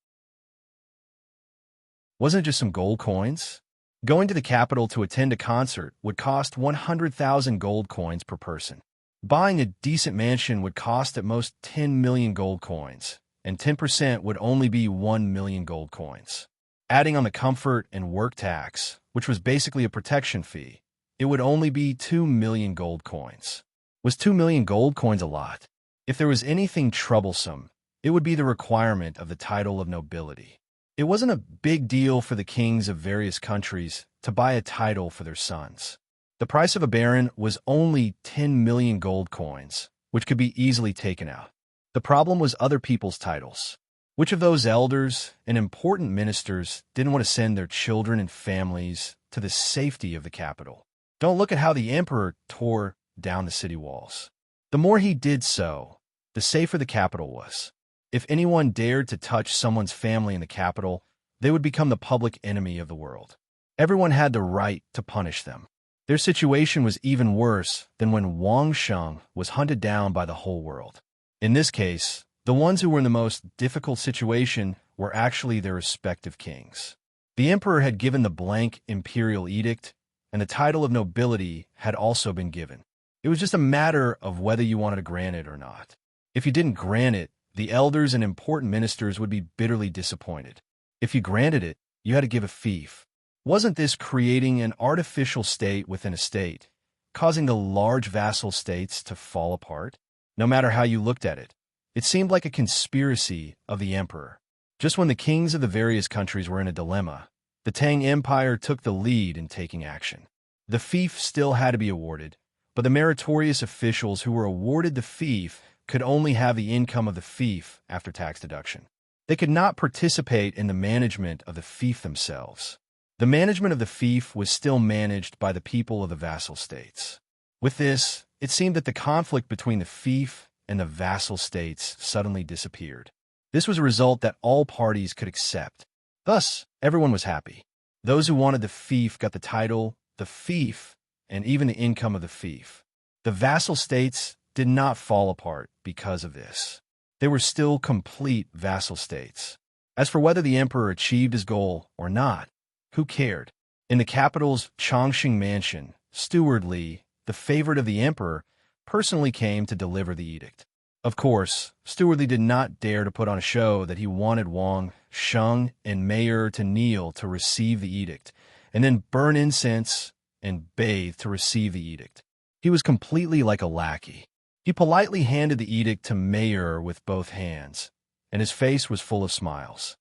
Wasn't it just some gold coins? Going to the capital to attend a concert would cost 100,000 gold coins per person. Buying a decent mansion would cost at most 10 million gold coins, and 10% would only be 1 million gold coins. Adding on the comfort and work tax, which was basically a protection fee, it would only be 2 million gold coins. Was 2 million gold coins a lot? If there was anything troublesome, it would be the requirement of the title of nobility. It wasn't a big deal for the kings of various countries to buy a title for their sons. The price of a baron was only 10 million gold coins, which could be easily taken out. The problem was other people's titles. Which of those elders and important ministers didn't want to send their children and families to the safety of the capital? Don't look at how the emperor tore down the city walls. The more he did so, the safer the capital was. If anyone dared to touch someone's family in the capital, they would become the public enemy of the world. Everyone had the right to punish them. Their situation was even worse than when Wang Sheng was hunted down by the whole world. In this case, the ones who were in the most difficult situation were actually their respective kings. The emperor had given the blank imperial edict, and the title of nobility had also been given. It was just a matter of whether you wanted to grant it or not. If you didn't grant it, the elders and important ministers would be bitterly disappointed. If you granted it, you had to give a fief. Wasn't this creating an artificial state within a state, causing the large vassal states to fall apart? No matter how you looked at it, it seemed like a conspiracy of the emperor. Just when the kings of the various countries were in a dilemma, the Tang Empire took the lead in taking action. The fief still had to be awarded, but the meritorious officials who were awarded the fief could only have the income of the fief after tax deduction. They could not participate in the management of the fief themselves. The management of the fief was still managed by the people of the vassal states. With this, it seemed that the conflict between the fief and the vassal states suddenly disappeared. This was a result that all parties could accept. Thus, everyone was happy. Those who wanted the fief got the title, the fief, and even the income of the fief. The vassal states did not fall apart because of this. they were still complete vassal states. As for whether the emperor achieved his goal or not, who cared? In the capital's Chongqing mansion, Steward Li, the favorite of the emperor, personally came to deliver the edict. Of course, Steward Li did not dare to put on a show that he wanted Wang, Sheng, and Mayer to kneel to receive the edict, and then burn incense and bathe to receive the edict. He was completely like a lackey. He politely handed the edict to Mayer with both hands, and his face was full of smiles.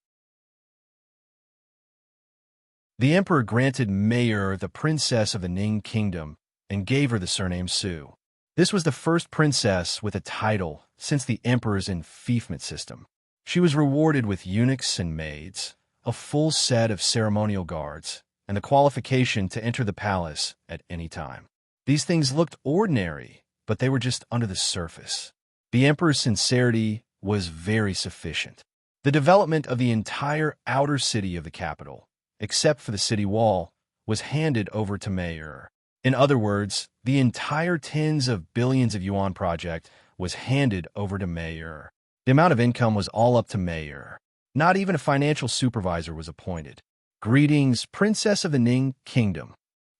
The emperor granted Mayer the princess of the Ning kingdom and gave her the surname Su. This was the first princess with a title since the emperor's enfeoffment system. She was rewarded with eunuchs and maids, a full set of ceremonial guards, and the qualification to enter the palace at any time. These things looked ordinary, but they were just under the surface. The emperor's sincerity was very sufficient. The development of the entire outer city of the capital, except for the city wall, was handed over to Mayer. In other words, the entire tens of billions of yuan project was handed over to Mayer. The amount of income was all up to Mayer. Not even a financial supervisor was appointed. Greetings, Princess of the Ning Kingdom.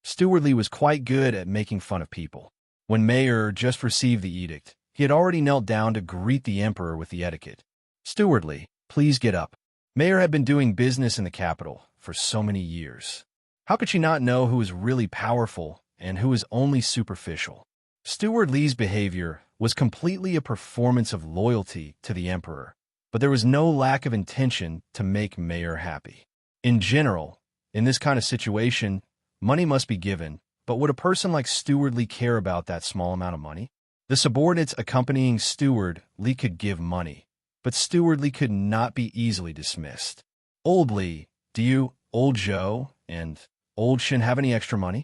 Steward Li was quite good at making fun of people. When Mayer just received the edict, he had already knelt down to greet the emperor with the etiquette. Steward Li, please get up. Mayer had been doing business in the capital for so many years. How could she not know who was really powerful and who was only superficial? Steward Li's behavior was completely a performance of loyalty to the emperor, but there was no lack of intention to make Mayer happy. In general, in this kind of situation, money must be given, but would a person like Steward Li care about that small amount of money? The subordinates accompanying Steward Li could give money, but Steward Li could not be easily dismissed. Old Li, do you, Old Zhou, and Old Shin have any extra money?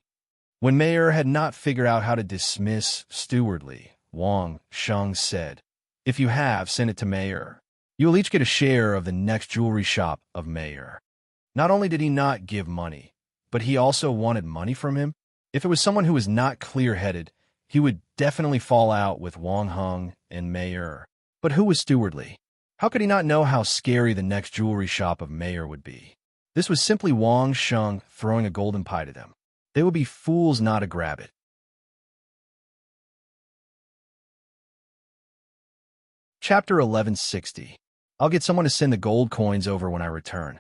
When Mayer had not figured out how to dismiss Steward Li, Wang Sheng said, if you have, send it to Mayer. You will each get a share of the next jewelry shop of Mayer. Not only did he not give money, but he also wanted money from him. If it was someone who was not clear-headed, he would definitely fall out with Wang Heng and Mayer. But who was Steward Li? How could he not know how scary the next jewelry shop of Mayer would be? This was simply Wang Sheng throwing a golden pie to them. They would be fools not to grab it. Chapter 1160. I'll get someone to send the gold coins over when I return.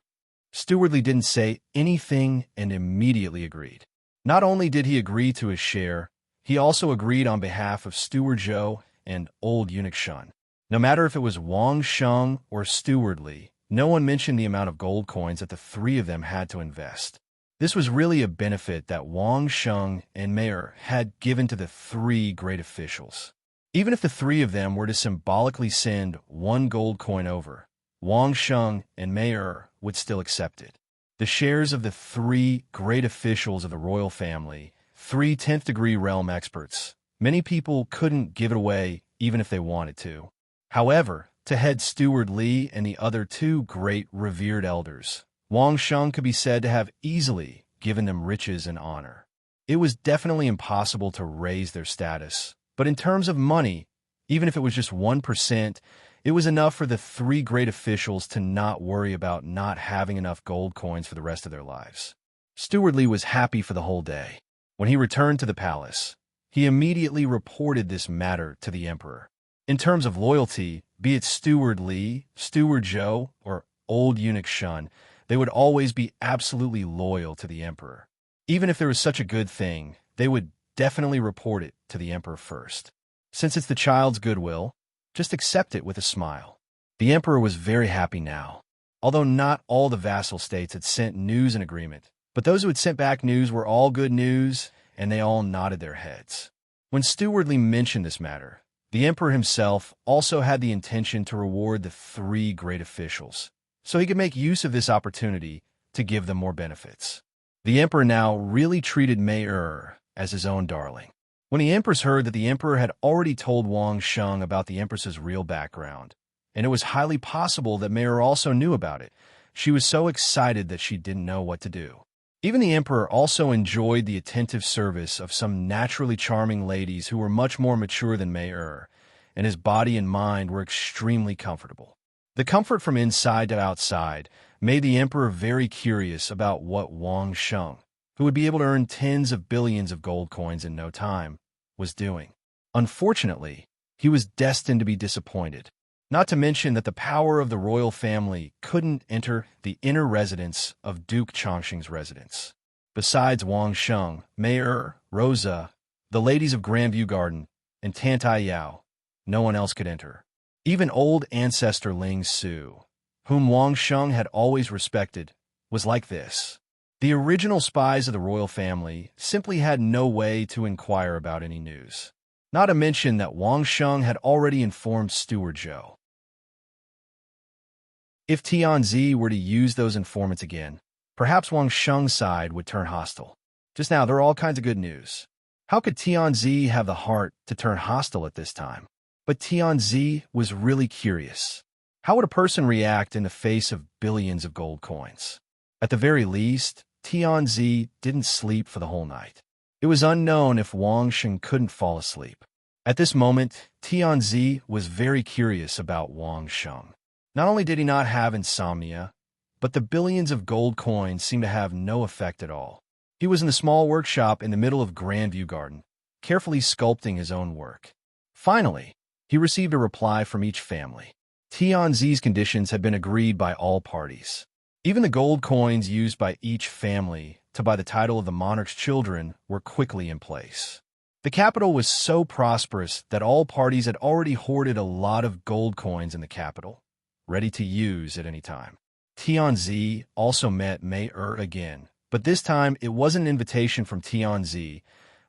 Steward Li didn't say anything and immediately agreed. Not only did he agree to his share, he also agreed on behalf of Steward Zhou and Old Eunuch Shun. No matter if it was Wang Sheng or Steward Li, no one mentioned the amount of gold coins that the three of them had to invest. This was really a benefit that Wang Sheng and Mayer had given to the three great officials. Even if the three of them were to symbolically send one gold coin over, Wang Sheng and Mayer would still accept it. The shares of the three great officials of the royal family, 3 10th-degree realm experts, many people couldn't give it away even if they wanted to. However, to head Steward Li and the other two great revered elders, Wang Sheng could be said to have easily given them riches and honor. It was definitely impossible to raise their status, but in terms of money, even if it was just 1%, it was enough for the three great officials to not worry about not having enough gold coins for the rest of their lives. Steward Li was happy for the whole day. When he returned to the palace, he immediately reported this matter to the emperor. In terms of loyalty, be it Steward Li, Steward Zhou, or Old Eunuch Shun, they would always be absolutely loyal to the emperor. Even if there was such a good thing, they would definitely report it to the emperor first. Since it's the child's goodwill, just accept it with a smile. The emperor was very happy now. Although not all the vassal states had sent news and agreement, but those who had sent back news were all good news, and they all nodded their heads. When Steward Li mentioned this matter, the emperor himself also had the intention to reward the three great officials, so he could make use of this opportunity to give them more benefits. The emperor now really treated Mayer as his own darling. When the empress heard that the emperor had already told Wang Sheng about the empress's real background, and it was highly possible that Mayer also knew about it, she was so excited that she didn't know what to do. Even the emperor also enjoyed the attentive service of some naturally charming ladies who were much more mature than Mayer, and his body and mind were extremely comfortable. The comfort from inside to outside made the emperor very curious about what Wang Sheng, who would be able to earn tens of billions of gold coins in no time, was doing. Unfortunately, he was destined to be disappointed. Not to mention that the power of the royal family couldn't enter the inner residence of Duke Chongqing's residence. Besides Wang Sheng, Mayor, Rosa, the ladies of Grandview Garden, and Tantai Yao, no one else could enter. Even old ancestor Ling Su, whom Wang Sheng had always respected, was like this. The original spies of the royal family simply had no way to inquire about any news. Not to mention that Wang Sheng had already informed Steward Zhou. If Tianzi were to use those informants again, perhaps Wang Sheng's side would turn hostile. Just now, there are all kinds of good news. How could Tianzi have the heart to turn hostile at this time? But Tianzi was really curious. How would a person react in the face of billions of gold coins? At the very least, Tianzi didn't sleep for the whole night. It was unknown if Wang Sheng couldn't fall asleep. At this moment, Tianzi was very curious about Wang Sheng. Not only did he not have insomnia, but the billions of gold coins seemed to have no effect at all. He was in the small workshop in the middle of Grandview Garden, carefully sculpting his own work. Finally, he received a reply from each family. Tianzi's conditions had been agreed by all parties. Even the gold coins used by each family to buy the title of the monarch's children were quickly in place. The capital was so prosperous that all parties had already hoarded a lot of gold coins in the capital, ready to use at any time. Tianzi also met Mei again, but this time it wasn't an invitation from Tianzi,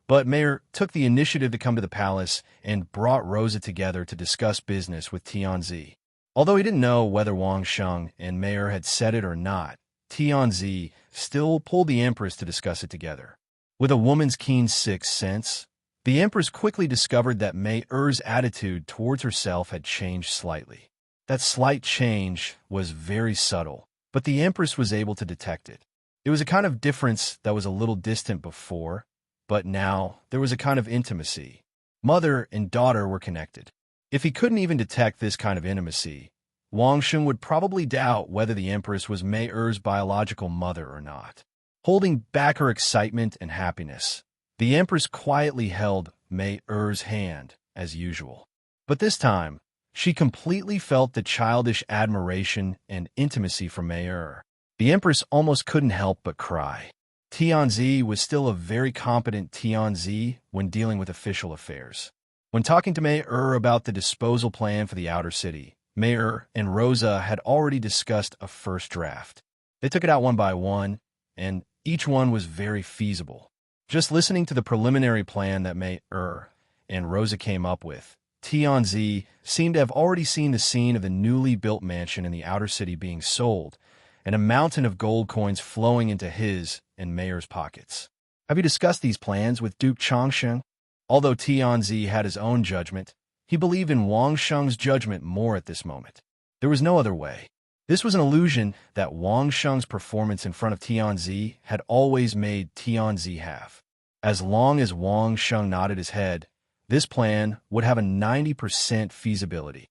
but Mei took the initiative to come to the palace and brought Rosa together to discuss business with Tianzi. Although he didn't know whether Wang Sheng and Mei had said it or not, Tianzi still pulled the empress to discuss it together. With a woman's keen sixth sense, the empress quickly discovered that Mei-er's attitude towards herself had changed slightly. That slight change was very subtle, but the empress was able to detect it. It was a kind of difference that was a little distant before, but now there was a kind of intimacy. Mother and daughter were connected. If he couldn't even detect this kind of intimacy, Wang Sheng would probably doubt whether the empress was Mei-er's biological mother or not. Holding back her excitement and happiness, the empress quietly held Mei-er's hand, as usual. But this time, she completely felt the childish admiration and intimacy from Mei-er. The empress almost couldn't help but cry. Tianzi was still a very competent Tianzi when dealing with official affairs. When talking to Mei-er about the disposal plan for the outer city, Mei-er and Rosa had already discussed a first draft. They took it out one by one, and each one was very feasible. Just listening to the preliminary plan that Mei-er and Rosa came up with, Tianzi seemed to have already seen the scene of the newly built mansion in the outer city being sold, and a mountain of gold coins flowing into his and Mei-er's pockets. Have you discussed these plans with Duke Chongqing? Although Tianzi had his own judgment, he believed in Wang Sheng's judgment more at this moment. There was no other way. This was an illusion that Wang Sheng's performance in front of Tianzi had always made Tianzi have. As long as Wang Sheng nodded his head, this plan would have a 90% feasibility.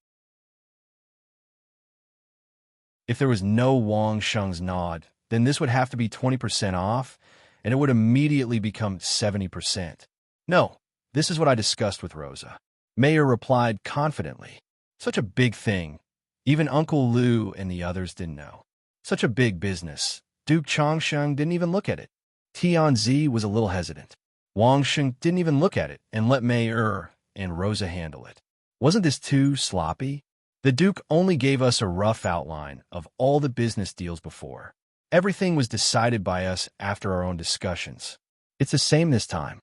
If there was no Wang Sheng's nod, then this would have to be 20% off, and it would immediately become 70%. No, this is what I discussed with Rosa. Mei-er replied confidently. Such a big thing. Even Uncle Liu and the others didn't know. Such a big business. Duke Chongqing didn't even look at it. Tianzi was a little hesitant. Wang Sheng didn't even look at it and let Mei-er and Rosa handle it. Wasn't this too sloppy? The Duke only gave us a rough outline of all the business deals before. Everything was decided by us after our own discussions. It's the same this time.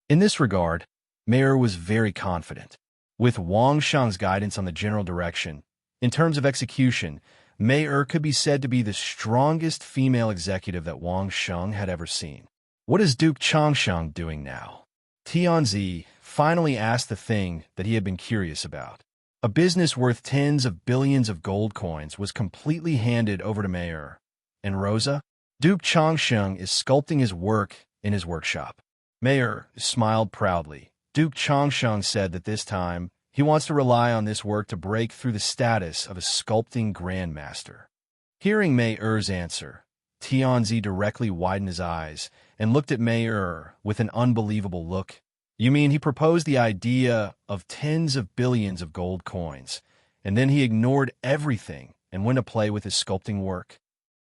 In this regard, Mei-er was very confident. With Wang Sheng's guidance on the general direction, in terms of execution, Mei-er could be said to be the strongest female executive that Wang Sheng had ever seen. What is Duke Chongqing doing now? Tianzi finally asked the thing that he had been curious about. A business worth tens of billions of gold coins was completely handed over to Mei-er. And Rosa? Duke Chongqing is sculpting his work in his workshop. Mei-er smiled proudly. Duke Chongqing said that this time He wants to rely on this work to break through the status of a sculpting grandmaster. Hearing Mei-er's answer, Tianzi directly widened his eyes and looked at Mei-er with an unbelievable look. You mean he proposed the idea of tens of billions of gold coins, and then he ignored everything and went to play with his sculpting work?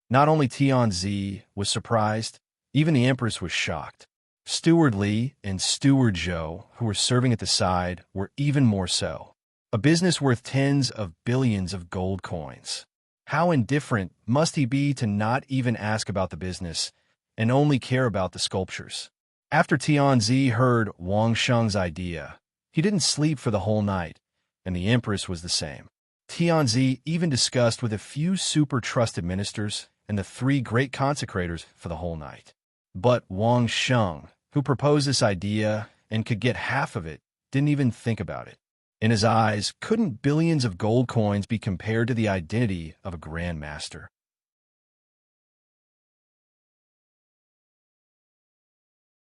Not only Tianzi was surprised, even the Empress was shocked. Steward Li and Steward Zhou, who were serving at the side, were even more so. A business worth tens of billions of gold coins. How indifferent must he be to not even ask about the business and only care about the sculptures? After Tianzi heard Wang Sheng's idea, he didn't sleep for the whole night, and the Empress was the same. Tianzi even discussed with a few super trusted ministers and the 3 great consecrators for the whole night. But Wang Sheng, who proposed this idea and could get half of it, didn't even think about it. In his eyes, couldn't billions of gold coins be compared to the identity of a grandmaster?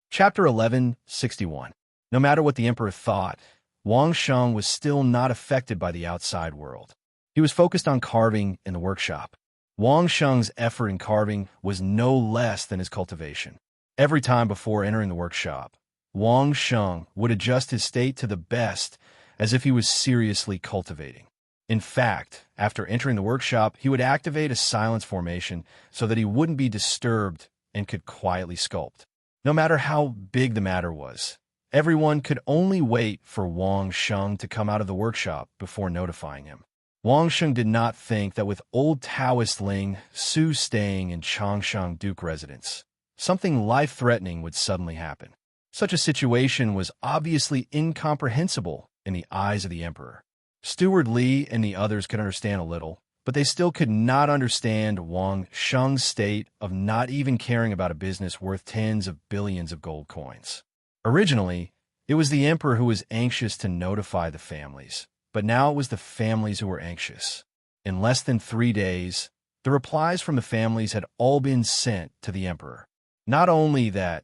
Chapter 1161. No matter what the emperor thought, Wang Sheng was still not affected by the outside world. He was focused on carving in the workshop. Wang Sheng's effort in carving was no less than his cultivation. Every time before entering the workshop, Wang Sheng would adjust his state to the best, as if he was seriously cultivating. In fact, after entering the workshop, he would activate a silence formation so that he wouldn't be disturbed and could quietly sculpt. No matter how big the matter was, everyone could only wait for Wang Sheng to come out of the workshop before notifying him. Wang Sheng did not think that with old Taoist Ling Su staying in Changshan Duke residence, something life-threatening would suddenly happen. Such a situation was obviously incomprehensible in the eyes of the emperor. Steward Li and the others could understand a little, but they still could not understand Wang Sheng's state of not even caring about a business worth tens of billions of gold coins. Originally, it was the emperor who was anxious to notify the families, but now it was the families who were anxious. In less than 3 days, the replies from the families had all been sent to the emperor. Not only that,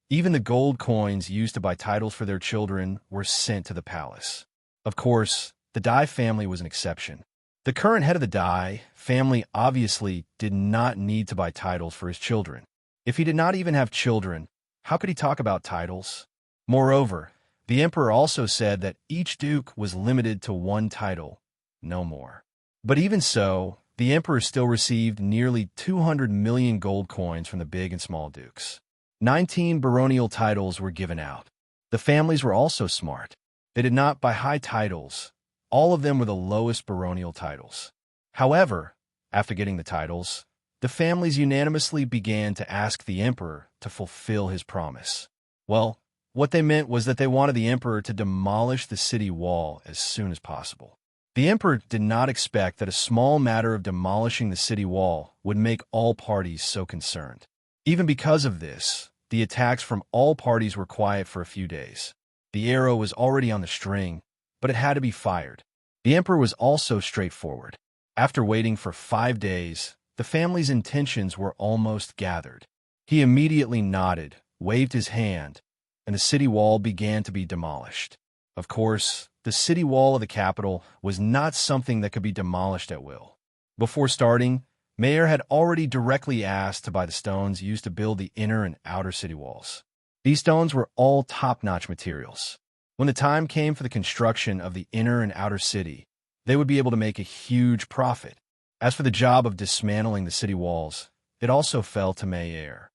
even the gold coins used to buy titles for their children were sent to the palace. Of course, the Dai family was an exception. The current head of the Dai family obviously did not need to buy titles for his children. If he did not even have children, how could he talk about titles? Moreover, the emperor also said that each duke was limited to 1 title, no more. But even so, the emperor still received nearly 200 million gold coins from the big and small dukes. 19 baronial titles were given out. The families were also smart. They did not buy high titles. All of them were the lowest baronial titles. However, after getting the titles, the families unanimously began to ask the emperor to fulfill his promise. Well, what they meant was that they wanted the emperor to demolish the city wall as soon as possible. The emperor did not expect that a small matter of demolishing the city wall would make all parties so concerned. Even because of this, the attacks from all parties were quiet for a few days. The arrow was already on the string, but it had to be fired. The emperor was also straightforward. After waiting for 5 days, the family's intentions were almost gathered. He immediately nodded, waved his hand, and the city wall began to be demolished. Of course, the city wall of the capital was not something that could be demolished at will. Before starting, Mayer had already directly asked to buy the stones used to build the inner and outer city walls. These stones were all top-notch materials. When the time came for the construction of the inner and outer city, they would be able to make a huge profit. As for the job of dismantling the city walls, it also fell to Mayer.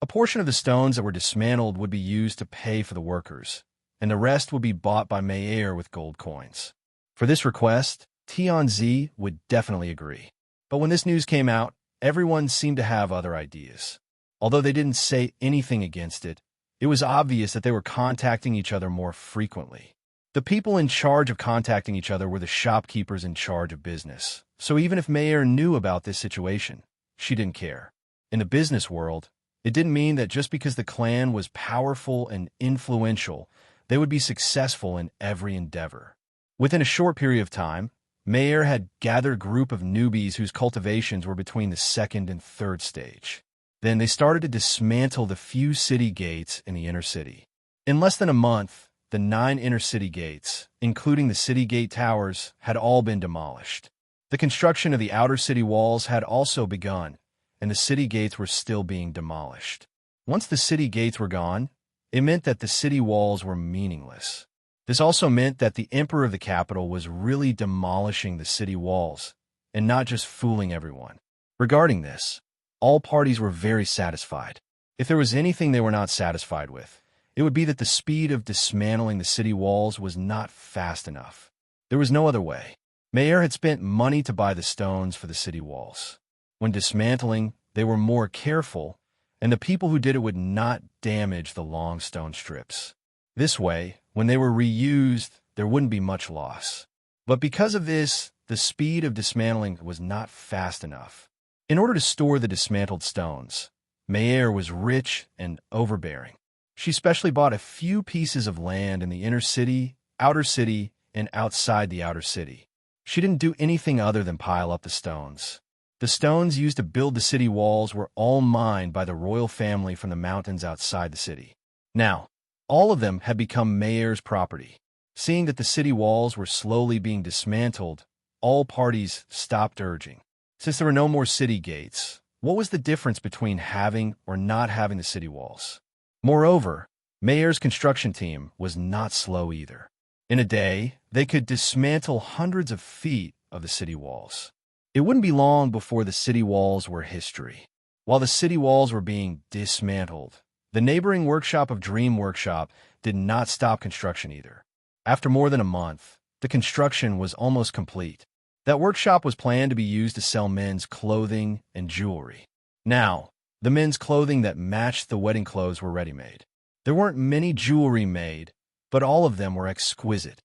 A portion of the stones that were dismantled would be used to pay for the workers, and the rest would be bought by Mayer with gold coins. For this request, Tianzi would definitely agree. But when this news came out, everyone seemed to have other ideas. Although they didn't say anything against it, it was obvious that they were contacting each other more frequently. The people in charge of contacting each other were the shopkeepers in charge of business. So even if Mayer knew about this situation, she didn't care. In the business world, it didn't mean that just because the clan was powerful and influential, they would be successful in every endeavor. Within a short period of time, Mayer had gathered a group of newbies whose cultivations were between the 2nd and 3rd stage. Then they started to dismantle the few city gates in the inner city. In less than a month, the 9 inner city gates, including the city gate towers, had all been demolished. The construction of the outer city walls had also begun, and the city gates were still being demolished. Once the city gates were gone, it meant that the city walls were meaningless. This also meant that the emperor of the capital was really demolishing the city walls, and not just fooling everyone. Regarding this, all parties were very satisfied. If there was anything they were not satisfied with, it would be that the speed of dismantling the city walls was not fast enough. There was no other way. Mayer had spent money to buy the stones for the city walls. When dismantling, they were more careful, and the people who did it would not damage the long stone strips. This way, when they were reused, there wouldn't be much loss. But because of this, the speed of dismantling was not fast enough. In order to store the dismantled stones, Mayer was rich and overbearing. She specially bought a few pieces of land in the inner city, outer city, and outside the outer city. She didn't do anything other than pile up the stones. The stones used to build the city walls were all mined by the royal family from the mountains outside the city. Now, all of them had become Mayer's property. Seeing that the city walls were slowly being dismantled, all parties stopped urging. Since there were no more city gates, what was the difference between having or not having the city walls? Moreover, Mayer's construction team was not slow either. In a day, they could dismantle hundreds of feet of the city walls. It wouldn't be long before the city walls were history. While the city walls were being dismantled, the neighboring workshop of Dream Workshop did not stop construction either. After more than a month, the construction was almost complete. That workshop was planned to be used to sell men's clothing and jewelry. Now, the men's clothing that matched the wedding clothes were ready-made. There weren't many jewelry made, but all of them were exquisite.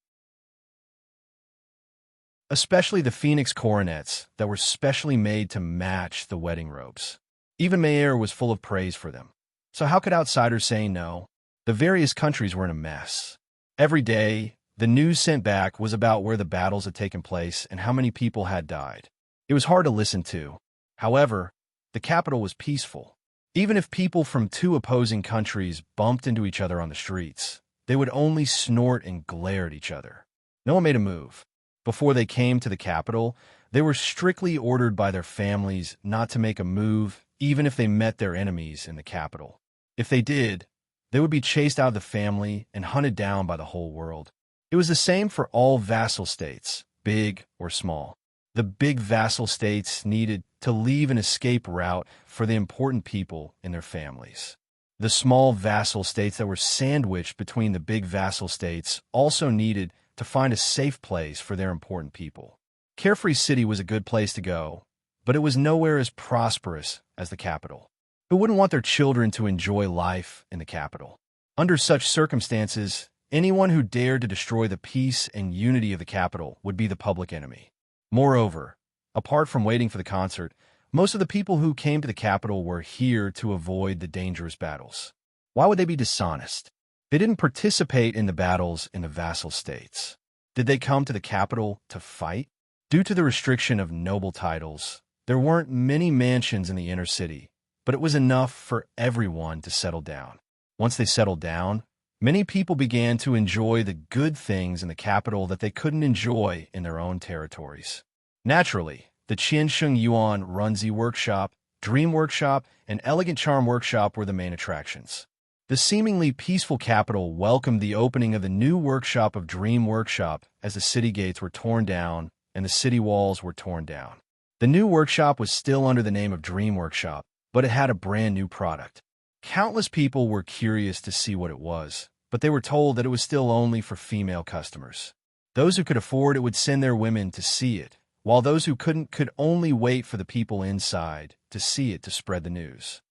Especially the phoenix coronets that were specially made to match the wedding robes. Even Mayer was full of praise for them. So how could outsiders say no? The various countries were in a mess. Every day, the news sent back was about where the battles had taken place and how many people had died. It was hard to listen to. However, the capital was peaceful. Even if people from 2 opposing countries bumped into each other on the streets, they would only snort and glare at each other. No one made a move. Before they came to the capital, they were strictly ordered by their families not to make a move, even if they met their enemies in the capital. If they did, they would be chased out of the family and hunted down by the whole world. It was the same for all vassal states, big or small. The big vassal states needed to leave an escape route for the important people in their families. The small vassal states that were sandwiched between the big vassal states also needed to find a safe place for their important people. Carefree City was a good place to go, but it was nowhere as prosperous as the capital. Who wouldn't want their children to enjoy life in the capital? Under such circumstances, anyone who dared to destroy the peace and unity of the capital would be the public enemy. Moreover, apart from waiting for the concert, most of the people who came to the capital were here to avoid the dangerous battles. Why would they be dishonest? They didn't participate in the battles in the vassal states. Did they come to the capital to fight? Due to the restriction of noble titles, there weren't many mansions in the inner city, but it was enough for everyone to settle down. Once they settled down, many people began to enjoy the good things in the capital that they couldn't enjoy in their own territories. Naturally, the Qiansheng Yuan Runzi Workshop, Dream Workshop, and Elegant Charm Workshop were the main attractions. The seemingly peaceful capital welcomed the opening of the new workshop of Dream Workshop as the city gates were torn down and the city walls were torn down. The new workshop was still under the name of Dream Workshop, but it had a brand new product. Countless people were curious to see what it was, but they were told that it was still only for female customers. Those who could afford it would send their women to see it, while those who couldn't could only wait for the people inside to see it to spread the news.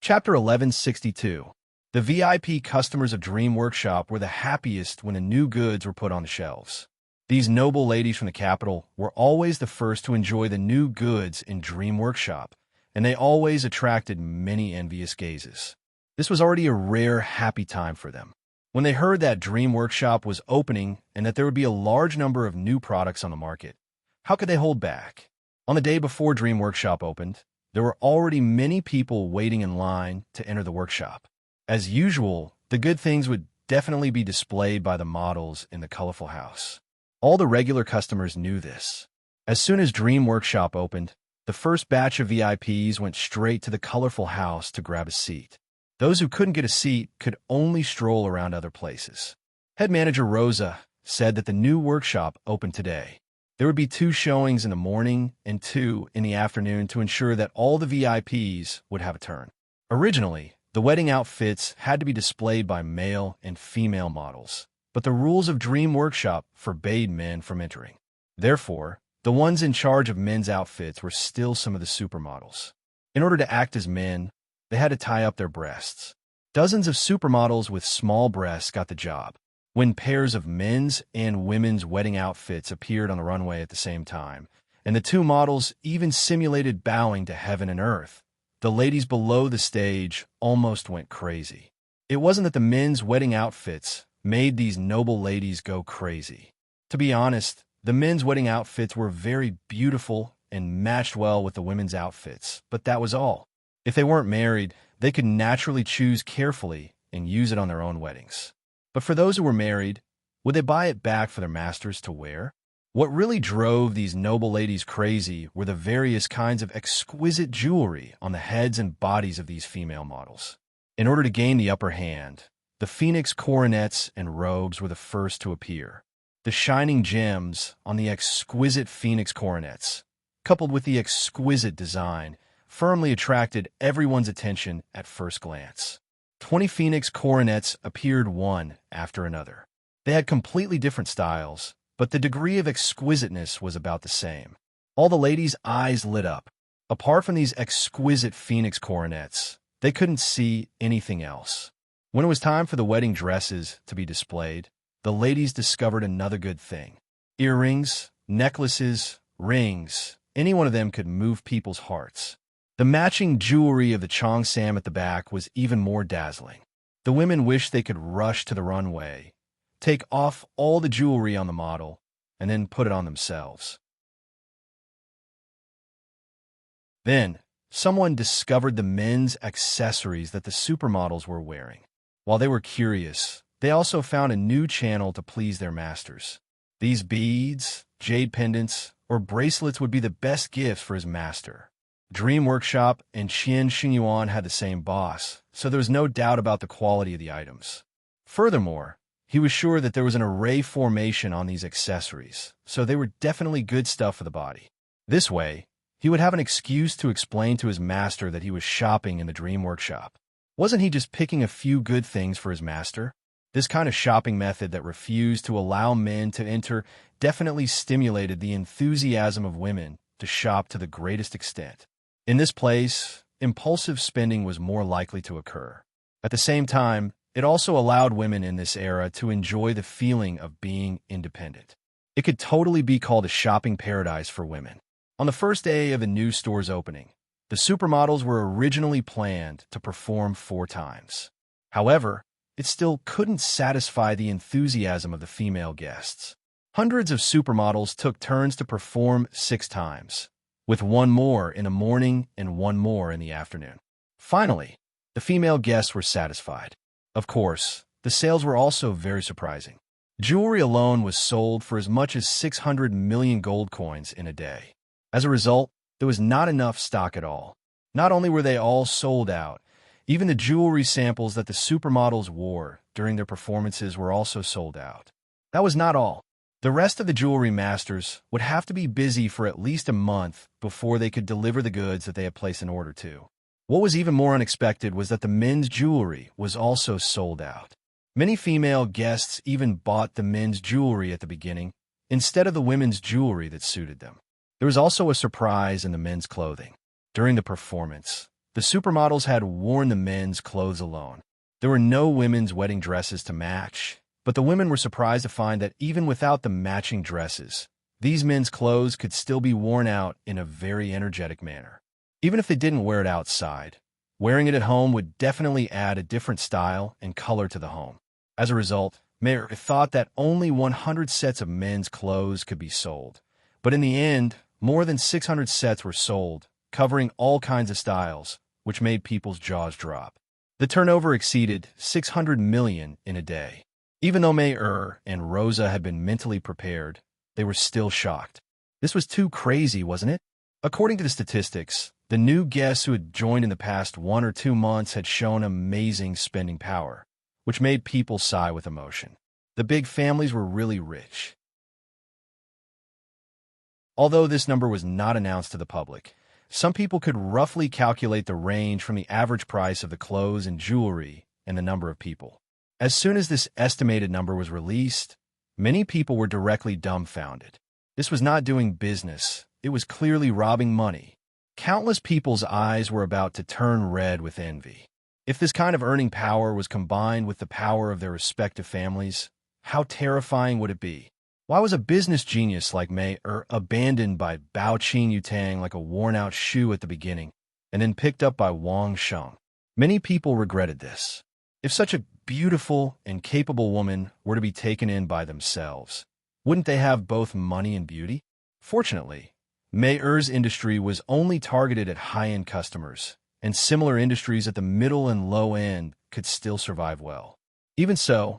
Chapter 1162. The VIP customers of Dream Workshop were the happiest when the new goods were put on the shelves. These noble ladies from the capital were always the first to enjoy the new goods in Dream Workshop, and they always attracted many envious gazes. This was already a rare, happy time for them. When they heard that Dream Workshop was opening and that there would be a large number of new products on the market, how could they hold back? On the day before Dream Workshop opened, there were already many people waiting in line to enter the workshop. As usual, the good things would definitely be displayed by the models in the colorful house. All the regular customers knew this. As soon as Dream Workshop opened, the first batch of VIPs went straight to the colorful house to grab a seat. Those who couldn't get a seat could only stroll around other places. Head manager Rosa said that the new workshop opened today. There would be 2 showings in the morning and 2 in the afternoon to ensure that all the VIPs would have a turn. Originally, the wedding outfits had to be displayed by male and female models, but the rules of Dream Workshop forbade men from entering. Therefore, the ones in charge of men's outfits were still some of the supermodels. In order to act as men, they had to tie up their breasts. Dozens of supermodels with small breasts got the job. When pairs of men's and women's wedding outfits appeared on the runway at the same time, and the 2 models even simulated bowing to heaven and earth, the ladies below the stage almost went crazy. It wasn't that the men's wedding outfits made these noble ladies go crazy. To be honest, the men's wedding outfits were very beautiful and matched well with the women's outfits, but that was all. If they weren't married, they could naturally choose carefully and use it on their own weddings. But for those who were married, would they buy it back for their masters to wear? What really drove these noble ladies crazy were the various kinds of exquisite jewelry on the heads and bodies of these female models. In order to gain the upper hand, the phoenix coronets and robes were the first to appear. The shining gems on the exquisite phoenix coronets, coupled with the exquisite design, firmly attracted everyone's attention at first glance. 20 phoenix coronets appeared one after another. They had completely different styles, but the degree of exquisiteness was about the same. All the ladies' eyes lit up. Apart from these exquisite phoenix coronets, they couldn't see anything else. When it was time for the wedding dresses to be displayed, the ladies discovered another good thing. Earrings, necklaces, rings, any one of them could move people's hearts. The matching jewelry of the cheongsam at the back was even more dazzling. The women wished they could rush to the runway, take off all the jewelry on the model, and then put it on themselves. Then, someone discovered the men's accessories that the supermodels were wearing. While they were curious, they also found a new channel to please their masters. These beads, jade pendants, or bracelets would be the best gifts for his master. Dream Workshop and Qian Xingyuan had the same boss, so there was no doubt about the quality of the items. Furthermore, he was sure that there was an array formation on these accessories, so they were definitely good stuff for the body. This way, he would have an excuse to explain to his master that he was shopping in the Dream Workshop. Wasn't he just picking a few good things for his master? This kind of shopping method that refused to allow men to enter definitely stimulated the enthusiasm of women to shop to the greatest extent. In this place, impulsive spending was more likely to occur. At the same time, it also allowed women in this era to enjoy the feeling of being independent. It could totally be called a shopping paradise for women. On the first day of the new store's opening, the supermodels were originally planned to perform 4 times. However, it still couldn't satisfy the enthusiasm of the female guests. Hundreds of supermodels took turns to perform 6 times, with 1 more in the morning and 1 more in the afternoon. Finally, the female guests were satisfied. Of course, the sales were also very surprising. Jewelry alone was sold for as much as 600 million gold coins in a day. As a result, there was not enough stock at all. Not only were they all sold out, even the jewelry samples that the supermodels wore during their performances were also sold out. That was not all. The rest of the jewelry masters would have to be busy for at least a month before they could deliver the goods that they had placed an order to. What was even more unexpected was that the men's jewelry was also sold out. Many female guests even bought the men's jewelry at the beginning instead of the women's jewelry that suited them. There was also a surprise in the men's clothing. During the performance, the supermodels had worn the men's clothes alone. There were no women's wedding dresses to match, but the women were surprised to find that even without the matching dresses, these men's clothes could still be worn out in a very energetic manner. Even if they didn't wear it outside, wearing it at home would definitely add a different style and color to the home. As a result, Mayer thought that only 100 sets of men's clothes could be sold. But in the end, more than 600 sets were sold, covering all kinds of styles, which made people's jaws drop. The turnover exceeded 600 million in a day. Even though May and Rosa had been mentally prepared, they were still shocked. This was too crazy, wasn't it? According to the statistics, the new guests who had joined in the past 1 or 2 months had shown amazing spending power, which made people sigh with emotion. The big families were really rich. Although this number was not announced to the public, some people could roughly calculate the range from the average price of the clothes and jewelry and the number of people. As soon as this estimated number was released, many people were directly dumbfounded. This was not doing business. It was clearly robbing money. Countless people's eyes were about to turn red with envy. If this kind of earning power was combined with the power of their respective families, how terrifying would it be? Why was a business genius like May abandoned by Bao Qin Yutang like a worn-out shoe at the beginning, and then picked up by Wang Sheng? Many people regretted this. If such a beautiful and capable woman were to be taken in by themselves, wouldn't they have both money and beauty? Fortunately, Mayer's industry was only targeted at high-end customers, and similar industries at the middle and low end could still survive well. Even so,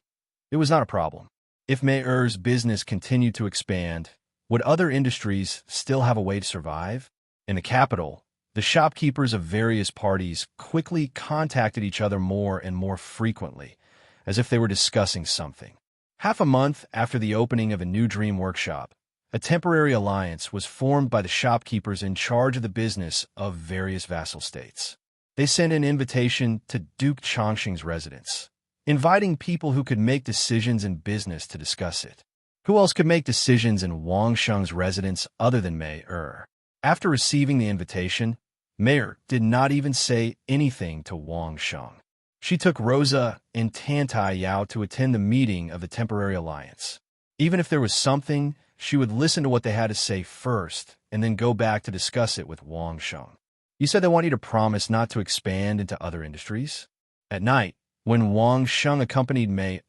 it was not a problem. If Mayer's business continued to expand, would other industries still have a way to survive? In the capital, the shopkeepers of various parties quickly contacted each other more and more frequently, as if they were discussing something. Half a month after the opening of a new dream workshop, a temporary alliance was formed by the shopkeepers in charge of the business of various vassal states. They sent an invitation to Duke Chongqing's residence, inviting people who could make decisions in business to discuss it. Who else could make decisions in Wang Sheng's residence other than Mayer? After receiving the invitation, Mayer did not even say anything to Wang Sheng. She took Rosa and Tantai Yao to attend the meeting of the temporary alliance. Even if there was something, she would listen to what they had to say first and then go back to discuss it with Wang Sheng. You said they want you to promise not to expand into other industries? At night, when Wang Sheng accompanied Mei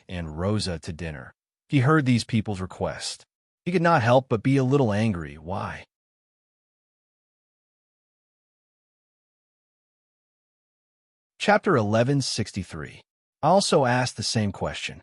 and Rosa to dinner, he heard these people's request. He could not help but be a little angry. Why? Chapter 1163. I also asked the same question.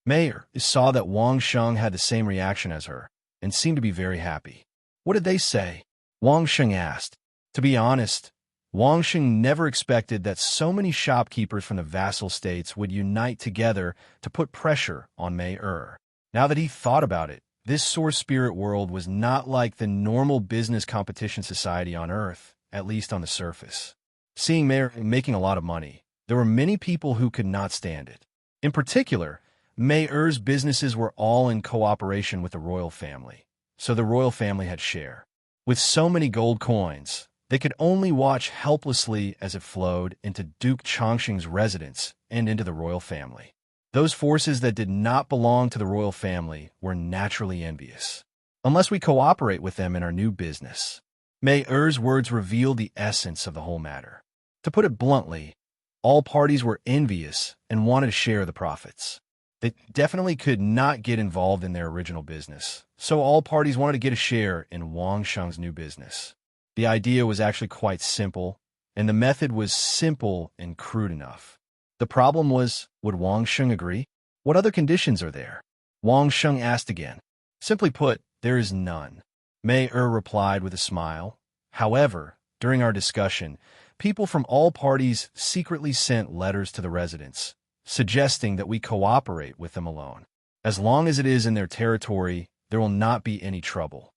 Mayer saw that Wang Sheng had the same reaction as her and seemed to be very happy. What did they say? Wang Sheng asked. To be honest, Wang Sheng never expected that so many shopkeepers from the vassal states would unite together to put pressure on Mayer. Now that he thought about it, this source spirit world was not like the normal business competition society on Earth, at least on the surface. Seeing Mayer making a lot of money, there were many people who could not stand it. In particular, Mayer's businesses were all in cooperation with the royal family, so the royal family had share. With so many gold coins, they could only watch helplessly as it flowed into Duke Chongqing's residence and into the royal family. Those forces that did not belong to the royal family were naturally envious. Unless we cooperate with them in our new business. Mayer's words revealed the essence of the whole matter. To put it bluntly, all parties were envious and wanted to share the profits. They definitely could not get involved in their original business, so all parties wanted to get a share in Wang Sheng's new business. The idea was actually quite simple, and the method was simple and crude enough. The problem was, would Wang Sheng agree? What other conditions are there? Wang Sheng asked again. Simply put, there is none. Mayer replied with a smile. However, during our discussion, people from all parties secretly sent letters to the residents, suggesting that we cooperate with them alone. As long as it is in their territory, there will not be any trouble.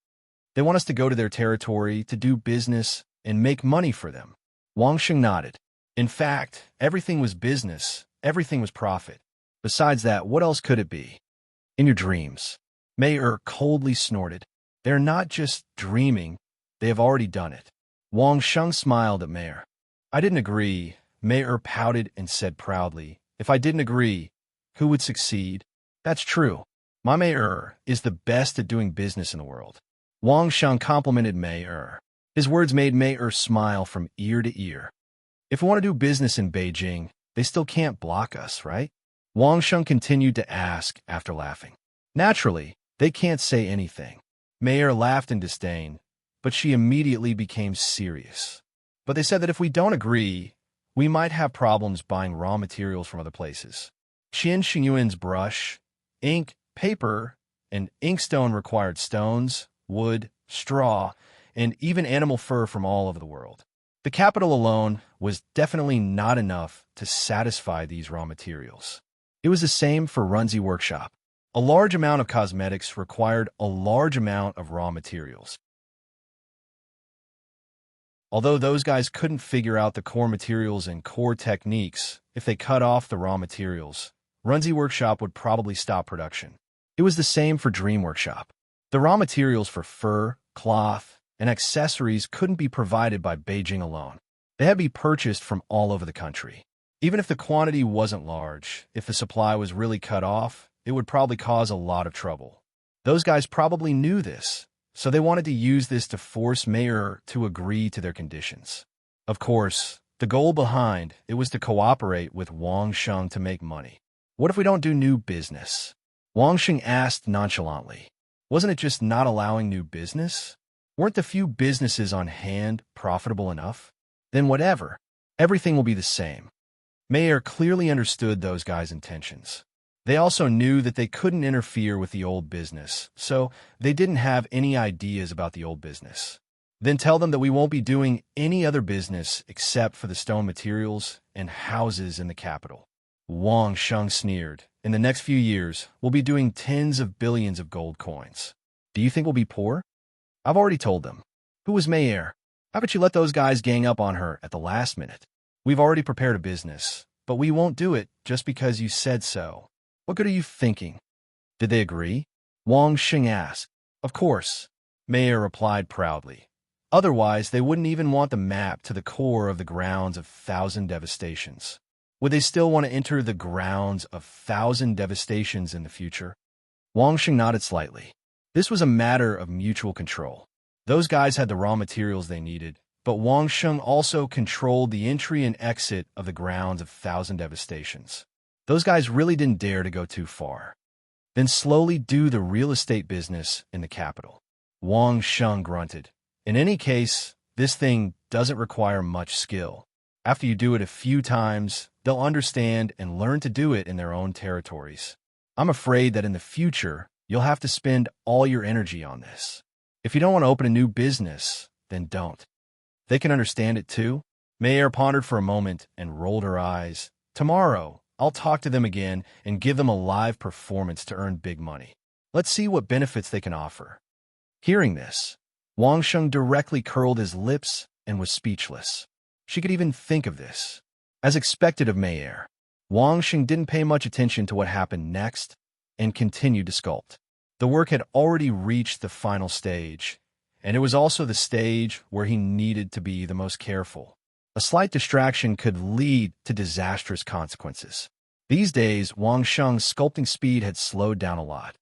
They want us to go to their territory to do business and make money for them. Wang Sheng nodded. In fact, everything was business, everything was profit. Besides that, what else could it be? In your dreams. Mayer coldly snorted. They're not just dreaming, they have already done it. Wang Sheng smiled at Mayer. I didn't agree. Mayer pouted and said proudly, if I didn't agree, who would succeed? That's true. My Mayer is the best at doing business in the world. Wang Sheng complimented Mayer. His words made Mayer smile from ear to ear. If we want to do business in Beijing, they still can't block us, right? Wang Sheng continued to ask after laughing. Naturally, they can't say anything. Mayer laughed in disdain. but she immediately became serious. But they said that if we don't agree, we might have problems buying raw materials from other places. Qian Xingyuan's brush, ink, paper, and inkstone required stones, wood, straw, and even animal fur from all over the world. The capital alone was definitely not enough to satisfy these raw materials. It was the same for Runzi Workshop. A large amount of cosmetics required a large amount of raw materials. Although those guys couldn't figure out the core materials and core techniques, if they cut off the raw materials, Runzi Workshop would probably stop production. It was the same for Dream Workshop. The raw materials for fur, cloth, and accessories couldn't be provided by Beijing alone. They had to be purchased from all over the country. Even if the quantity wasn't large, if the supply was really cut off, it would probably cause a lot of trouble. Those guys probably knew this, so they wanted to use this to force Mayer to agree to their conditions. Of course, the goal behind it was to cooperate with Wang Sheng to make money. What if we don't do new business? Wang Sheng asked nonchalantly. Wasn't it just not allowing new business? Weren't the few businesses on hand profitable enough? Then whatever. Everything will be the same. Mayer clearly understood those guys' intentions. They also knew that they couldn't interfere with the old business, so they didn't have any ideas about the old business. Then tell them that we won't be doing any other business except for the stone materials and houses in the capital. Wang Sheng sneered. In the next few years, we'll be doing tens of billions of gold coins. Do you think we'll be poor? I've already told them. Who was Mayer? How could you let those guys gang up on her at the last minute? We've already prepared a business, but we won't do it just because you said so. What good are you thinking? Did they agree? Wang Sheng asked. Of course, Mayer replied proudly. Otherwise, they wouldn't even want the map to the core of the grounds of Thousand Devastations. Would they still want to enter the grounds of Thousand Devastations in the future? Wang Sheng nodded slightly. This was a matter of mutual control. Those guys had the raw materials they needed, but Wang Sheng also controlled the entry and exit of the grounds of Thousand Devastations. Those guys really didn't dare to go too far. Then slowly do the real estate business in the capital. Wang Sheng grunted. In any case, this thing doesn't require much skill. After you do it a few times, they'll understand and learn to do it in their own territories. I'm afraid that in the future, you'll have to spend all your energy on this. If you don't want to open a new business, then don't. They can understand it too. Mayer pondered for a moment and rolled her eyes. Tomorrow, I'll talk to them again and give them a live performance to earn big money. Let's see what benefits they can offer. Hearing this, Wang Sheng directly curled his lips and was speechless. She could even think of this. As expected of Mayer, Wang Sheng didn't pay much attention to what happened next and continued to sculpt. The work had already reached the final stage, and it was also the stage where he needed to be the most careful. A slight distraction could lead to disastrous consequences. These days, Wang Sheng's sculpting speed had slowed down a lot.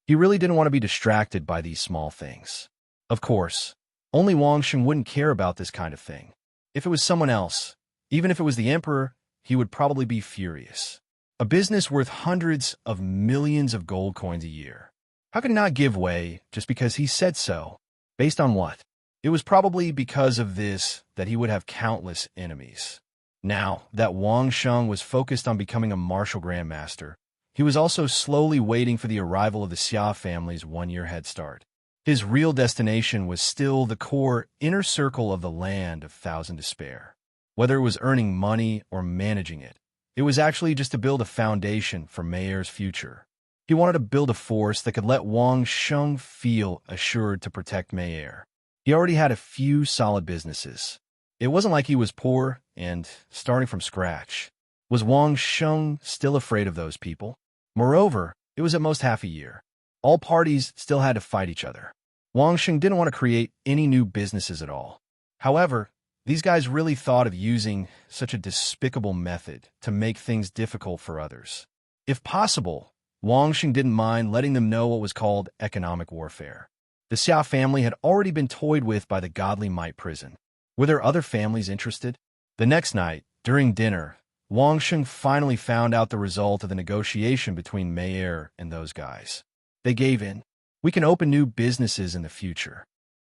He really didn't want to be distracted by these small things. Of course, only Wang Sheng wouldn't care about this kind of thing. If it was someone else, even if it was the emperor, he would probably be furious. A business worth hundreds of millions of gold coins a year. How could he not give way just because he said so? Based on what? It was probably because of this that he would have countless enemies. Now that Wang Sheng was focused on becoming a martial grandmaster, he was also slowly waiting for the arrival of the Xia family's one-year head start. His real destination was still the core inner circle of the land of Thousand Despair. Whether it was earning money or managing it, it was actually just to build a foundation for Mayer's future. He wanted to build a force that could let Wang Sheng feel assured to protect Mayer. He already had a few solid businesses. It wasn't like he was poor and starting from scratch. Was Wang Sheng still afraid of those people? Moreover, it was at most half a year. All parties still had to fight each other. Wang Sheng didn't want to create any new businesses at all. However, these guys really thought of using such a despicable method to make things difficult for others. If possible, Wang Sheng didn't mind letting them know what was called economic warfare. The Xia family had already been toyed with by the Godly Might prison. Were there other families interested? The next night, during dinner, Wang Sheng finally found out the result of the negotiation between Mayer and those guys. They gave in. We can open new businesses in the future.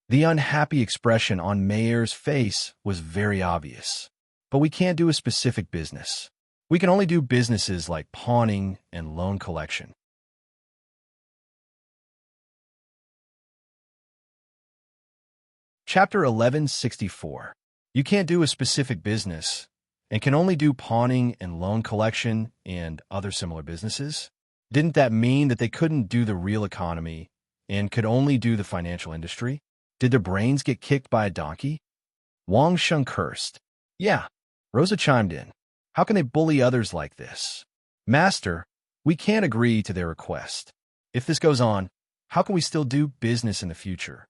The unhappy expression on Mayer's face was very obvious. But we can't do a specific business. We can only do businesses like pawning and loan collection. Chapter 1164. You can't do a specific business and can only do pawning and loan collection and other similar businesses? Didn't that mean that they couldn't do the real economy and could only do the financial industry? Did their brains get kicked by a donkey? Wang Sheng cursed. Yeah, Rosa chimed in. How can they bully others like this? Master, we can't agree to their request. If this goes on, how can we still do business in the future?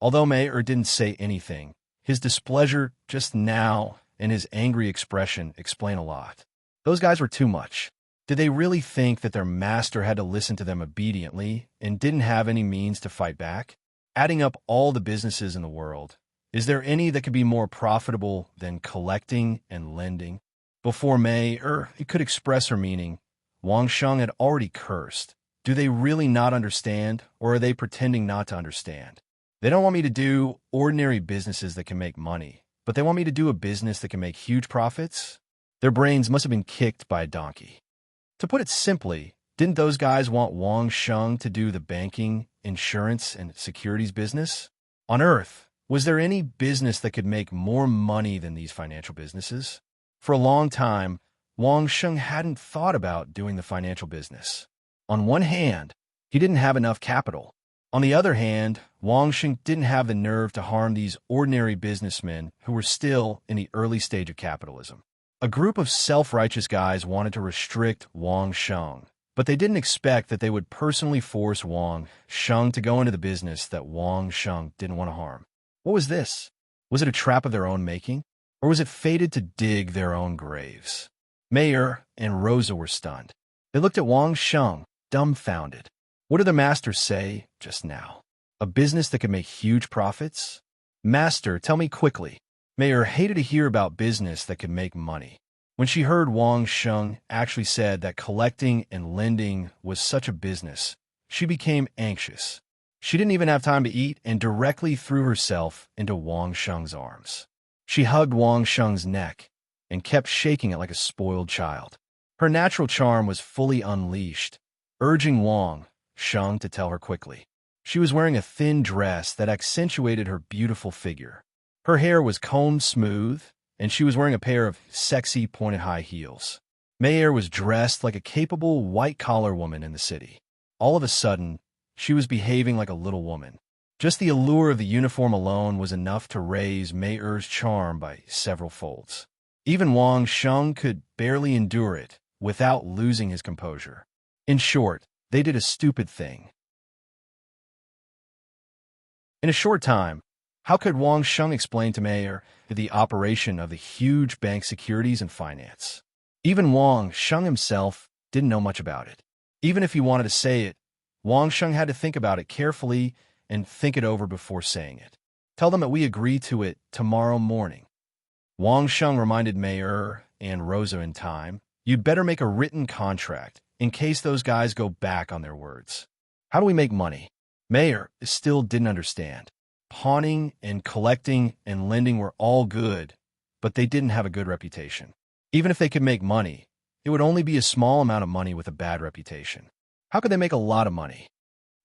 Although Mayer didn't say anything, his displeasure just now and his angry expression explain a lot. Those guys were too much. Did they really think that their master had to listen to them obediently and didn't have any means to fight back? Adding up all the businesses in the world, is there any that could be more profitable than collecting and lending? Before Mayer could express her meaning, Wang Sheng had already cursed. Do they really not understand, or are they pretending not to understand? They don't want me to do ordinary businesses that can make money, but they want me to do a business that can make huge profits? Their brains must have been kicked by a donkey. To put it simply, didn't those guys want Wang Sheng to do the banking, insurance, and securities business? On Earth, was there any business that could make more money than these financial businesses? For a long time, Wang Sheng hadn't thought about doing the financial business. On one hand, he didn't have enough capital. On the other hand, Wang Sheng didn't have the nerve to harm these ordinary businessmen who were still in the early stage of capitalism. A group of self-righteous guys wanted to restrict Wang Sheng, but they didn't expect that they would personally force Wang Sheng to go into the business that Wang Sheng didn't want to harm. What was this? Was it a trap of their own making? Or was it fated to dig their own graves? Mayer and Rosa were stunned. They looked at Wang Sheng, dumbfounded. What did the master say just now? A business that could make huge profits? Master, tell me quickly. Mayer hated to hear about business that could make money. When she heard Wang Sheng actually said that collecting and lending was such a business, she became anxious. She didn't even have time to eat and directly threw herself into Wang Sheng's arms. She hugged Wang Sheng's neck and kept shaking it like a spoiled child. Her natural charm was fully unleashed, urging Wang Sheng to tell her quickly. She was wearing a thin dress that accentuated her beautiful figure. Her hair was combed smooth, and she was wearing a pair of sexy pointed high heels. Mayer was dressed like a capable white-collar woman in the city. All of a sudden, she was behaving like a little woman. Just the allure of the uniform alone was enough to raise Mayer's charm by several folds. Even Wang Sheng could barely endure it without losing his composure. In short, they did a stupid thing. In a short time, how could Wang Sheng explain to Mayer the operation of the huge bank securities and finance? Even Wang Sheng himself didn't know much about it. Even if he wanted to say it, Wang Sheng had to think about it carefully and think it over before saying it. Tell them that we agree to it tomorrow morning. Wang Sheng reminded Mayer and Rosa in time, you'd better make a written contract in case those guys go back on their words. How do we make money? Mayer still didn't understand. Pawning and collecting and lending were all good, but they didn't have a good reputation. Even if they could make money, it would only be a small amount of money with a bad reputation. How could they make a lot of money?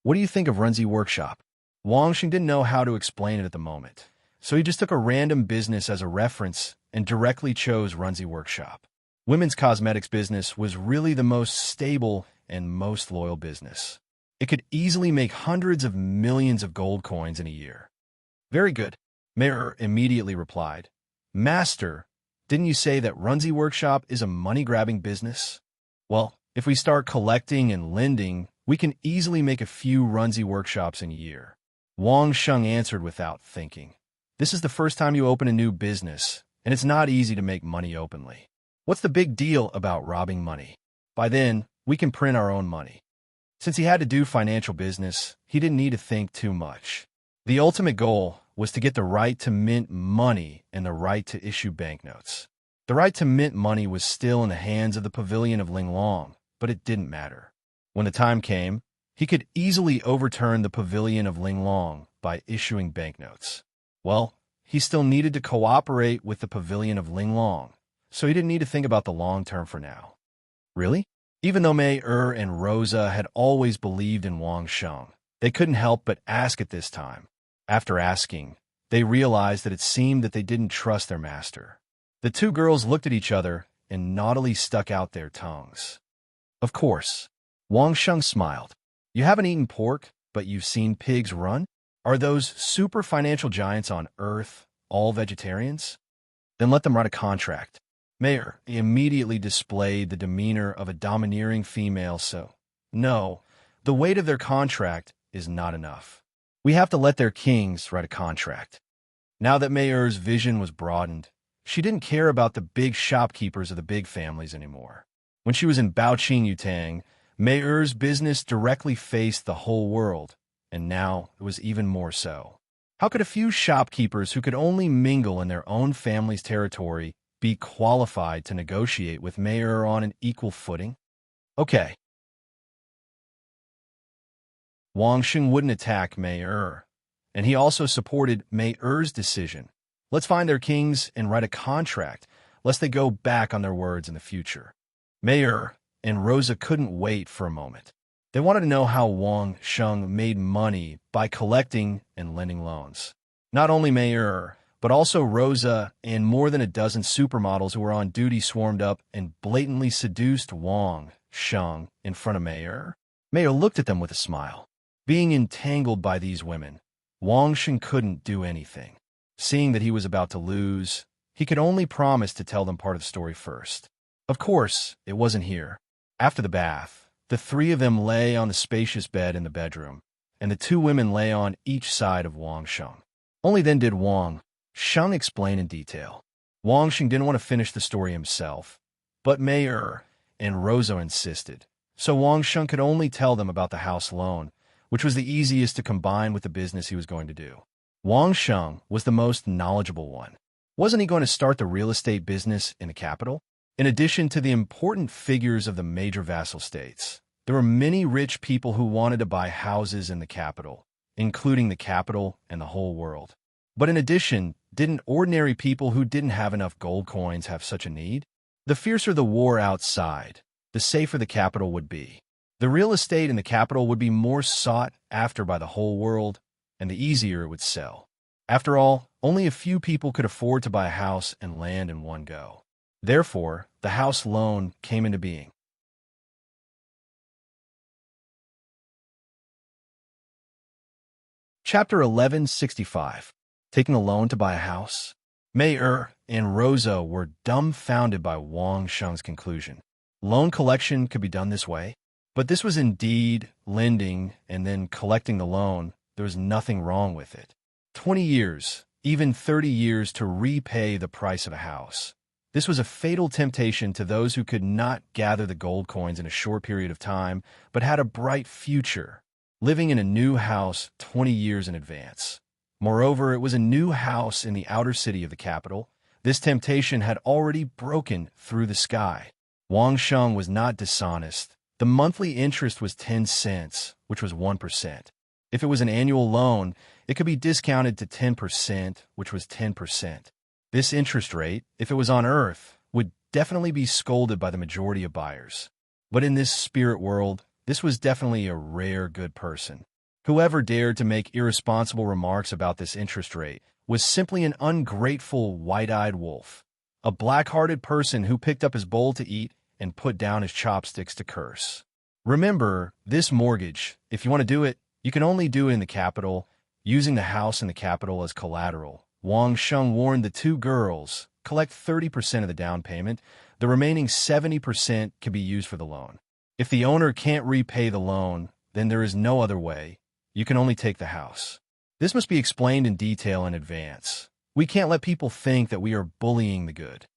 What do you think of Runzi Workshop? Wang Sheng didn't know how to explain it at the moment, so he just took a random business as a reference and directly chose Runzi Workshop. Women's cosmetics business was really the most stable and most loyal business. It could easily make hundreds of millions of gold coins in a year. Very good, Mayer immediately replied. Master, didn't you say that Runzi Workshop is a money-grabbing business? Well, if we start collecting and lending, we can easily make a few Runzi Workshops in a year. Wang Sheng answered without thinking. This is the first time you open a new business, and it's not easy to make money openly. What's the big deal about robbing money? By then, we can print our own money. Since he had to do financial business, he didn't need to think too much. The ultimate goal was to get the right to mint money and the right to issue banknotes. The right to mint money was still in the hands of the pavilion of Linglong, but it didn't matter. When the time came, He could easily overturn the pavilion of Linglong by issuing banknotes. Well, he still needed to cooperate with the pavilion of Linglong, so he didn't need to think about the long term for now. Really? Even though Mei and Rosa had always believed in Wang Sheng, they couldn't help but ask at this time. After asking, they realized that it seemed that they didn't trust their master. The two girls looked at each other and naughtily stuck out their tongues. Of course. Wang Sheng smiled. You haven't eaten pork, but you've seen pigs run? Are those super financial giants on Earth all vegetarians? Then let them write a contract. Mayor immediately displayed the demeanor of a domineering female, so no, the weight of their contract is not enough. We have to let their kings write a contract. Now that Mayor's vision was broadened, she didn't care about the big shopkeepers of the big families anymore. When she was in Baoqing Yutang, Mayor's business directly faced the whole world, and now it was even more so. How could a few shopkeepers who could only mingle in their own family's territory be qualified to negotiate with Mayor on an equal footing? Okay. Wang Sheng wouldn't attack Mayor, and he also supported Mayor's decision. Let's find their kings and write a contract, lest they go back on their words in the future. Mayor and Rosa couldn't wait for a moment. They wanted to know how Wang Sheng made money by collecting and lending loans. Not only Mayor, but also Rosa and more than a dozen supermodels who were on duty swarmed up and blatantly seduced Wang Sheng in front of Mayor. Mayor looked at them with a smile. Being entangled by these women, Wang Sheng couldn't do anything. Seeing that he was about to lose, he could only promise to tell them part of the story first. Of course, it wasn't here. After the bath, the three of them lay on the spacious bed in the bedroom, and the two women lay on each side of Wang Sheng. Only then did Wang Sheng explain in detail. Wang Sheng didn't want to finish the story himself, but Mayor and Rosa insisted, so Wang Sheng could only tell them about the house loan, which was the easiest to combine with the business he was going to do. Wang Sheng was the most knowledgeable one. Wasn't he going to start the real estate business in the capital? In addition to the important figures of the major vassal states, there were many rich people who wanted to buy houses in the capital, including the capital and the whole world. But in addition, didn't ordinary people who didn't have enough gold coins have such a need? The fiercer the war outside, the safer the capital would be. The real estate in the capital would be more sought after by the whole world, and the easier it would sell. After all, only a few people could afford to buy a house and land in one go. Therefore, the house loan came into being. Chapter 1165. Taking a loan to buy a house? Mayor and Rosa were dumbfounded by Wang Sheng's conclusion. Loan collection could be done this way? But this was indeed lending and then collecting the loan. There was nothing wrong with it. 20 years, even 30 years to repay the price of a house. This was a fatal temptation to those who could not gather the gold coins in a short period of time, but had a bright future, living in a new house 20 years in advance. Moreover, it was a new house in the outer city of the capital. This temptation had already broken through the sky. Wang Sheng was not dishonest. The monthly interest was 10 cents, which was 1%. If it was an annual loan, it could be discounted to 10%, which was 10%. This interest rate, if it was on Earth, would definitely be scolded by the majority of buyers. But in this spirit world, this was definitely a rare good person. Whoever dared to make irresponsible remarks about this interest rate was simply an ungrateful, white-eyed wolf, a black-hearted person who picked up his bowl to eat and put down his chopsticks to curse. Remember, this mortgage, if you want to do it, you can only do it in the capital, using the house in the capital as collateral. Wang Sheng warned the two girls, collect 30% of the down payment. The remaining 70% can be used for the loan. If the owner can't repay the loan, then there is no other way. You can only take the house. This must be explained in detail in advance. We can't let people think that we are bullying the good.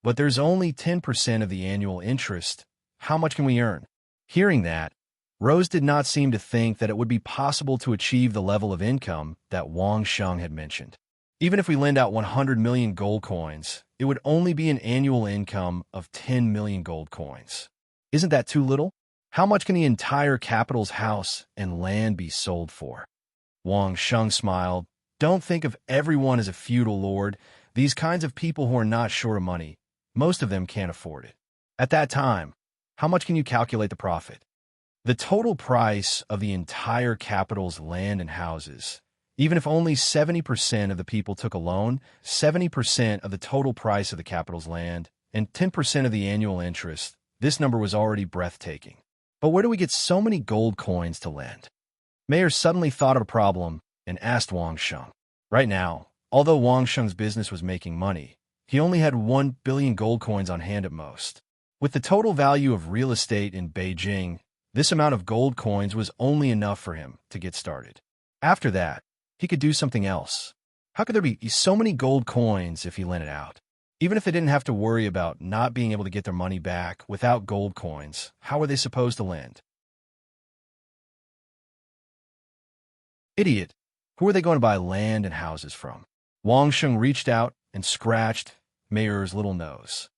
But there's only 10% of the annual interest. How much can we earn? Hearing that, Rose did not seem to think that it would be possible to achieve the level of income that Wang Sheng had mentioned. Even if we lend out 100 million gold coins, it would only be an annual income of 10 million gold coins. Isn't that too little? How much can the entire capital's house and land be sold for? Wang Sheng smiled. Don't think of everyone as a feudal lord. These kinds of people who are not short of money, most of them can't afford it. At that time, how much can you calculate the profit? The total price of the entire capital's land and houses. Even if only 70% of the people took a loan, 70% of the total price of the capital's land, and 10% of the annual interest, this number was already breathtaking. But where do we get so many gold coins to lend? Mayer suddenly thought of a problem and asked Wang Sheng. Right now, although Wang Sheng's business was making money, he only had 1 billion gold coins on hand at most. With the total value of real estate in Beijing, this amount of gold coins was only enough for him to get started. After that, he could do something else. How could there be so many gold coins if he lent it out? Even if they didn't have to worry about not being able to get their money back without gold coins, how were they supposed to lend? Idiot! Who are they going to buy land and houses from? Wang Sheng reached out and scratched Mayer's little nose.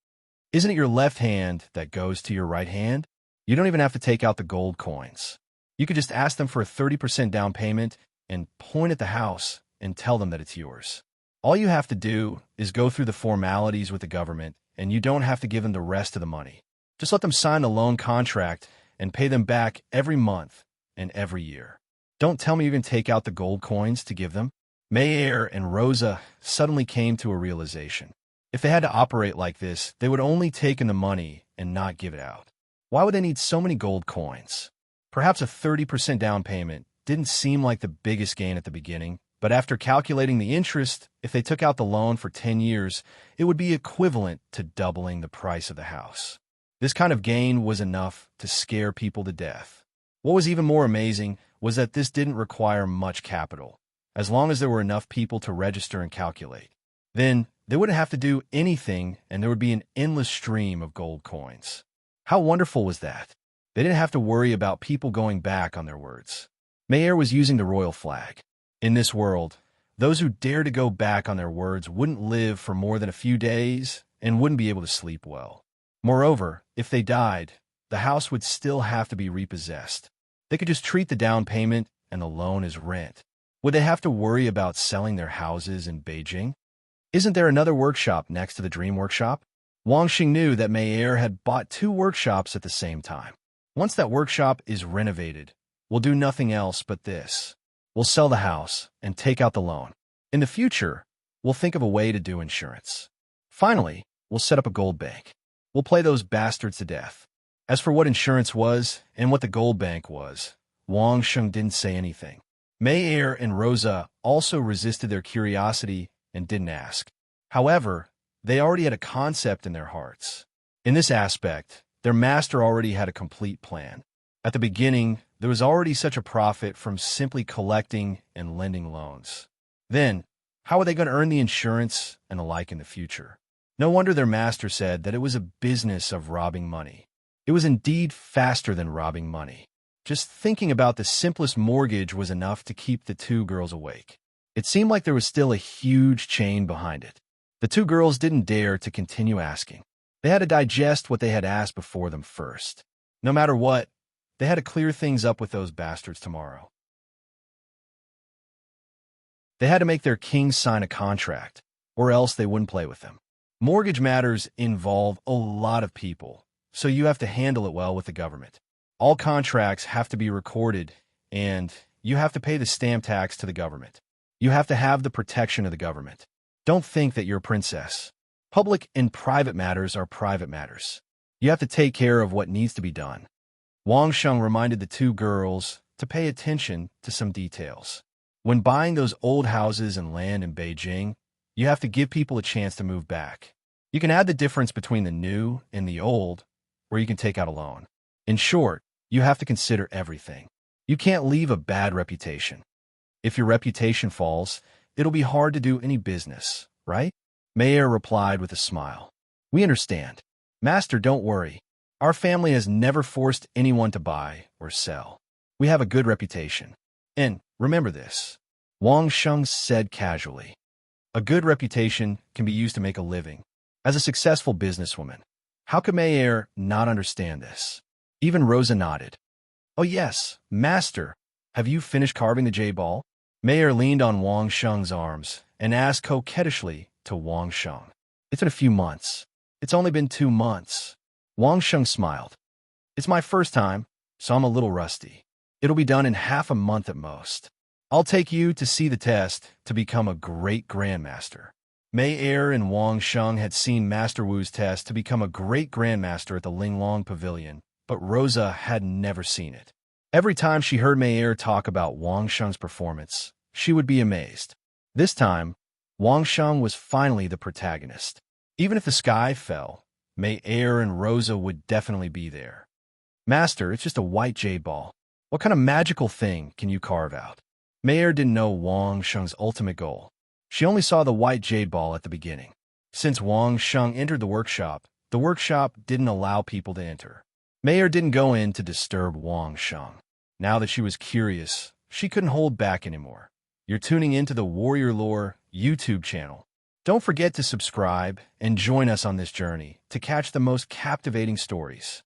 Isn't it your left hand that goes to your right hand? You don't even have to take out the gold coins. You could just ask them for a 30% down payment and point at the house and tell them that it's yours. All you have to do is go through the formalities with the government, and you don't have to give them the rest of the money. Just let them sign the loan contract and pay them back every month and every year. Don't tell me you're going to take out the gold coins to give them. Mayer and Rosa suddenly came to a realization. If they had to operate like this, they would only take in the money and not give it out. Why would they need so many gold coins? Perhaps a 30% down payment didn't seem like the biggest gain at the beginning, but after calculating the interest, if they took out the loan for 10 years, it would be equivalent to doubling the price of the house. This kind of gain was enough to scare people to death. What was even more amazing was that this didn't require much capital, as long as there were enough people to register and calculate. Then, they wouldn't have to do anything, and there would be an endless stream of gold coins. How wonderful was that? They didn't have to worry about people going back on their words. Mayer was using the royal flag. In this world, those who dare to go back on their words wouldn't live for more than a few days and wouldn't be able to sleep well. Moreover, if they died, the house would still have to be repossessed. They could just treat the down payment and the loan as rent. Would they have to worry about selling their houses in Beijing? Isn't there another workshop next to the Dream Workshop? Wang Xing knew that Mayer had bought 2 workshops at the same time. Once that workshop is renovated, we'll do nothing else but this. We'll sell the house and take out the loan. In the future, we'll think of a way to do insurance. Finally, we'll set up a gold bank. We'll play those bastards to death. As for what insurance was and what the gold bank was, Wang Sheng didn't say anything. Mayer and Rosa also resisted their curiosity and didn't ask. However, they already had a concept in their hearts. In this aspect, their master already had a complete plan. At the beginning, there was already such a profit from simply collecting and lending loans. Then, how were they going to earn the insurance and the like in the future? No wonder their master said that it was a business of robbing money. It was indeed faster than robbing money. Just thinking about the simplest mortgage was enough to keep the 2 girls awake. It seemed like there was still a huge chain behind it. The 2 girls didn't dare to continue asking. They had to digest what they had asked before them first. No matter what, they had to clear things up with those bastards tomorrow. They had to make their king sign a contract, or else they wouldn't play with them. Mortgage matters involve a lot of people, so you have to handle it well with the government. All contracts have to be recorded, and you have to pay the stamp tax to the government. You have to have the protection of the government. Don't think that you're a princess. Public and private matters are private matters. You have to take care of what needs to be done. Wang Sheng reminded the 2 girls to pay attention to some details. When buying those old houses and land in Beijing, you have to give people a chance to move back. You can add the difference between the new and the old, or you can take out a loan. In short, you have to consider everything. You can't leave a bad reputation. If your reputation falls, it'll be hard to do any business, right? Mayer replied with a smile. We understand. Master, don't worry. Our family has never forced anyone to buy or sell. We have a good reputation. And remember this, Wang Sheng said casually. A good reputation can be used to make a living. As a successful businesswoman, how could Mayer not understand this? Even Rosa nodded. Oh yes, Master. Have you finished carving the jade ball? Mayer leaned on Wang Sheng's arms and asked coquettishly to Wang Sheng. It's been a few months. It's only been 2 months. Wang Sheng smiled. It's my first time, so I'm a little rusty. It'll be done in half a month at most. I'll take you to see the test to become a great grandmaster. Mei Er and Wang Sheng had seen Master Wu's test to become a great grandmaster at the Linglong Pavilion, but Rosa had never seen it. Every time she heard Mei Er talk about Wang Sheng's performance, she would be amazed. This time, Wang Sheng was finally the protagonist. Even if the sky fell, Mei Er and Rosa would definitely be there. Master, it's just a white jade ball. What kind of magical thing can you carve out? Mei Er didn't know Wang Sheng's ultimate goal. She only saw the white jade ball at the beginning. Since Wang Sheng entered the workshop didn't allow people to enter. Mei Er didn't go in to disturb Wang Sheng. Now that she was curious, she couldn't hold back anymore. You're tuning into the Warrior Lore YouTube channel. Don't forget to subscribe and join us on this journey to catch the most captivating stories.